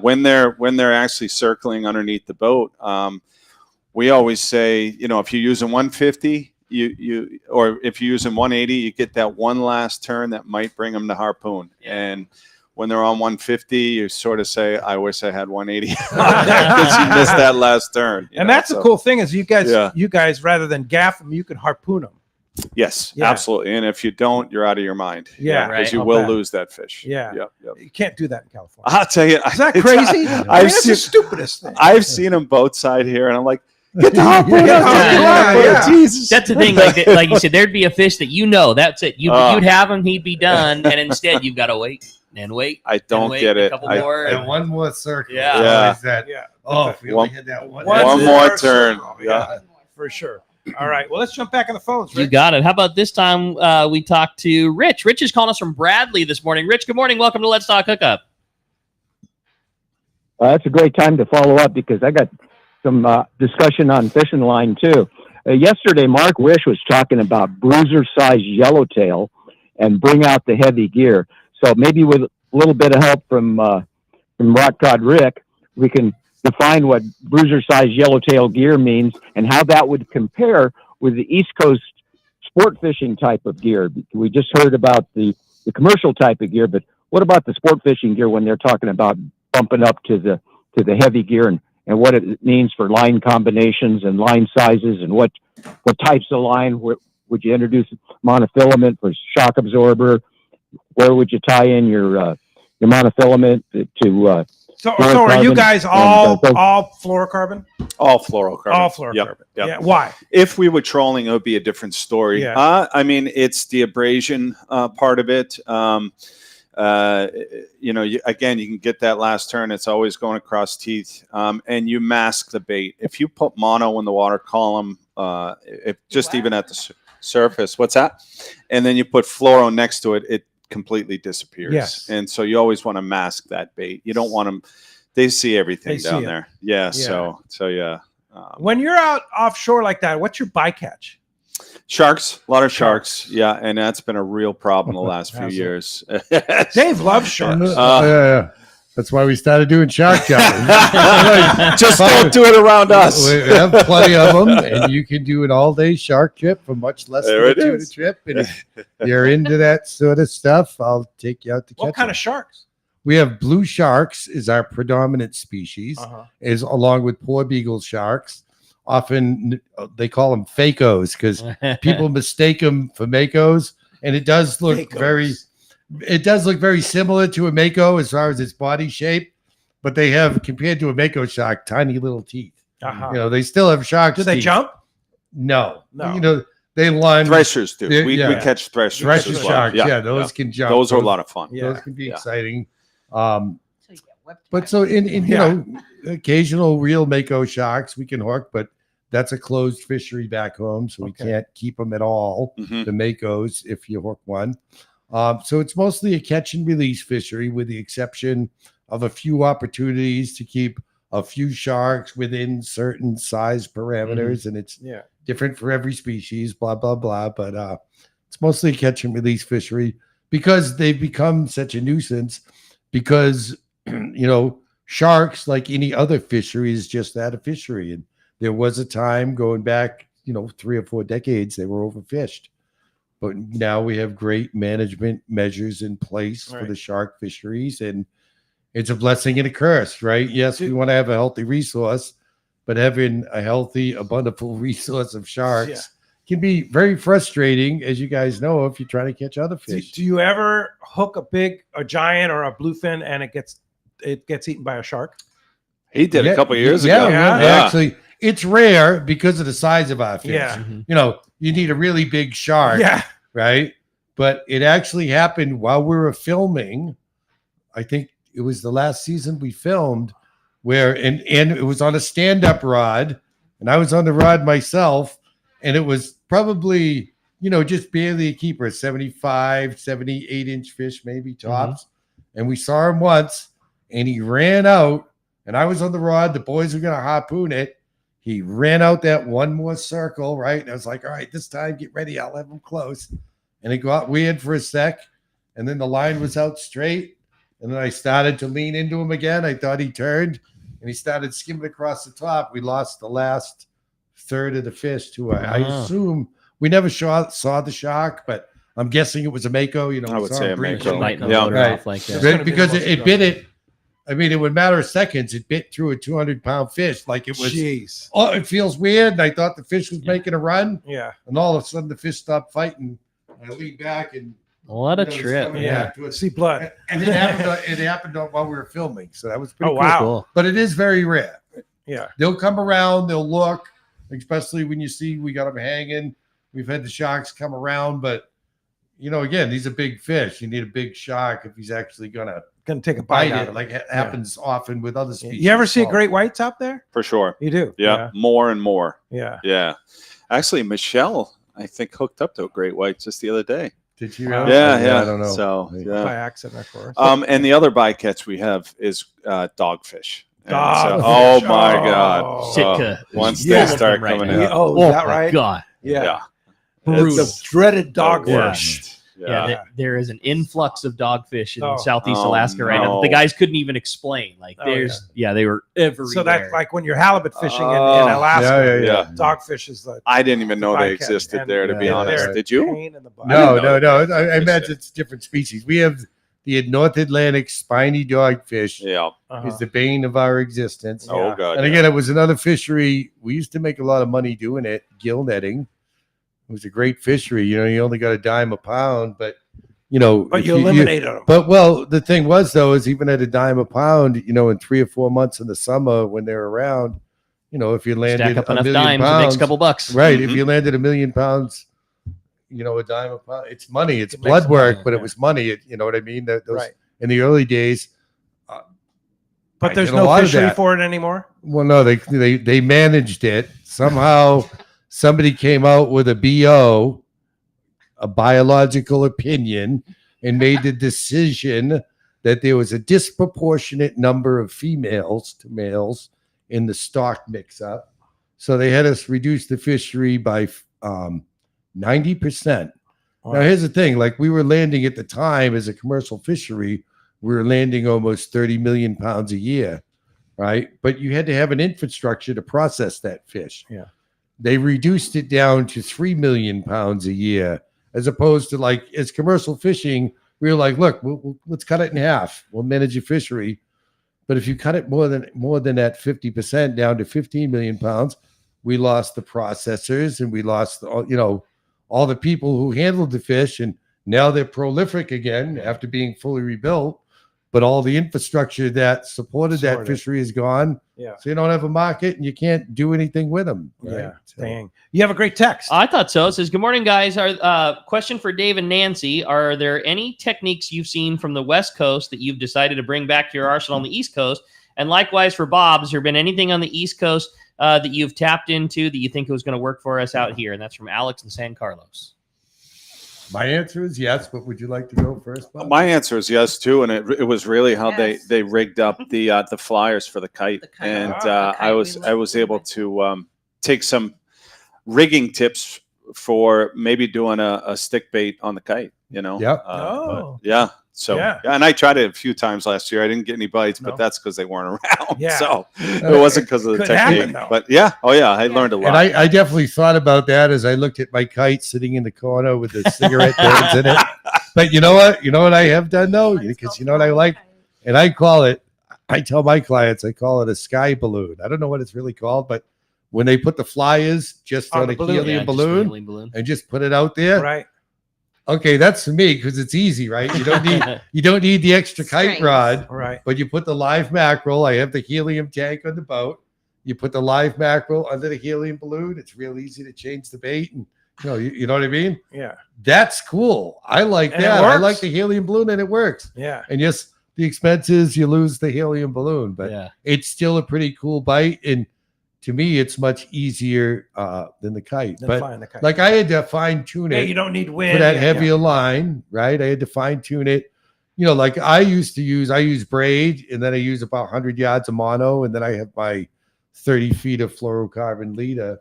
when they're actually circling underneath the boat, we always say, if you're using 150, or if you're using 180, you get that one last turn that might bring them to harpoon. And when they're on 150, you sort of say, I wish I had 180 because you missed that last turn. And that's the cool thing is you guys, rather than gaff them, you can harpoon them. Yes, absolutely. And if you don't, you're out of your mind. Yeah, because you will lose that fish. Yeah. Yep. You can't do that in California. I'll tell you. Is that crazy? That's the stupidest thing. I've seen them boat side here, and I'm like, get the harpoon out. Jesus. That's the thing. Like you said, there'd be a fish that that's it. You'd have him, he'd be done, and instead you've got to wait and wait. I don't get it. A couple more. And one more circle. Yeah. If we only had that one more turn. Yeah, for sure. All right. Well, let's jump back on the phones. Rich. You got it. How about this time we talk to Rich? Rich is calling us from Bradley this morning. Rich, good morning. Welcome to Let's Talk Hookup. That's a great time to follow up because I got some discussion on fishing line too. Yesterday, Mark Wish was talking about bruiser-sized yellowtail and bring out the heavy gear. So maybe with a little bit of help from Rock Cod Rick, we can define what bruiser-sized yellowtail gear means and how that would compare with the East Coast sport fishing type of gear. We just heard about the commercial type of gear, but what about the sport fishing gear when they're talking about bumping up to the heavy gear and what it means for line combinations and line sizes and what types of line would you introduce monofilament for shock absorber? Where would you tie in your monofilament to So are you guys all fluorocarbon? All fluorocarbon. All fluorocarbon. Yep. Yeah. Why? If we were trolling, it would be a different story. Yeah. I mean, it's the abrasion part of it. You can get that last turn. It's always going across teeth, and you mask the bait. If you put mono in the water column, even at the surface, what's that? And then you put fluoro next to it, it completely disappears. Yes. And so you always want to mask that bait. You don't want them. They see everything down there. Yeah. So yeah. When you're out offshore like that, what's your bycatch? Sharks, a lot of sharks. Yeah, and that's been a real problem the last few years. Dave loves sharks. Yeah. That's why we started doing shark jumping. Just don't do it around us. We have plenty of them, and you can do an all-day shark trip for much less than a tuna trip. And if you're into that sort of stuff, I'll take you out to catch What kind them. of sharks? We have blue sharks is our predominant species, is along with poor beagle sharks. Often they call them fakos because people mistake them for makos, and it does look very similar to a mako as far as its body shape, but they have, compared to a mako shark, tiny little teeth. They still have sharks. Do they jump? No. They lunge. Threshers do. We catch threshers. Thresher as well. sharks. Yeah, those can jump. Those are a lot of fun. Those can be exciting. But so in occasional real mako sharks we can hook, but that's a closed fishery back home, so we can't keep them at all. The makos, if you hook one. So it's mostly a catch and release fishery, with the exception of a few opportunities to keep a few sharks within certain size parameters, and it's different for every species. Blah blah blah. But it's mostly a catch and release fishery because they've become such a nuisance. Because sharks, like any other fishery, is just that, a fishery. And there was a time going back, 3 or 4 decades, they were overfished. But now we have great management measures in place for the shark fisheries, and it's a blessing and a curse, right? Yes, we want to have a healthy resource, but having a healthy, abundant resource of sharks can be very frustrating, as you guys know, if you're trying to catch other fish. Do you ever hook a giant or a bluefin and it gets eaten by a shark? He did a couple of years ago. Actually, it's rare because of the size of our fish. Yeah. You need a really big shark. Yeah. Right. But it actually happened while we were filming. I think it was the last season we filmed where, and it was on a stand-up rod, and I was on the rod myself, and it was probably, just barely a keeper, 75, 78-inch fish, maybe tops. And we saw him once, and he ran out, and I was on the rod. The boys were going to harpoon it. He ran out that one more circle, right? And I was like, all right, this time, get ready. I'll have him close. And it got weird for a sec, and then the line was out straight, and then I started to lean into him again. I thought he turned, and he started skimming across the top. We lost the last third of the fish to I assume we never saw the shark, but I'm guessing it was a Mako. You know, I would say a Mako. Lighten the Yeah. motor off like that. Right, because it bit it. I mean, it would matter of seconds. It bit through a 200-pound fish. Like it was. Jeez. Oh, it feels weird. And I thought the fish was making a run. Yeah. And all of a sudden, the fish stopped fighting. I leaned back and. What a it's trip. coming Yeah. back to us. See blood. And it happened while we were filming. So that was pretty Oh, cool. wow. Cool. But it is very rare. Yeah. They'll come around. They'll look, especially when you see we got them hanging. We've had the sharks come around. But, you know, again, these are big fish. You need a big shark if he's actually going to take a bite out it, of like it happens often with other species. You ever see great whites out there? For sure. You do? Yeah. More and more. Yeah. Yeah. Actually, Michelle, I think, hooked up to a great white just the other day. Did you? Yeah. I don't know. So, By accident, of course. And the other bycatch we have is dogfish. And Dogfish. oh my God! Sitka. Once Yeah. they start Right coming now. in, Oh, is that right? God. Yeah. It's The dreaded dog the fish. worst. Yeah, there is an influx of dogfish in Oh. Southeast Oh, Alaska right now. no. The guys couldn't even explain. Like, Oh, there's, they were everywhere. So that's like when you're halibut fishing in Oh, Alaska. yeah. Dogfish is the. I didn't even know they bycatch. existed And- there, to be and honest. they're Did you? pain in the butt. No. I It's imagine it's different species. We have the North Atlantic spiny dogfish. Yeah. Is the bane of our existence. Oh, God. And again, it was another fishery. We used to make a lot of money doing it, gill netting. It was a great fishery. You know, you only got a dime a pound, but you know, But if you eliminated them. But well, the thing was though, is even at a dime a pound, you know, in 3 or 4 months in the summer when they're around, you know, if you landed Stack up a enough million dimes, it pounds, makes a couple bucks. right? Mhm. If you landed $1 million, you know, a dime a pound, it's money. It's It makes blood some work, money, but yeah. it was money. You know what I mean? Those, Right. in the early days. But I there's did a no lot of fishery that. for it anymore. Well, no, they managed it somehow. Somebody came out with a BO, a biological opinion, and made the decision that there was a disproportionate number of females to males in the stock mix-up. So they had us reduce the fishery by 90%. Now, here's the thing: like we were landing at the time as a commercial fishery, we were landing almost 30 million pounds a year, right? But you had to have an infrastructure to process that fish. Yeah. They reduced it down to 3 million pounds a year, as opposed to like as commercial fishing, we were like, look, let's cut it in half. We'll manage your fishery. But if you cut it more than that 50% down to 15 million pounds, we lost the processors and we lost all the people who handled the fish, and now they're prolific again after being fully rebuilt. But all the infrastructure that supported that fishery is gone. Yeah. So you don't have a market and you can't do anything with them. Right? Yeah. Dang. You have a great text. I thought so. It says, good morning, guys. Question for Dave and Nancy. Are there any techniques you've seen from the West Coast that you've decided to bring back to your arsenal on the East Coast? And likewise for Bob, has there been anything on the East Coast that you've tapped into that you think was going to work for us out here? And that's from Alex in San Carlos. My answer is yes, but would you like to go first, Bob? My answer is yes too, and it was really how they rigged up the flyers for the kite, and I was able to take some rigging tips for maybe doing a stick bait on the kite. You know, Yep. So Yeah. and I tried it a few times last year. I didn't get any bites, but that's because they weren't around. Yeah. So it wasn't because of the Could happen, technique. though. But yeah, I learned a lot. And I definitely thought about that as I looked at my kite sitting in the corner with the cigarette burns in it. But you know what? You know what I have done though? Because you know what I like? And I tell my clients, I call it a sky balloon. I don't know what it's really called, but when they put the flyers just on a helium balloon and just put it out there. Right. Okay, that's for me because it's easy, right? You don't need the extra kite rod, right? But you put the live mackerel. I have the helium tank on the boat. You put the live mackerel under the helium balloon. It's real easy to change the bait, and you know what I mean? Yeah, that's cool. I like And that. it I works. like the helium balloon, and it works. Yeah, and yes, the expense is you lose the helium balloon, but it's still a pretty cool bite, and to me, it's much easier than the kite. Than But flying the kite. like I had to fine tune it. Yeah, you don't need wind. For that Yeah, heavier yeah. line, right? I had to fine tune it. You know, like I use braid, and then I use about 100 yards of mono, and then I have my 30 feet of fluorocarbon leader.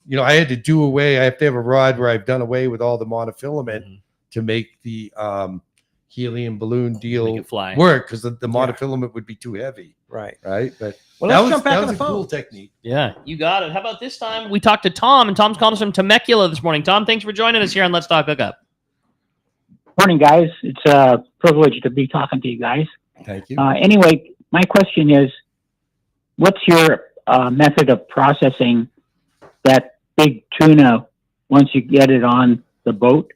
You know, I had to do away. I have to have a rod where I've done away with all the monofilament to make the helium balloon deal work, because the monofilament would be too heavy. Right. Right. But Well, that let's was, jump back that on was the a phone. cool technique. Yeah, you got it. How about this time? We talked to Tom, and Tom's calling us from Temecula this morning. Tom, thanks for joining us here on Let's Talk Hookup. Morning, guys. It's a privilege to be talking to you guys. Thank you. Anyway, my question is, what's your method of processing that big tuna once you get it on the boat?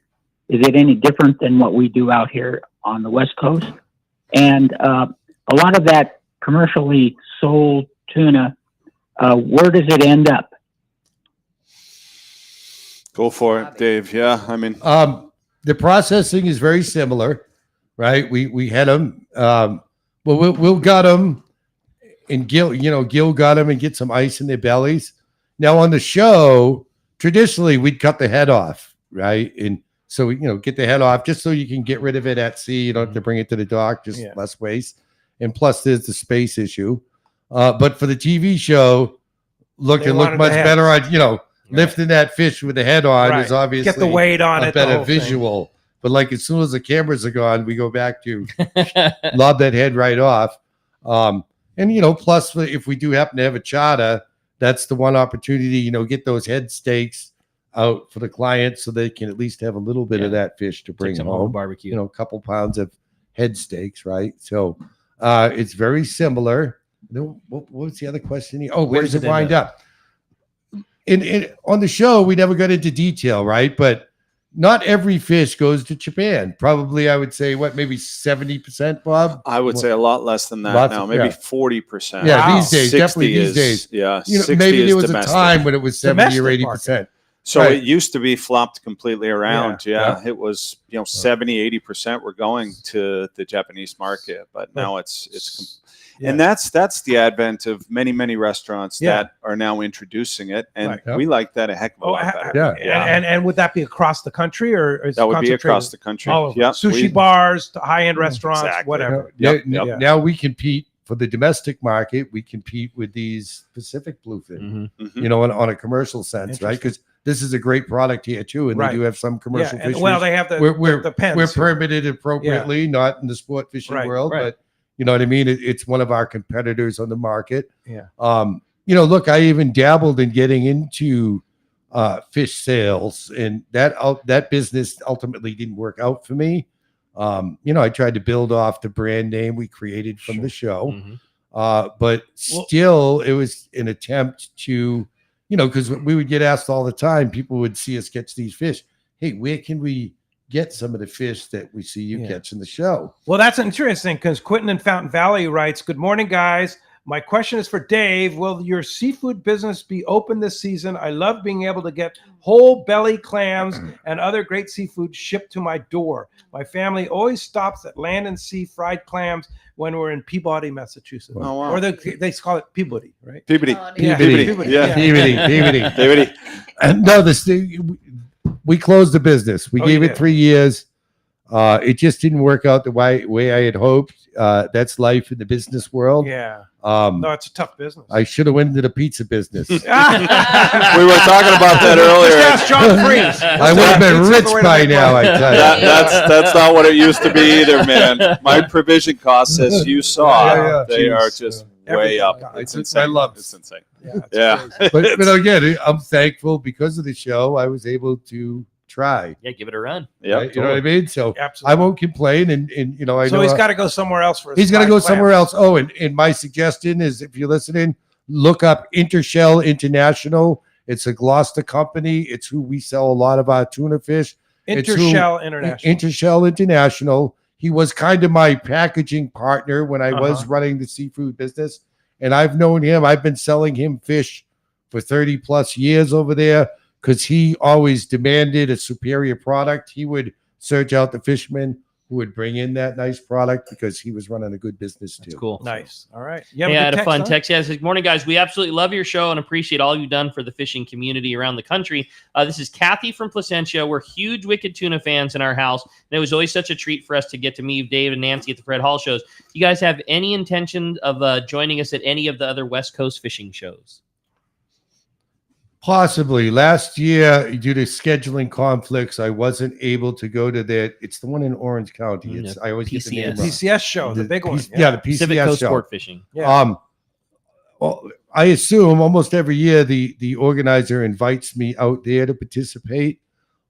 Is it any different than what we do out here on the West Coast? And a lot of that commercially sold tuna, where does it end up? Go for it, Dave. Yeah, I mean, the processing is very similar, right? We had them. We'll gut them, and Gil got them and get some ice in their bellies. Now on the show, traditionally we'd cut the head off, right? And so get the head off just so you can get rid of it at sea. You don't have to bring it to the dock, just less waste. And plus, there's the space issue. But for the TV show, look much better on lifting that fish with the head on is obviously get the weight on a it, better visual. Thing. But like as soon as the cameras are gone, we go back to lob that head right off. And plus if we do happen to have a charter, that's the one opportunity, get those head steaks out for the client so they can at least have a little bit of that fish to bring home. Barbecue. A couple pounds of head steaks, right? So it's very similar. What was the other question? Oh, where does it wind up? On the show, we never got into detail, right? But not every fish goes to Japan. Probably, I would say, maybe 70%, Bob? I would say a lot less than that now, maybe 40%. Yeah, these days, definitely these days. Yeah, maybe there was a time when it was 70 or 80%. So it used to be flopped completely around. Yeah. It was 70, 80% were going to the Japanese market, but now it's and that's the advent of many restaurants that are now introducing it, and we like that a heck of a lot better. And would that be across the country, or is that would be across the country? Sushi bars, to high-end restaurants, whatever. Now we compete for the domestic market. We compete with these Pacific bluefin, on a commercial sense, right? Because this is a great product here too, and they do have some commercial fishing. Well, they have the pens. We're permitted appropriately, not in the sport fishing world, but you know what I mean? It's one of our competitors on the market. Yeah. Look, I even dabbled in getting into fish sales, and that business ultimately didn't work out for me. I tried to build off the brand name we created from the show, but still, it was an attempt to, because we would get asked all the time. People would see us catch these fish. Hey, where can we get some of the fish that we see you catch in the show? Well, that's interesting because Quentin in Fountain Valley writes, "Good morning, guys. My question is for Dave. Will your seafood business be open this season? I love being able to get whole belly clams and other great seafood shipped to my door. My family always stops at Land and Sea Fried Clams when we're in Peabody, Massachusetts." Oh, wow. Or they call it Peabody, right? Peabody. Peabody. And no, we closed the business. We gave it 3 years. It just didn't work out the way I had hoped. That's life in the business world. Yeah. No, it's a tough business. I should have went into the pizza business. We were talking about that earlier. That's John Freeze. I would have been rich by now, I tell you. That's not what it used to be either, man. My provision costs, as you saw, they are just way up. It's insane. I love it. It's insane. Yeah. But again, I'm thankful because of the show. I was able to try. Yeah, give it a run. Yeah, right? You know what I mean? So absolutely. I won't complain. And I so know he's got to go somewhere else for. He's got to go somewhere else. Oh, and my suggestion is, if you're listening, look up Intershell International. It's a Gloucester company. It's who we sell a lot of our tuna fish. Intershell International. Intershell International. He was kind of my packaging partner when I was running the seafood business. And I've known him. I've been selling him fish for 30 plus years over there because he always demanded a superior product. He would search out the fishermen who would bring in that nice product because he was running a good business too. That's cool. Nice. All right. I had a fun text. Yeah, it says, "Good morning, guys. We absolutely love your show and appreciate all you've done for the fishing community around the country. This is Kathy from Placentia. We're huge Wicked Tuna fans in our house, and it was always such a treat for us to get to meet Dave and Nancy at the Fred Hall shows. Do you guys have any intention of joining us at any of the other West Coast fishing shows?" Possibly. Last year, due to scheduling conflicts, I wasn't able to go to that. It's the one in Orange County. I always get the name wrong. PCS show, the big one. The PCS Pacific Coast show. Sport Fishing. Yeah. Well, I assume almost every year the organizer invites me out there to participate.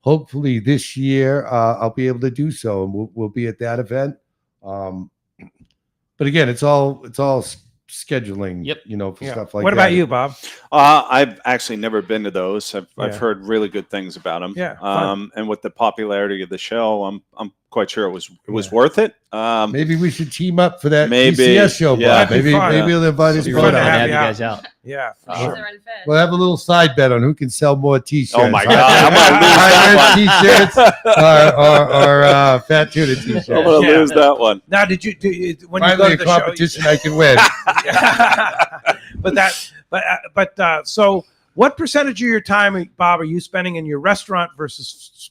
hopefully this year I'll be able to do so, and we'll be at that event. But again, it's all scheduling. Yep. For stuff like that. What about you, Bob? I've actually never been to those. I've heard really good things about them. Yeah, fun. And with the popularity of the show, I'm quite sure it was worth it. Maybe we should team up for that maybe, PCS show, Bob. yeah. Maybe we'll invite us both. Have you guys out. Yeah, for sure. We'll have a little side bet on who can sell more T-shirts. Oh my God, I'm gonna lose that one. T-shirts or Fat Tuna T-shirts. I'm gonna lose that one. Now, when you Finally go to a the competition I can win. So what percentage of your time, Bob, are you spending in your restaurant versus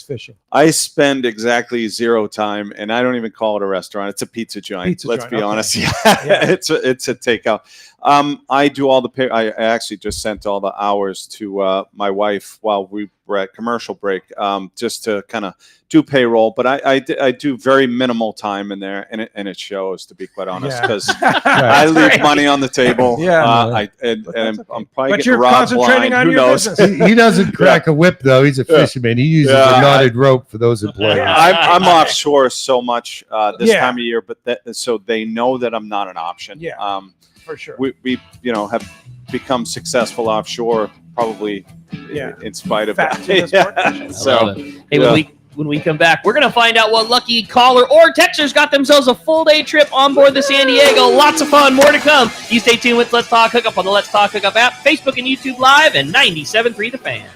fishing? I spend exactly 0 time, and I don't even call it a restaurant. It's a pizza joint. Let's be honest. Yeah. It's a takeout. I do all the I actually just sent all the hours to my wife while we were at commercial break, just to kind of do payroll. But I do very minimal time in there, and it shows, to be quite honest, because I leave money on the table. Yeah, I'm probably But getting you're robbed concentrating blind. on Who your knows? business. He doesn't crack a whip, though. He's a fisherman. He uses a knotted rope for those employees. I'm offshore so much this Yeah. time of year, but so they know that I'm not an option. Yeah, for sure. We have become successful offshore, probably in spite of that. Yeah. So, Hey, when we come back, we're going to find out what lucky caller or texters got themselves a full day trip on board the San Diego. Lots of fun. More to come. You stay tuned with Let's Talk Hookup on the Let's Talk Hookup app, Facebook and YouTube Live, and 97.3 The Fan.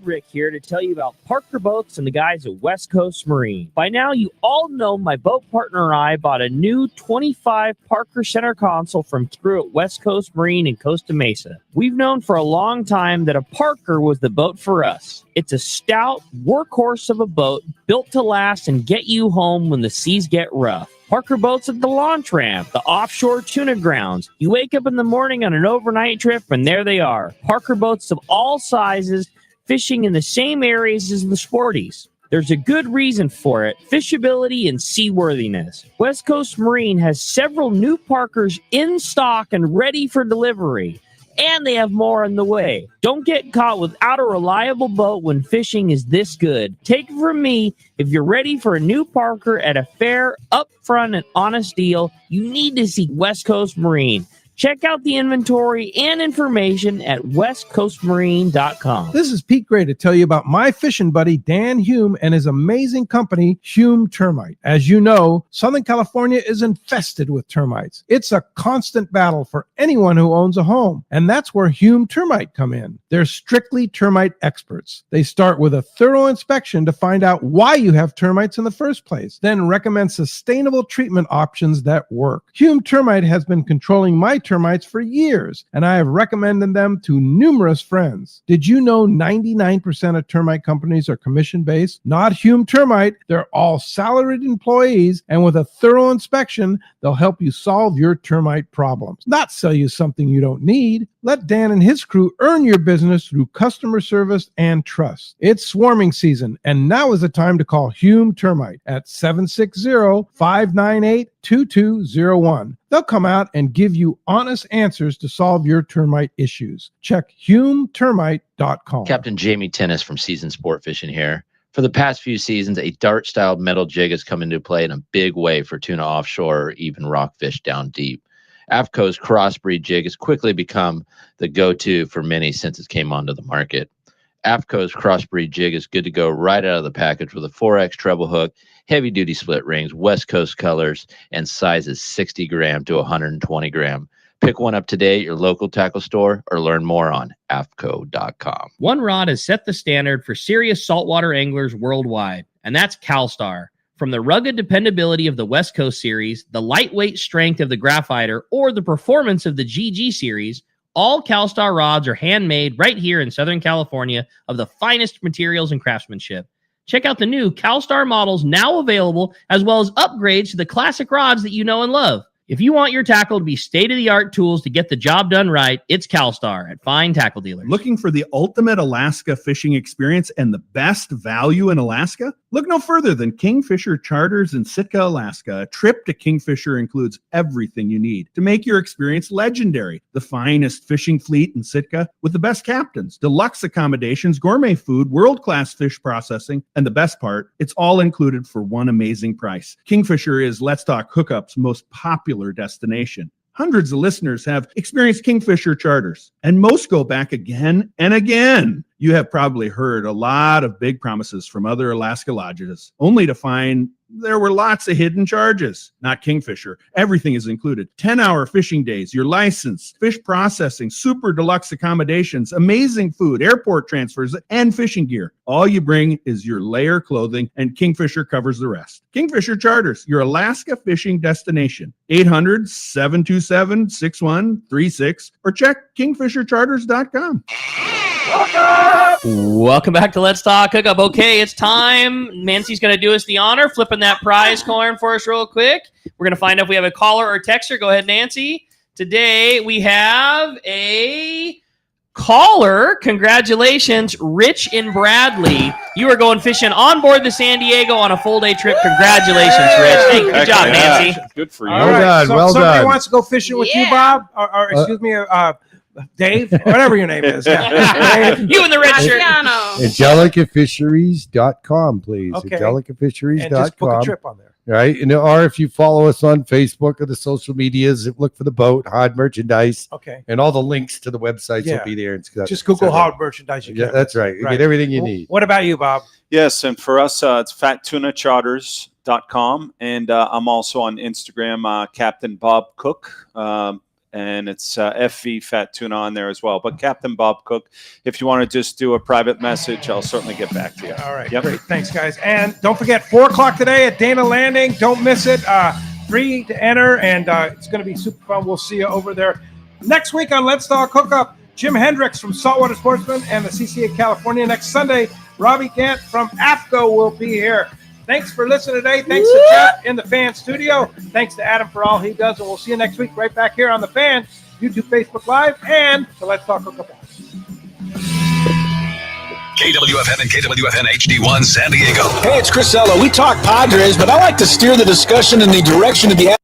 Rick here to tell you about Parker Boats and the guys at West Coast Marine. By now, you all know my boat partner and I bought a new 25 Parker center console from crew at West Coast Marine in Costa Mesa. We've known for a long time that a Parker was the boat for us. It's a stout workhorse of a boat built to last and get you home when the seas get rough. Parker Boats at the launch ramp, the offshore tuna grounds. You wake up in the morning on an overnight trip, and there they are. Parker Boats of all sizes, fishing in the same areas as the sporties. There's a good reason for it: fishability and seaworthiness. West Coast Marine has several new Parkers in stock and ready for delivery, and they have more on the way. Don't get caught without a reliable boat when fishing is this good. Take it from me, if you're ready for a new Parker at a fair, upfront, and honest deal, you need to see West Coast Marine. Check out the inventory and information at westcoastmarine.com. This is Pete Gray to tell you about my fishing buddy, Dan Hume, and his amazing company, Hume Termite. As you know, Southern California is infested with termites. It's a constant battle for anyone who owns a home, and that's where Hume Termite come in. They're strictly termite experts. They start with a thorough inspection to find out why you have termites in the first place, then recommend sustainable treatment options that work. Hume Termite has been controlling my termites for years, and I have recommended them to numerous friends. Did you know 99% of termite companies are commission-based? Not Hume Termite. They're all salaried employees, and with a thorough inspection, they'll help you solve your termite problems, not sell you something you don't need. Let Dan and his crew earn your business through customer service and trust. It's swarming season, and now is the time to call Hume Termite at 760-598-2201. They'll come out and give you honest answers to solve your termite issues. Check HumeTermite.com. Captain Jamie Tennis from Season Sport Fishing here. For the past few seasons, a dart-style metal jig has come into play in a big way for tuna offshore or even rockfish down deep. AFCO's crossbreed jig has quickly become the go-to for many since it came onto the market. AFCO's crossbreed jig is good to go right out of the package with a 4X treble hook, heavy-duty split rings, West Coast colors, and sizes 60 gram to 120 gram. Pick one up today at your local tackle store or learn more on AFCO.com. One rod has set the standard for serious saltwater anglers worldwide, and that's CalStar. From the rugged dependability of the West Coast series, the lightweight strength of the Graphiter, or the performance of the GG series, all CalStar rods are handmade right here in Southern California of the finest materials and craftsmanship. Check out the new CalStar models now available, as well as upgrades to the classic rods that you know and love. If you want your tackle to be state-of-the-art tools to get the job done right, it's CalStar at fine tackle dealers. Looking for the ultimate Alaska fishing experience and the best value in Alaska? Look no further than Kingfisher Charters in Sitka, Alaska. A trip to Kingfisher includes everything you need to make your experience legendary. The finest fishing fleet in Sitka with the best captains, deluxe accommodations, gourmet food, world-class fish processing, and the best part, it's all included for one amazing price. Kingfisher is Let's Talk Hookup's most popular destination. Hundreds of listeners have experienced Kingfisher charters, and most go back again and again. You have probably heard a lot of big promises from other Alaska lodges, only to find there were lots of hidden charges. Not Kingfisher. Everything is included. 10-hour fishing days, your license, fish processing, super deluxe accommodations, amazing food, airport transfers, and fishing gear. All you bring is your layer clothing, and Kingfisher covers the rest. Kingfisher Charters, your Alaska fishing destination. 800-727-6136 or check kingfishercharters.com. Welcome back to Let's Talk Hookup. Okay, it's time. Nancy's going to do us the honor, flipping that prize coin for us real quick. We're going to find out if we have a caller or texter. Go ahead, Nancy. Today we have a caller. Congratulations, Rich in Bradley. You are going fishing on board the San Diego on a full-day trip. Congratulations, Rich. Hey, good job, Nancy. Good for you. All right, well somebody done. wants to go fishing with you, Bob, or excuse me, Dave, whatever your name is. You in the red shirt. AngelicaFisheries.com, please. Okay. AngelicaFisheries.com. And just book a trip on there. Right. And or if you follow us on Facebook or the social medias, look for the boat, Hod Merchandise. Okay. And all the links to the websites Yeah. will be there. Just Google Hod Merchandise. You Yeah, can. that's right. You get everything you need. What about you, Bob? Yes, and for us, it's fattunacharters.com. And I'm also on Instagram, Captain Bob Cook. And it's FV Fat Tuna on there as well. But Captain Bob Cook, if you want to just do a private message, I'll certainly get back to you. All right, great. Thanks, guys. And don't forget, 4 o'clock today at Dana Landing. Don't miss it. Free to enter, and it's going to be super fun. We'll see you over there. Next week on Let's Talk Hookup, Jim Hendricks from Saltwater Sportsman and the CCA California. Next Sunday, Robbie Gant from AFCO will be here. Thanks for listening today. Thanks to Jeff in the Fan Studio. Thanks to Adam for all he does. And we'll see you next week right back here on the Fan, YouTube, Facebook Live, and the Let's Talk Hookup app. KWFN and KWFN HD1 San Diego. Hey, it's Chris Ello. We talk Padres, but I like to steer the discussion in the direction of the